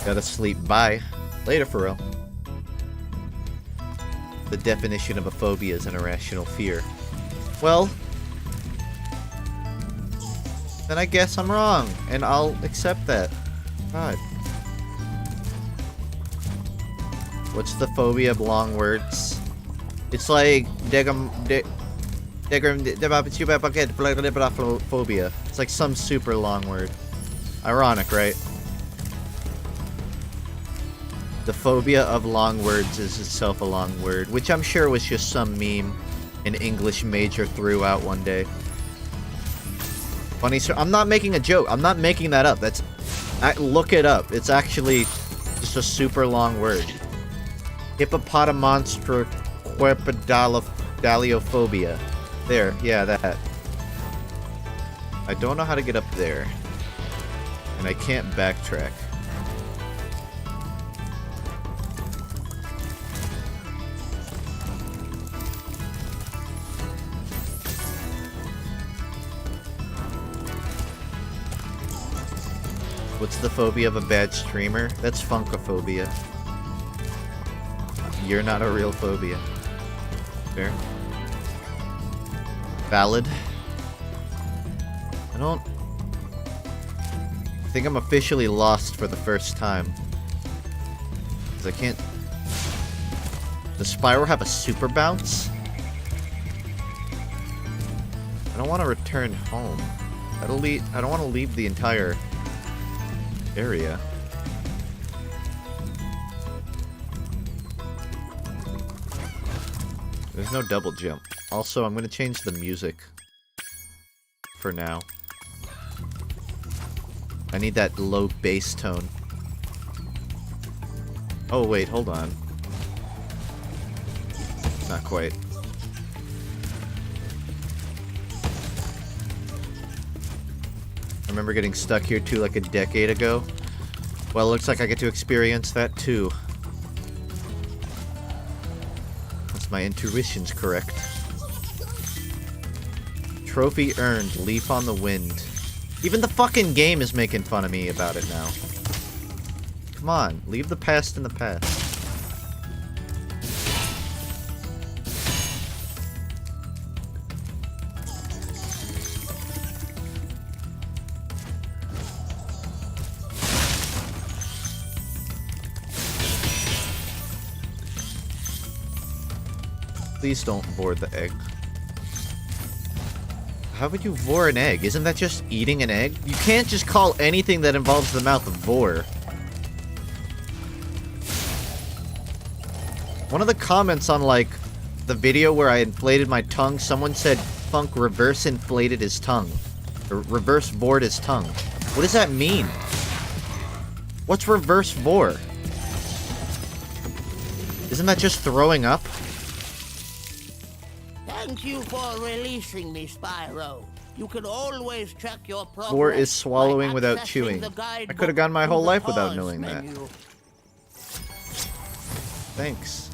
Gotta sleep. Bye. Later, Pharrell. The definition of a phobia is an irrational fear. Well, then I guess I'm wrong, and I'll accept that. God. What's the phobia of long words? It's like phobia. It's like some super long word. Ironic, right? The phobia of long words is itself a long word, which I'm sure was just some meme an English major threw out one day. Funny, sir. I'm not making a joke. I'm not making that up. That's... look it up. It's actually just a super long word. Hippopotamonstrocquepidaliophobia. There. Yeah, that. I don't know how to get up there. And I can't backtrack. What's the phobia of a bad streamer? That's funkophobia. You're not a real phobia. Fair. Valid. I think I'm officially lost for the first time. Because I can't... Does Spyro have a super bounce? I don't want to return home. I don't want to leave the entire area. There's no double jump. Also, I'm going to change the music for now. I need that low bass tone. Oh wait, hold on. Not quite. I remember getting stuck here too like a decade ago. Well, it looks like I get to experience that too. Unless my intuition's correct. Trophy earned, leaf on the wind. Even the fucking game is making fun of me about it now. Come on, leave the past in the past. Please don't board the egg. How would you vor an egg? Isn't that just eating an egg? You can't just call anything that involves the mouth of vor. One of the comments on, like, the video where I inflated my tongue, someone said Funk reverse inflated his tongue. Or reverse vored his tongue. What does that mean? What's reverse vor? Isn't that just throwing up? Thank you for releasing me, Spyro. You can always check your progress. Vor is swallowing without chewing. I could have gone my whole life without knowing that. Thanks.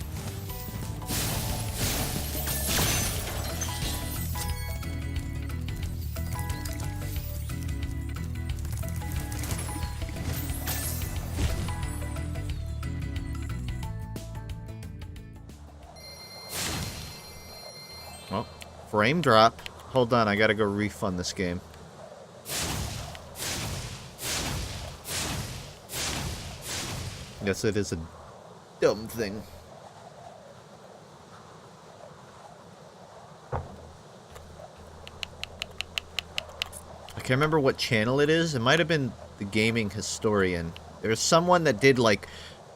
Oh, frame drop. Hold on, I gotta go refund this game. Guess it is a dumb thing. I can't remember what channel it is. It might have been the Gaming Historian. There's someone that did like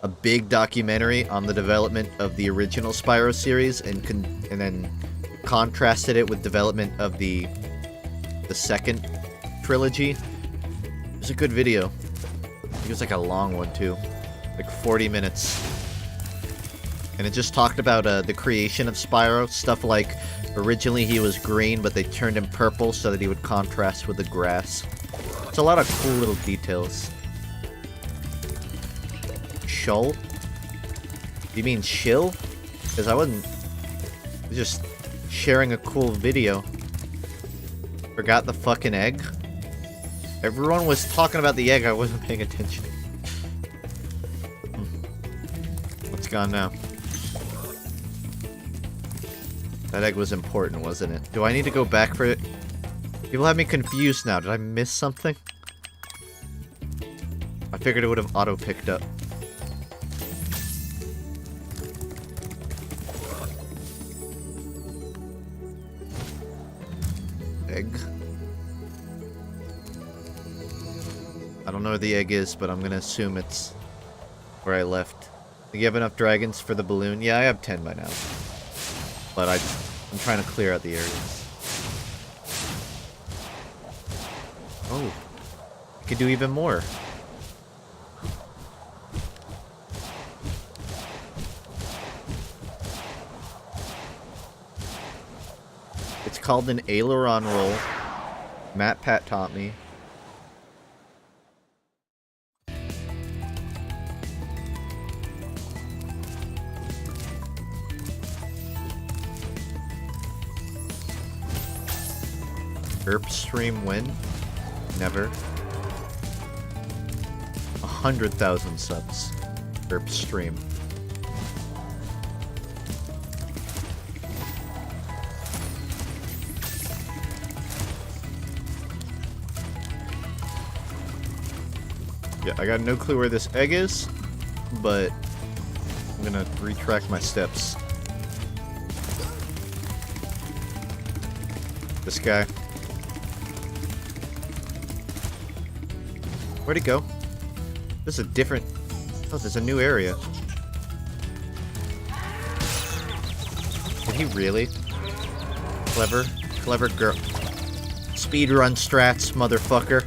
a big documentary on the development of the original Spyro series and then contrasted it with development of the second trilogy. It was a good video. It was like a long one too, like 40 minutes. And it just talked about the creation of Spyro. Stuff like originally he was green, but they turned him purple so that he would contrast with the grass. It's a lot of cool little details. Shull? Do you mean shill? Because I wasn't just sharing a cool video. Forgot the fucking egg? Everyone was talking about the egg, I wasn't paying attention. What's gone now? That egg was important, wasn't it? Do I need to go back for it? People have me confused now. Did I miss something? I figured it would have auto-picked up. Egg. I don't know where the egg is, but I'm gonna assume it's where I left. Think you have enough dragons for the balloon? Yeah, I have 10 by now. But I'm trying to clear out the areas. Oh. I could do even more. It's called an aileron roll. Matt Pat taught me. Herp stream win? Never. 100,000 subs. Herp stream. Yeah, I got no clue where this egg is, but I'm gonna retract my steps. This guy. Where'd he go? This is a different... Oh, there's a new area. Did he really? Clever. Clever girl. Speedrun strats, motherfucker.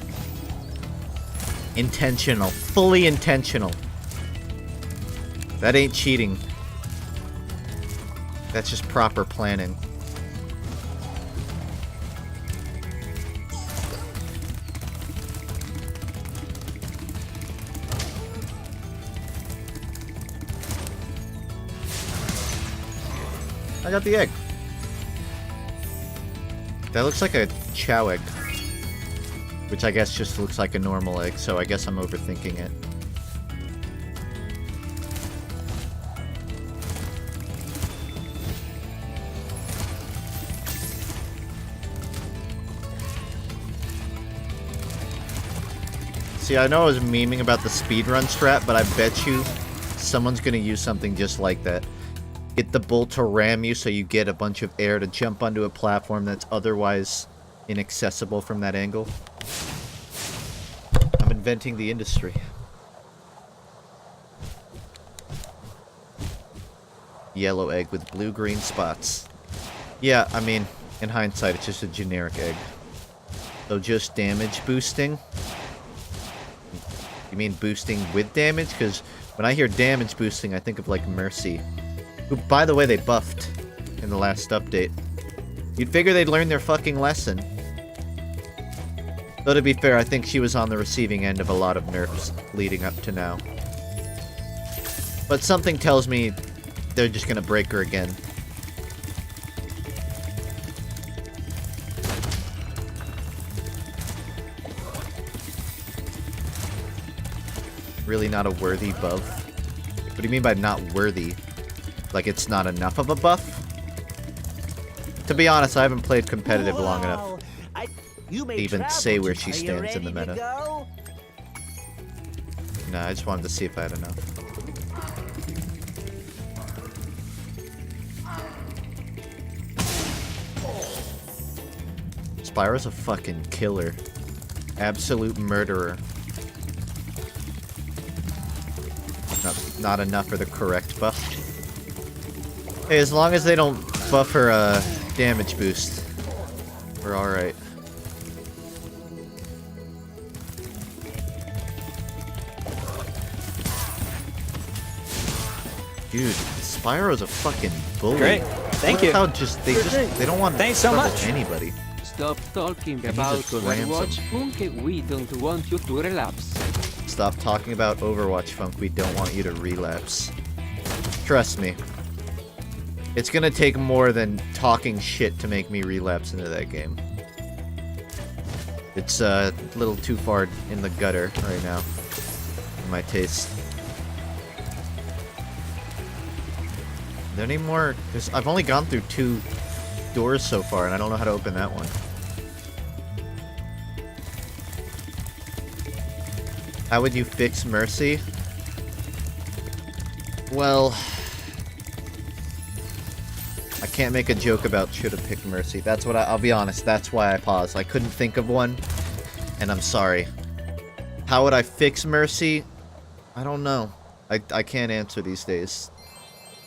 Intentional. Fully intentional. That ain't cheating. That's just proper planning. I got the egg. That looks like a chow egg. Which I guess just looks like a normal egg, so I guess I'm overthinking it. See, I know I was memeing about the speedrun strat, but I bet you someone's gonna use something just like that. Get the bull to ram you so you get a bunch of air to jump onto a platform that's otherwise inaccessible from that angle. I'm inventing the industry. Yellow egg with blue-green spots. Yeah, I mean, in hindsight, it's just a generic egg. So just damage boosting? You mean boosting with damage? Because when I hear damage boosting, I think of, like, Mercy. Who, by the way, they buffed in the last update. You'd figure they'd learn their fucking lesson. Though to be fair, I think she was on the receiving end of a lot of nerfs leading up to now. But something tells me they're just gonna break her again. Really not a worthy buff? What do you mean by not worthy? Like it's not enough of a buff? To be honest, I haven't played competitive long enough to even say where she stands in the meta. Nah, I just wanted to see if I had enough. Spyro's a fucking killer. Absolute murderer. Not enough for the correct buff. Hey, as long as they don't buff her damage boost, we're alright. Dude, Spyro's a fucking bully. Great. Thank you. How just they don't want to Thanks so trouble much. anybody. Stop talking And he about just rams Overwatch, them. FUNKe. We don't want you to relapse. Stop talking about Overwatch, Funk. We don't want you to relapse. Trust me. It's gonna take more than talking shit to make me relapse into that game. It's a little too far in the gutter right now, for my taste. Are there any more? Because I've only gone through 2 doors so far, and I don't know how to open that one. How would you fix Mercy? Well, I can't make a joke about should have picked Mercy. That's what I'll be honest, that's why I paused. I couldn't think of one, and I'm sorry. How would I fix Mercy? I don't know. I can't answer these days.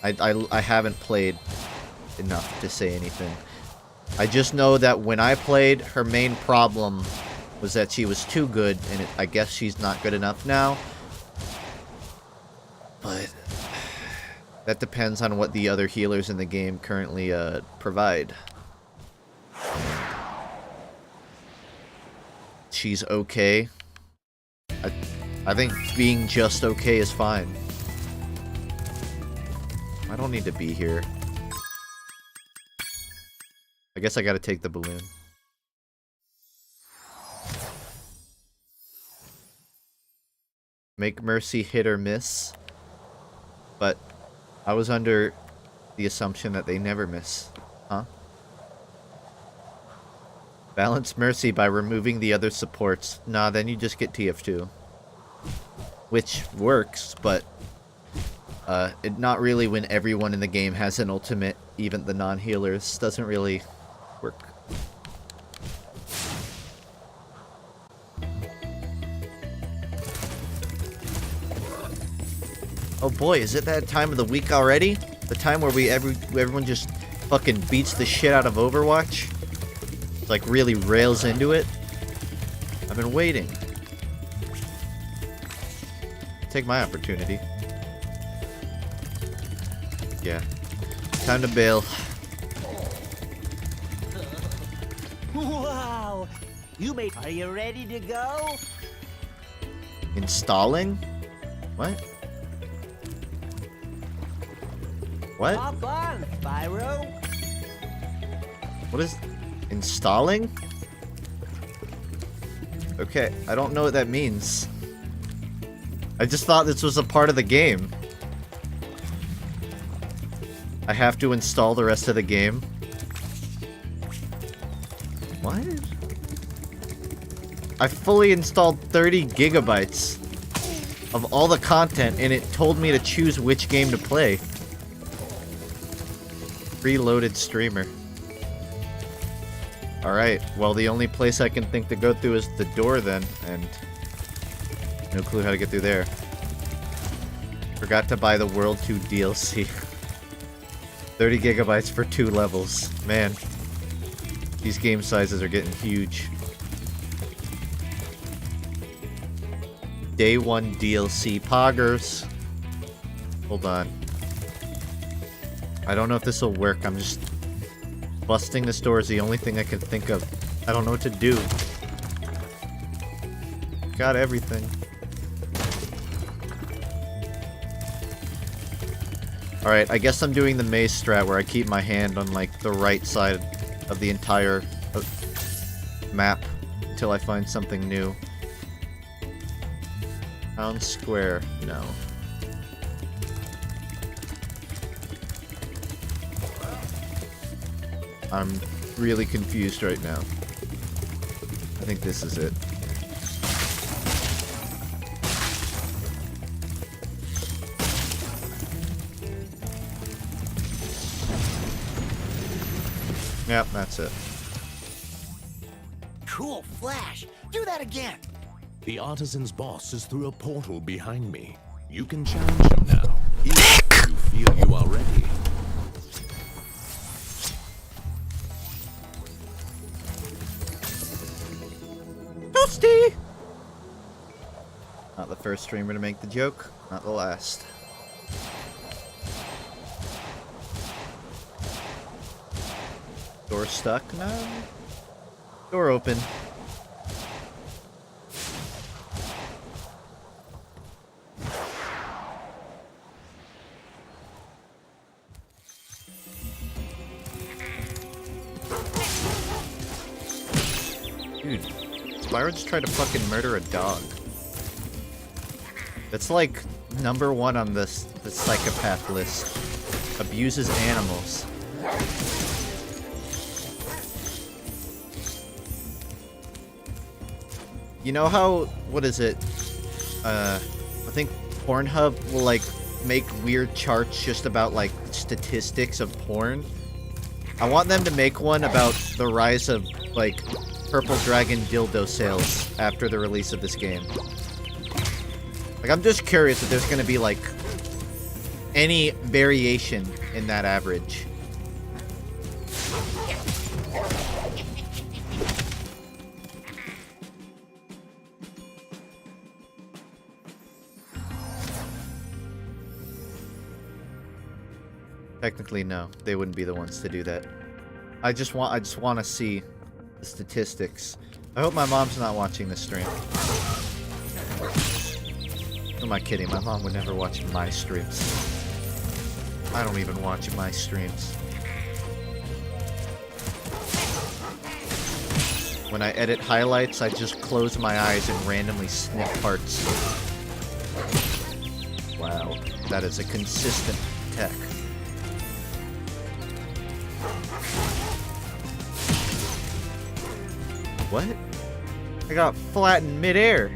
I haven't played enough to say anything. I just know that when I played, her main problem was that she was too good, and I guess she's not good enough now. But that depends on what the other healers in the game currently provide. She's okay. I think being just okay is fine. I don't need to be here. I guess I gotta take the balloon. Make Mercy hit or miss. But I was under the assumption that they never miss. Huh? Balance Mercy by removing the other supports. Nah, then you just get TF2. Which works, but not really when everyone in the game has an ultimate. Even the non-healers. Doesn't really work. Oh boy, is it that time of the week already? The time where everyone just fucking beats the shit out of Overwatch? It's like really rails into it? I've been waiting. Take my opportunity. Yeah. Time to bail. Wow! Are you ready to go? Installing? What? What? Hop on, Spyro. What is... installing? Okay, I don't know what that means. I just thought this was a part of the game. I have to install the rest of the game. What? I fully installed 30 gigabytes of all the content, and it told me to choose which game to play. Preloaded streamer. Alright, well the only place I can think to go through is the door then, and no clue how to get through there. Forgot to buy the World 2 DLC. 30 gigabytes for 2 levels. Man, these game sizes are getting huge. Day 1 DLC poggers. Hold on. I don't know if this will work. I'm just... busting this door is the only thing I can think of. I don't know what to do. Got everything. Alright, I guess I'm doing the maze strat where I keep my hand on, like, the right side of the entire map until I find something new. Town Square. No. I'm really confused right now. I think this is it. Yep, that's it. Cool flash. Do that again. The artisan's boss is through a portal behind me. You can challenge him now, if you feel you are ready. Toasty! Not the first streamer to make the joke, not the last. Door stuck? No. Door open. Dude, Spyro just tried to fucking murder a dog. That's like #1 on the psychopath list. Abuses animals. You know how, what is it? I think Pornhub will like make weird charts just about like statistics of porn. I want them to make one about the rise of like Purple Dragon dildo sales after the release of this game. Like, I'm just curious if there's gonna be like any variation in that average. Technically, no. They wouldn't be the ones to do that. I just want to see the statistics. I hope my mom's not watching this stream. Who am I kidding? My mom would never watch my streams. I don't even watch my streams. When I edit highlights, I just close my eyes and randomly snip parts. Wow, that is a consistent tech. What? I got flattened midair.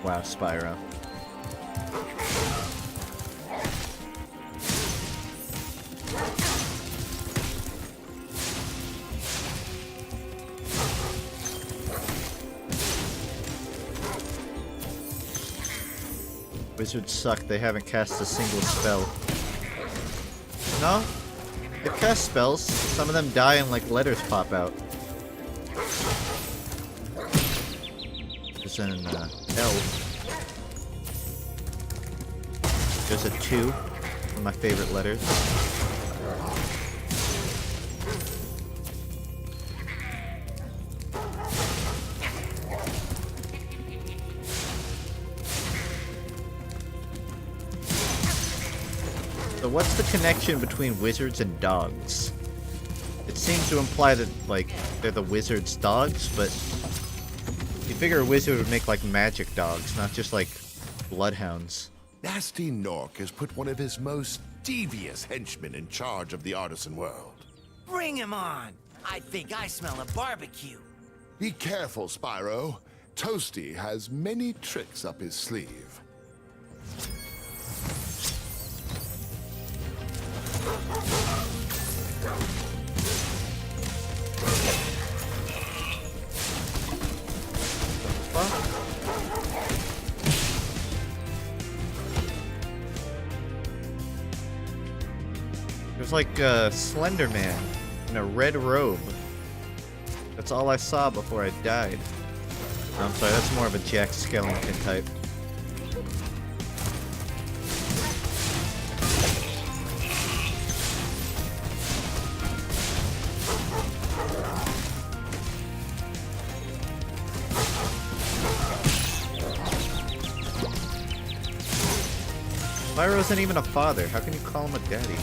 Wow, Spyro. Wizards suck, they haven't cast a single spell. No? They cast spells. Some of them die and like letters pop out. There's an L. There's a 2, one of my favorite letters. So what's the connection between wizards and dogs? It seems to imply that, like, they're the wizard's dogs, but you figure a wizard would make, like, magic dogs, not just, like, bloodhounds. Nasty Nork has put one of his most devious henchmen in charge of the artisan world. Bring him on! I think I smell a barbecue. Be careful, Spyro. Toasty has many tricks up his sleeve. There's like a Slender Man in a red robe. That's all I saw before I died. I'm sorry, that's more of a Jack Skellington type. Spyro isn't even a father. How can you call him a daddy?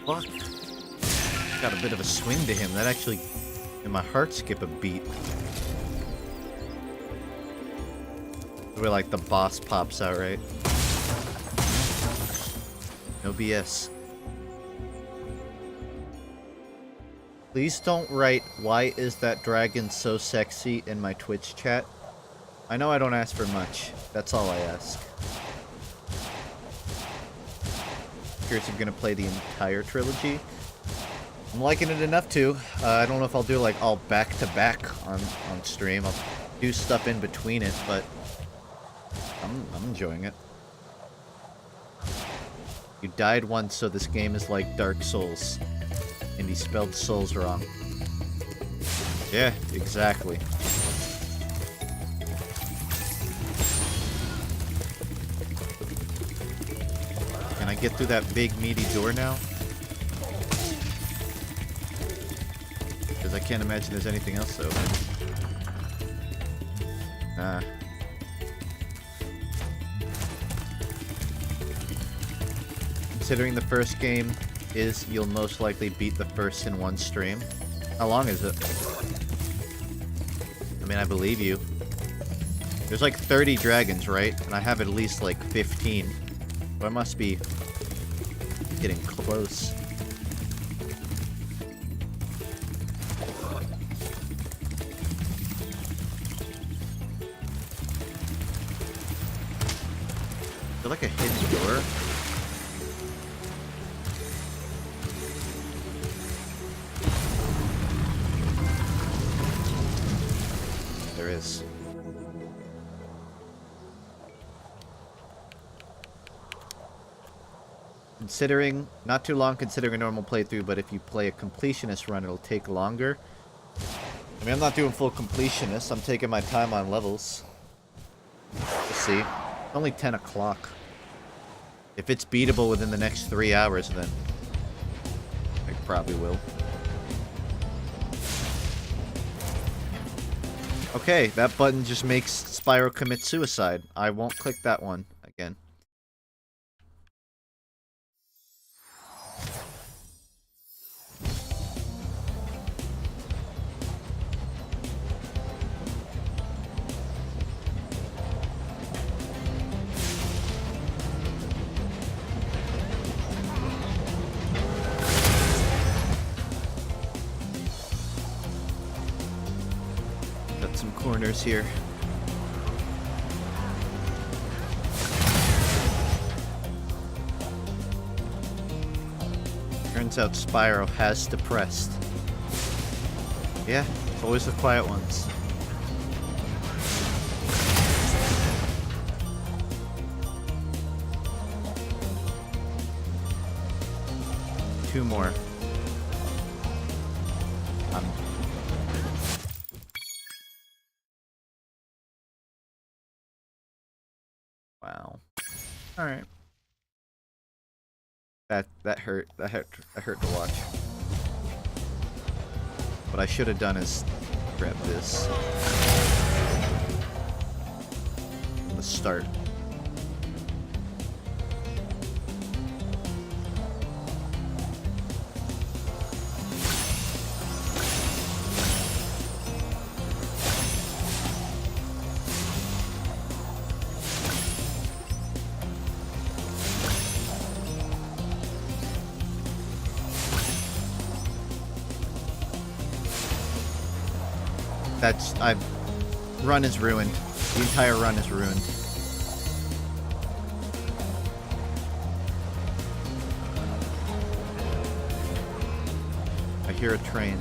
Fuck. Got a bit of a swing to him. That actually made my heart skip a beat. Where like the boss pops out, right? No BS. Please don't write, "Why is that dragon so sexy?" in my Twitch chat. I know I don't ask for much. That's all I ask. Curious if I'm gonna play the entire trilogy. I'm liking it enough to. I don't know if I'll do like all back to back on stream. I'll do stuff in between it, but I'm enjoying it. You died once, so this game is like Dark Souls. And he spelled souls wrong. Yeah, exactly. Can I get through that big meaty door now? Because I can't imagine there's anything else open. Nah. Considering the first game is you'll most likely beat the first in one stream. How long is it? I mean, I believe you. There's like 30 dragons, right? And I have at least like 15. So I must be getting close. Is there like a hidden door? There is. Considering, not too long considering a normal playthrough, but if you play a completionist run, it'll take longer. I mean, I'm not doing full completionist, I'm taking my time on levels. Let's see. It's only 10 o'clock. If it's beatable within the next 3 hours, then I probably will. Okay, that button just makes Spyro commit suicide. I won't click that one again. Got some corners here. Turns out Spyro has depressed. Yeah, it's always the quiet ones. Two more. Wow. All right. That hurt. That hurt to watch. What I should have done is grab this from the start. Run is ruined. The entire run is ruined. I hear a train.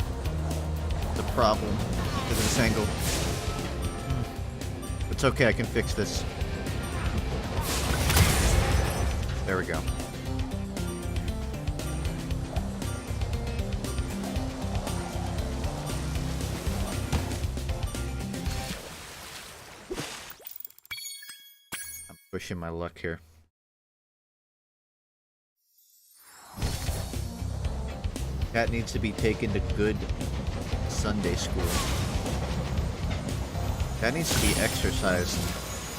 It's a problem because of this angle. It's okay, I can fix this. There we go. Pushing my luck here. Cat needs to be taken to good Sunday school. Cat needs to be exercised.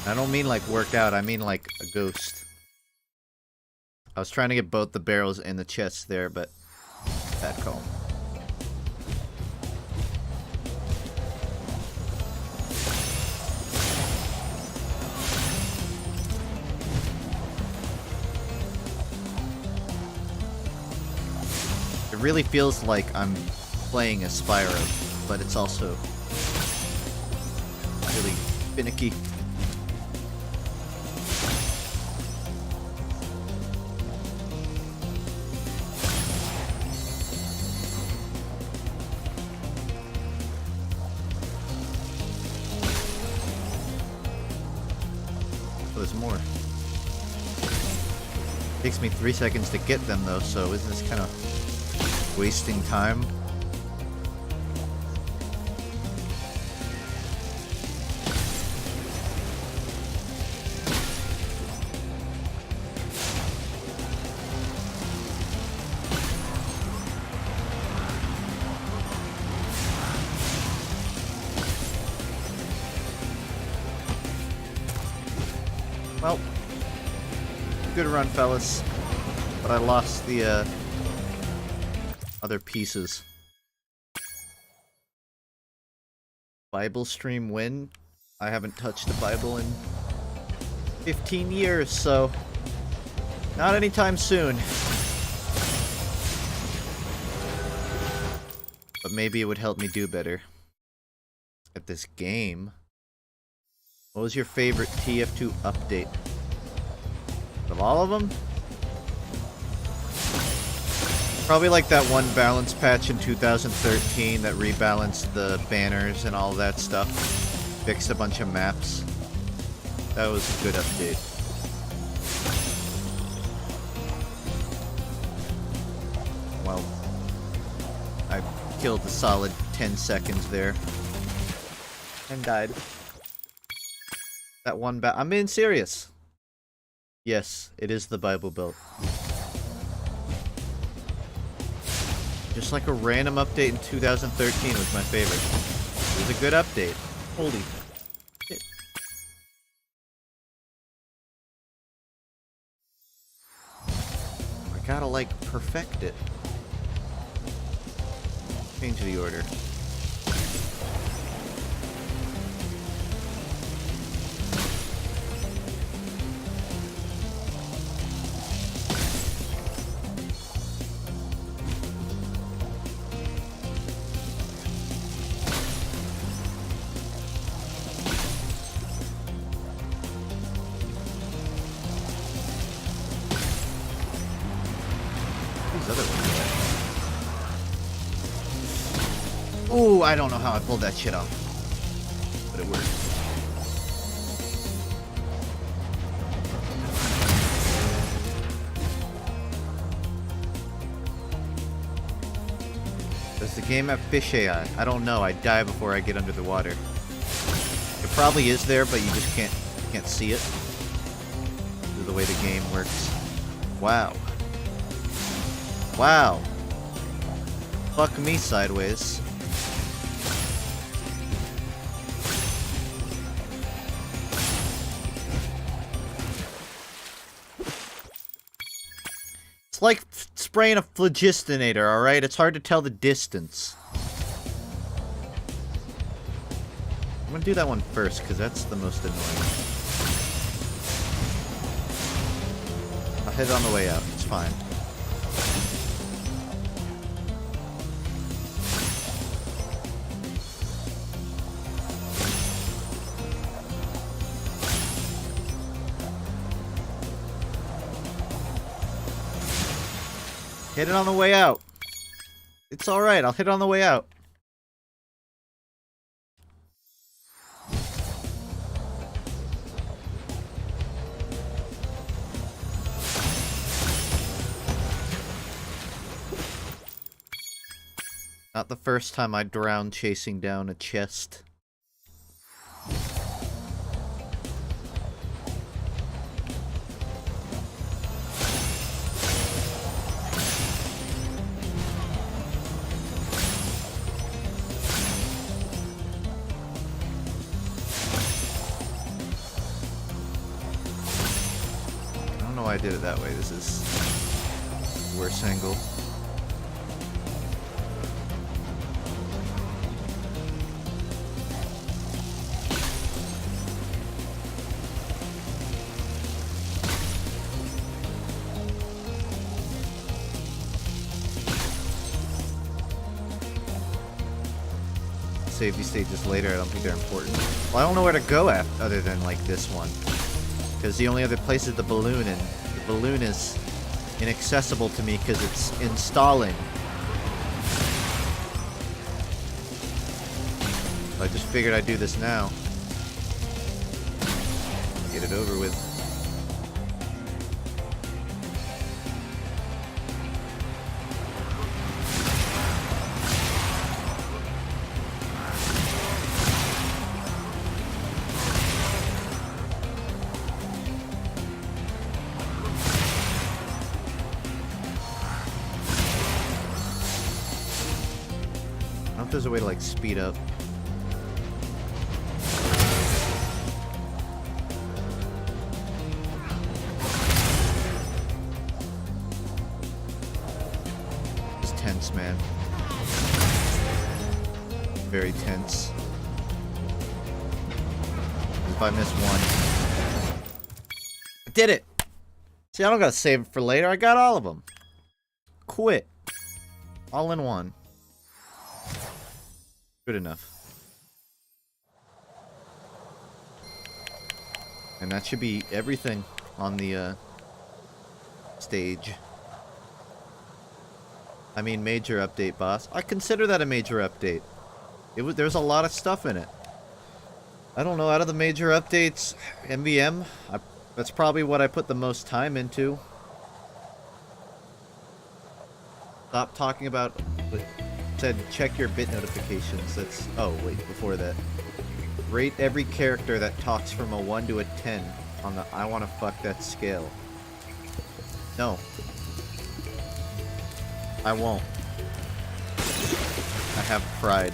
I don't mean like worked out, I mean like a ghost. I was trying to get both the barrels and the chests there, but bad call. It really feels like I'm playing as Spyro, but it's also really finicky. Oh, there's more. Takes me 3 seconds to get them though, so isn't this kind of wasting time? Well, good run, fellas, but I lost the other pieces. Bible stream win? I haven't touched the Bible in 15 years, so not anytime soon. But maybe it would help me do better at this game. What was your favorite TF2 update? Of all of them? Probably like that one balance patch in 2013 that rebalanced the banners and all that stuff. Fixed a bunch of maps. That was a good update. Well, I killed a solid 10 seconds there. And died. That one I'm being serious. Yes, it is the Bible Belt. Just like a random update in 2013 was my favorite. It was a good update. Holy shit. I gotta, like, perfect it. Change the order. Ooh, I don't know how I pulled that shit off. But it worked. Does the game have fish AI? I don't know. I die before I get under the water. It probably is there, but you just can't see it. Due to the way the game works. Wow. Wow. Fuck me sideways. It's like spraying a phlogistonator, alright? It's hard to tell the distance. I'm gonna do that one first, because that's the most annoying. I'll hit it on the way out. It's fine. Hit it on the way out. It's alright, I'll hit it on the way out. Not the first time I drowned chasing down a chest. I did it that way. This is worse angle. Save these stages later. I don't think they're important. Well, I don't know where to go other than like this one. Because the only other place is the balloon, and the balloon is inaccessible to me because it's installing. I just figured I'd do this now. Get it over with. There's a way to like speed up. It's tense, man. Very tense. If I miss one. I did it! See, I don't gotta save it for later. I got all of them. Quit. All in one. Good enough. And that should be everything on the stage. I mean, major update, boss. I consider that a major update. There's a lot of stuff in it. I don't know, out of the major updates, MVM, that's probably what I put the most time into. Stop talking about... Said check your bit notifications. That's... Oh, wait, before that. Rate every character that talks from a 1 to a 10 on the I wanna fuck that scale. No. I won't. I have pride.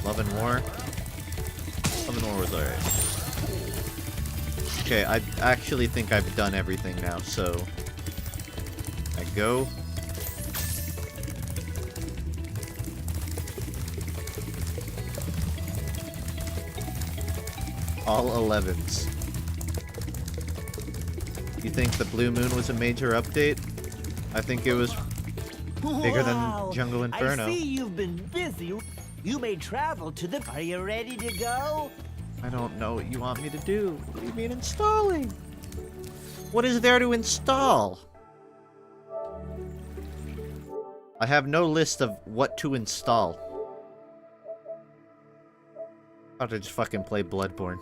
Love and War? Love and War was alright. Okay, I actually think I've done everything now, so... I go... All 11s. You think the Blue Moon was a major update? I think it was bigger than Jungle Inferno. I see you've been busy. You may travel to the... Are you ready to go? I don't know what you want me to do. What do you mean installing? What is there to install? I have no list of what to install. How to just fucking play Bloodborne.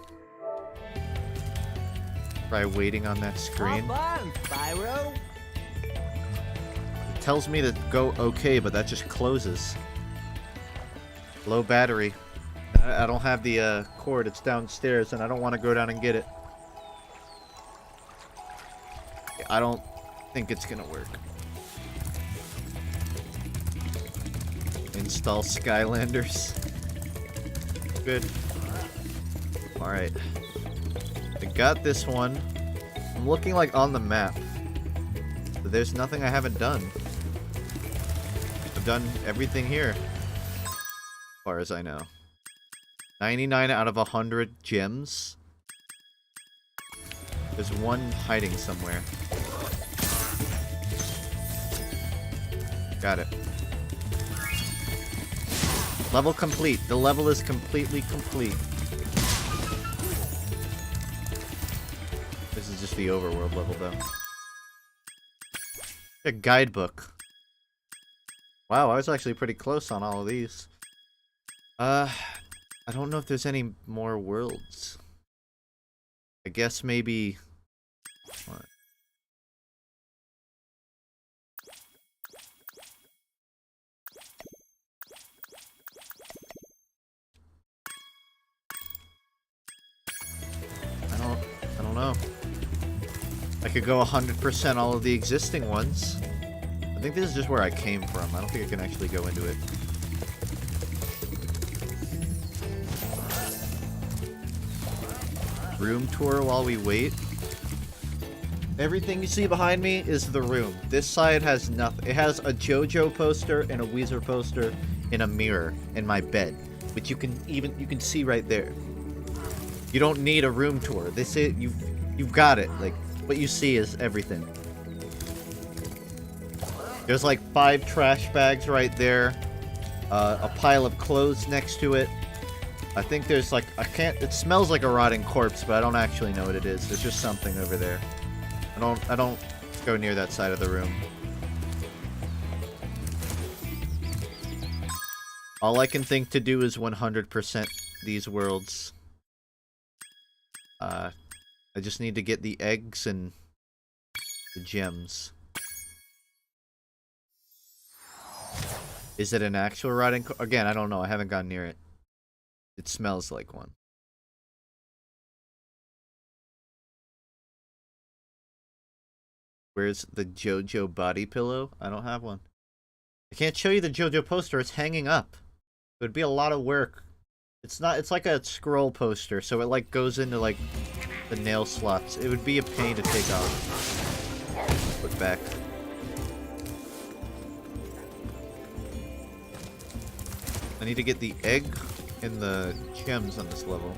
Try waiting on that screen. Hop on, Spyro. It tells me to go okay, but that just closes. Low battery. I don't have the cord, it's downstairs, and I don't want to go down and get it. I don't think it's gonna work. Install Skylanders. Good. Alright. I got this one. I'm looking like on the map. But there's nothing I haven't done. I've done everything here. As far as I know. 99 out of 100 gems. There's one hiding somewhere. Got it. Level complete. The level is completely complete. This is just the overworld level, though. A guidebook. Wow, I was actually pretty close on all of these. I don't know if there's any more worlds. I guess maybe... What? I don't know. I could go 100% all of the existing ones. I think this is just where I came from. I don't think I can actually go into it. Room tour while we wait. Everything you see behind me is the room. This side has nothing. It has a JoJo poster and a Weezer poster in a mirror in my bed, which you can see right there. You don't need a room tour. This is you've got it. Like what you see is everything. There's like 5 trash bags right there. A pile of clothes next to it. I think there's like, it smells like a rotting corpse, but I don't actually know what it is. There's just something over there. I don't go near that side of the room. All I can think to do is 100% these worlds. I just need to get the eggs and the gems. Is it an actual rotting corpse? Again, I don't know. I haven't gone near it. It smells like one. Where's the JoJo body pillow? I don't have one. I can't show you the JoJo poster. It's hanging up. It would be a lot of work. It's not. It's like a scroll poster, so it like goes into like the nail slots. It would be a pain to take off. Put back. I need to get the egg and the gems on this level.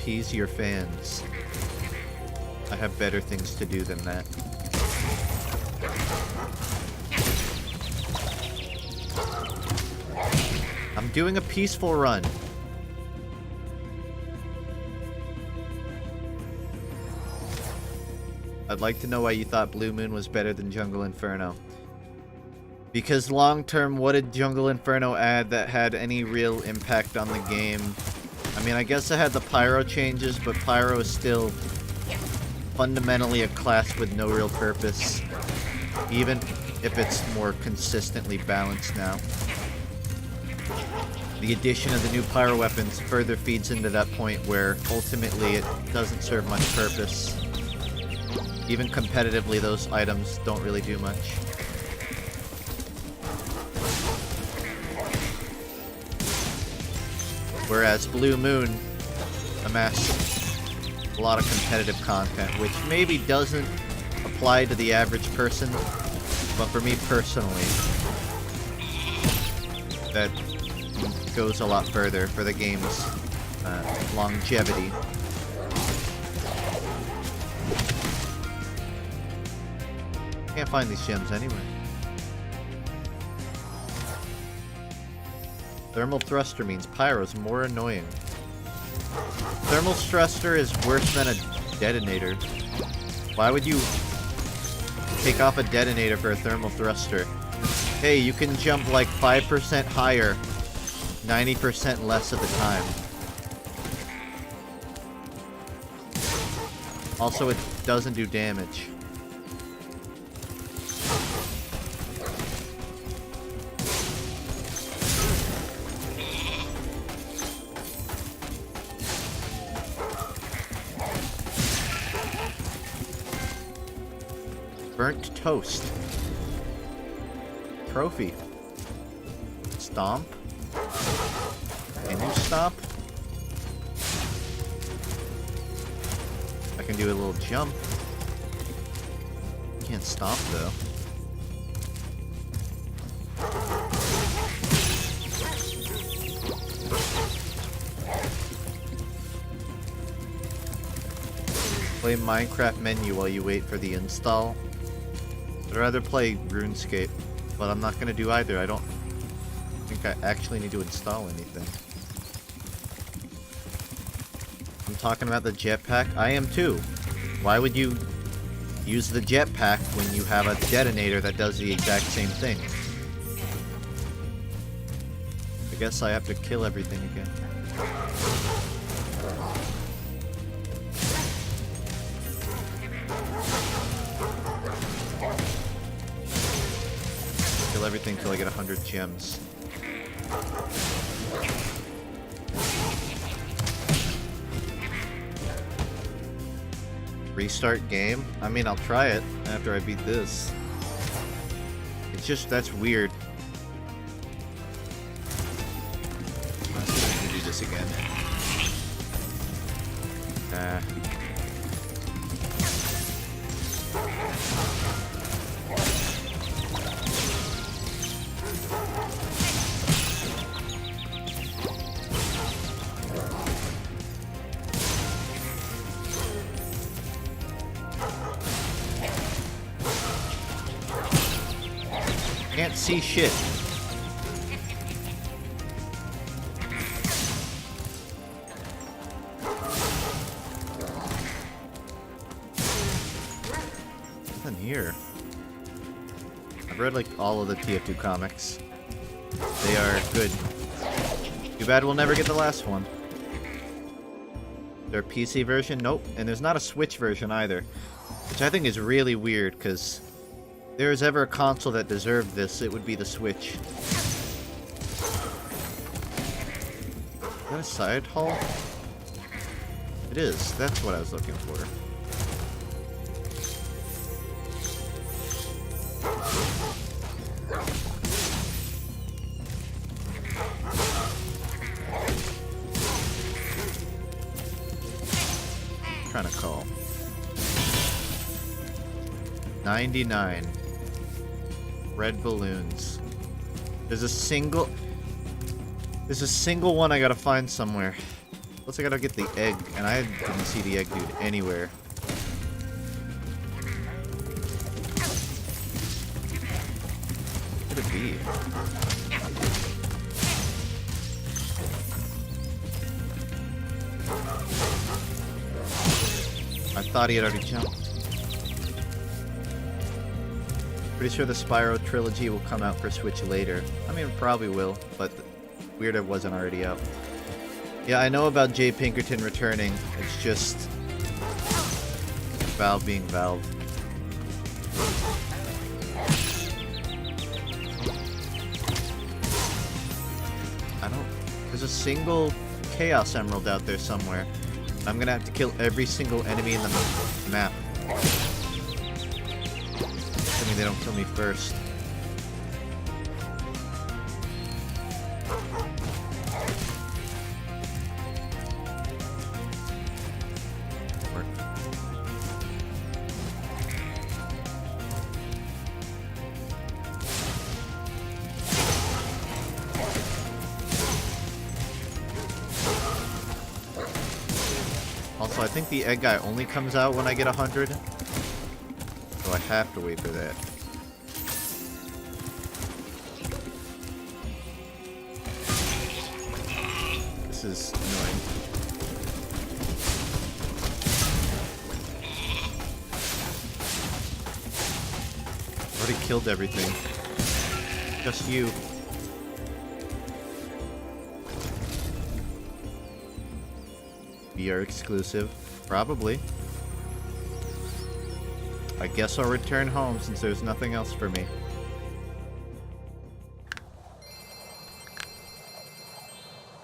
appease your fans. I have better things to do than that. I'm doing a peaceful run. I'd like to know why you thought Blue Moon was better than Jungle Inferno. Because long term, what did Jungle Inferno add that had any real impact on the game? I mean, I guess it had the Pyro changes, but Pyro is still fundamentally a class with no real purpose. Even if it's more consistently balanced now. The addition of the new Pyro weapons further feeds into that point where ultimately it doesn't serve much purpose. Even competitively, those items don't really do much. Whereas Blue Moon amassed a lot of competitive content, which maybe doesn't apply to the average person, but for me personally, that goes a lot further for the game's longevity. Can't find these gems anywhere. Thermal thruster means Pyro's more annoying. Thermal thruster is worse than a detonator. Why would you take off a detonator for a thermal thruster? Hey, you can jump like 5% higher, 90% less of the time. Also, it doesn't do damage. Burnt toast. Trophy. Stomp. Can you stomp? I can do a little jump. Can't stomp though. Play Minecraft menu while you wait for the install. I'd rather play RuneScape, but I'm not going to do either. I don't think I actually need to install anything. I'm talking about the jetpack. I am too. Why would you use the jetpack when you have a detonator that does the exact same thing? I guess I have to kill everything again. Everything till I get 100 gems. Restart game? I mean, I'll try it after I beat this. It's just, that's weird. I'm just gonna do this again. Can't see shit. Nothing here. I've read like all of the TF2 comics. They are good. Too bad we'll never get the last one. Their PC version? Nope. And there's not a Switch version either. Which I think is really weird, because if there was ever a console that deserved this, it would be the Switch. Is that a side hall? It is. That's what I was looking for. Trying to call 99 red balloons. There's a single one I gotta find somewhere. Plus I gotta get the egg, and I didn't see the egg dude anywhere. What could it be? I thought he had already jumped. Pretty sure the Spyro trilogy will come out for Switch later. I mean, it probably will, but weird it wasn't already out. Yeah, I know about Jay Pinkerton returning. It's just Valve being Valve. There's a single Chaos Emerald out there somewhere. I'm gonna have to kill every single enemy in the map. Assuming they don't kill me first. Also, I think the egg guy only comes out when I get 100. So I have to wait for that. This is annoying. Already killed everything. Just you. VR exclusive. Probably. I guess I'll return home since there's nothing else for me.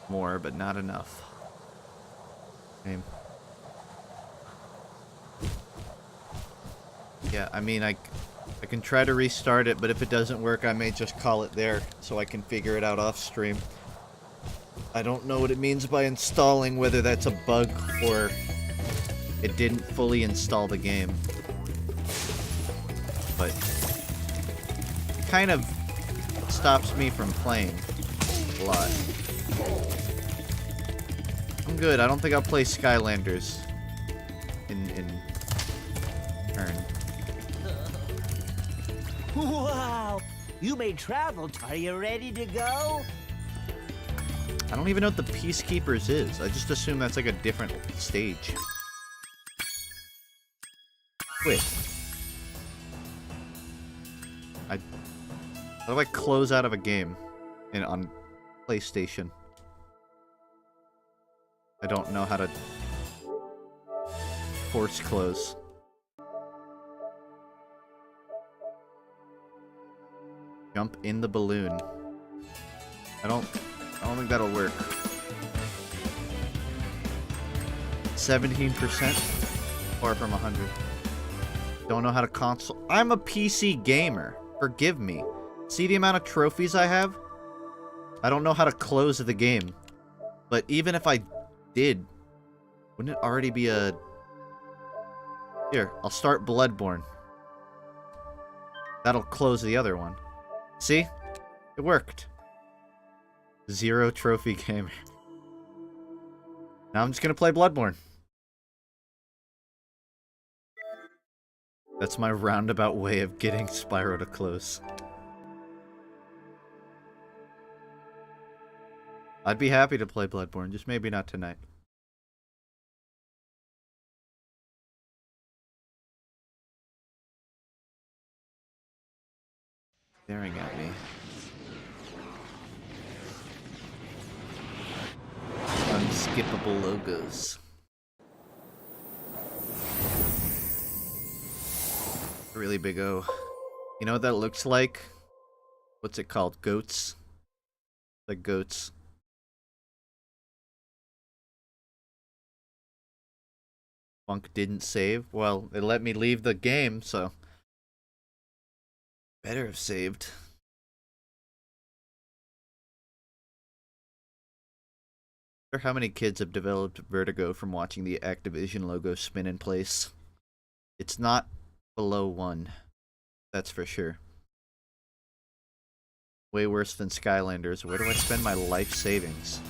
More, but not enough. Same. Yeah, I mean, I can try to restart it, but if it doesn't work, I may just call it there so I can figure it out off stream. I don't know what it means by installing, whether that's a bug or it didn't fully install the game. But kind of stops me from playing a lot. I'm good. I don't think I'll play Skylanders in turn. Wow! You made travel. Are you ready to go? I don't even know what the Peacekeepers is. I just assume that's like a different stage. Wait. How do I close out of a game on PlayStation? I don't know how to force close. Jump in the balloon. I don't think that'll work. 17%? Far from 100. Don't know how to console. I'm a PC gamer. Forgive me. See the amount of trophies I have? I don't know how to close the game. But even if I did, wouldn't it already be a... Here, I'll start Bloodborne. That'll close the other one. See? It worked. Zero trophy gamer. Now I'm just gonna play Bloodborne. That's my roundabout way of getting Spyro to close. I'd be happy to play Bloodborne, just maybe not tonight. Staring at me. Unskippable logos. Really big O. You know what that looks like? What's it called? Goats? Like goats. FUNKe didn't save. Well, it let me leave the game, so better have saved. I wonder how many kids have developed vertigo from watching the Activision logo spin in place. It's not below 1. That's for sure. Way worse than Skylanders. Where do I spend my life savings?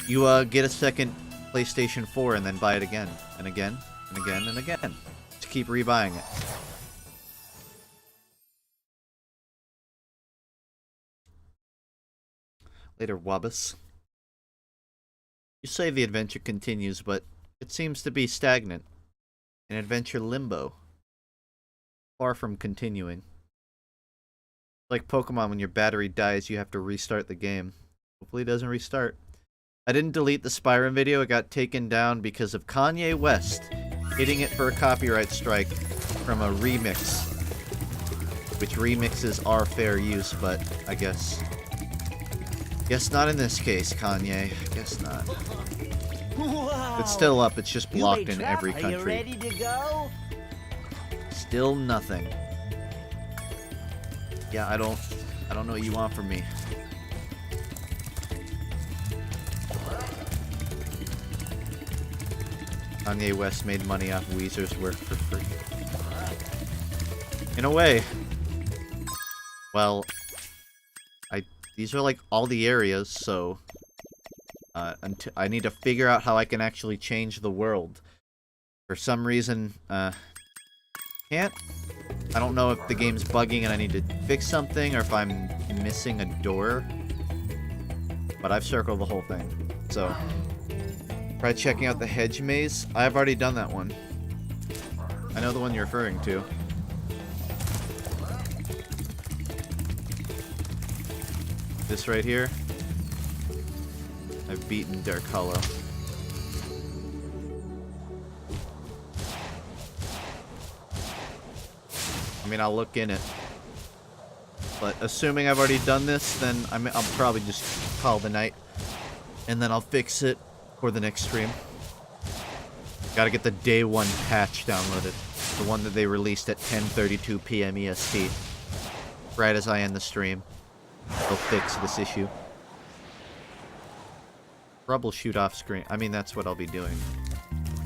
You get a second PlayStation 4 and then buy it again and again and again and again to keep rebuying it. Later, Wabbus. You say the adventure continues, but it seems to be stagnant. An adventure limbo. Far from continuing. Like Pokemon, when your battery dies, you have to restart the game. Hopefully it doesn't restart. I didn't delete the Spyro video. It got taken down because of Kanye West hitting it for a copyright strike from a remix. Which remixes are fair use, but I guess not in this case, Kanye. Guess not. Wow. It's still up. It's just blocked in every Are you country. ready to go? Still nothing. Yeah, I don't know what you want from me. Kanye West made money off Weezer's work for free. In a way. Well, these are like all the areas, so I need to figure out how I can actually change the world. For some reason, can't. I don't know if the game's bugging and I need to fix something, or if I'm missing a door. But I've circled the whole thing. So, try checking out the hedge maze. I've already done that one. I know the one you're referring to. This right here. I've beaten Dark Hollow. I mean, I'll look in it. But assuming I've already done this, then I'll probably just call the night. And then I'll fix it for the next stream. Gotta get the day 1 patch downloaded. The one that they released at 10:32 p.m. EST. Right as I end the stream. They'll fix this issue. Troubleshoot off screen. I mean, that's what I'll be doing.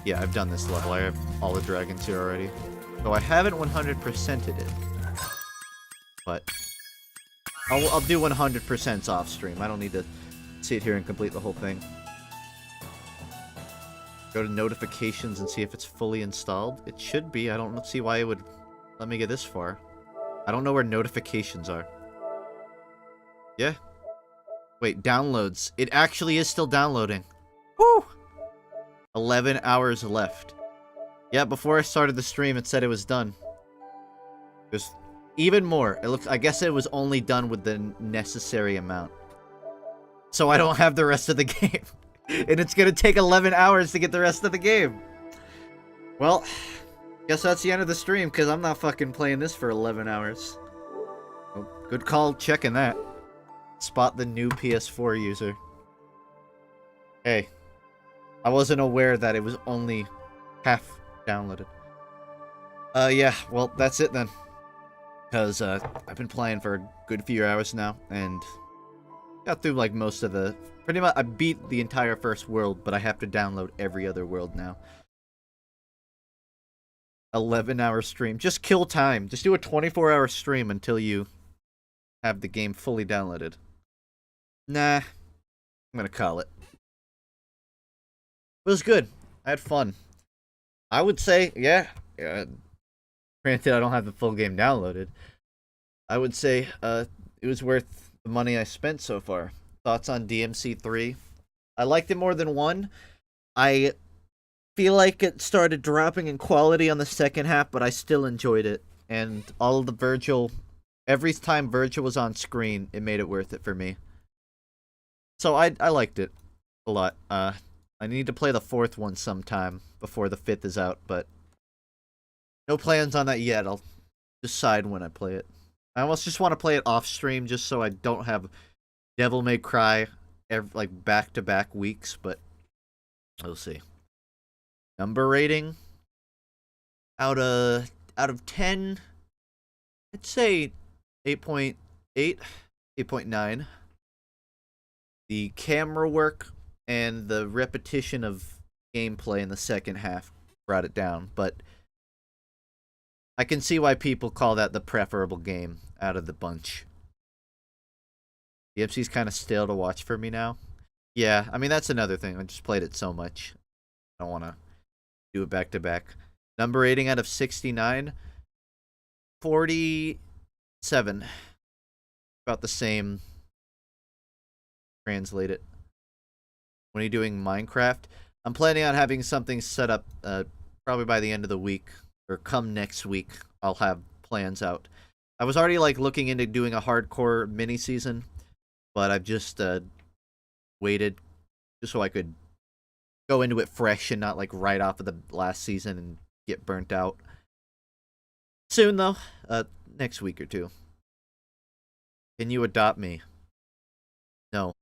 Yeah, I've done this level. I have all the dragons here already. So I haven't 100%ed it. But I'll do 100% off stream. I don't need to sit here and complete the whole thing. Go to notifications and see if it's fully installed. It should be. I don't see why it would let me get this far. I don't know where notifications are. Yeah. Wait, downloads. It actually is still downloading. Woo! 11 hours left. Yeah, before I started the stream, it said it was done. There's even more. It looks. I guess it was only done with the necessary amount. So I don't have the rest of the game. And it's gonna take 11 hours to get the rest of the game. Well, guess that's the end of the stream, because I'm not fucking playing this for 11 hours. Well, good call checking that. Spot the new PS4 user. Hey. I wasn't aware that it was only half downloaded. Yeah, well, that's it then. Because, I've been playing for a good few hours now, and got through, like, most of the... Pretty much, I beat the entire first world, but I have to download every other world now. 11-hour stream. Just kill time. Just do a 24-hour stream until you have the game fully downloaded. Nah. I'm gonna call it. It was good. I had fun. I would say, yeah. Granted, I don't have the full game downloaded. I would say, it was worth the money I spent so far. Thoughts on DMC 3? I liked it more than 1. I feel like it started dropping in quality on the second half, but I still enjoyed it. And all of the Virgil... Every time Virgil was on screen, it made it worth it for me. So I liked it a lot. I need to play the 4th one sometime before the 5th is out, but no plans on that yet. I'll decide when I play it. I almost just want to play it off stream just so I don't have Devil May Cry like back-to-back weeks, but we'll see. Number rating out of 10, I'd say 8.8, 8.9. The camera work and the repetition of gameplay in the second half brought it down, but I can see why people call that the preferable game out of the bunch. DMC's kind of stale to watch for me now. Yeah, I mean, that's another thing. I just played it so much. I don't want to do it back to back. Number rating out of 69, 47. About the same. Translate it. When are you doing Minecraft? I'm planning on having something set up probably by the end of the week, or come next week. I'll have plans out. I was already like looking into doing a hardcore mini season, but I've just waited just so I could go into it fresh and not like right off of the last season and get burnt out. Soon though, next week or two. Can you adopt me? No.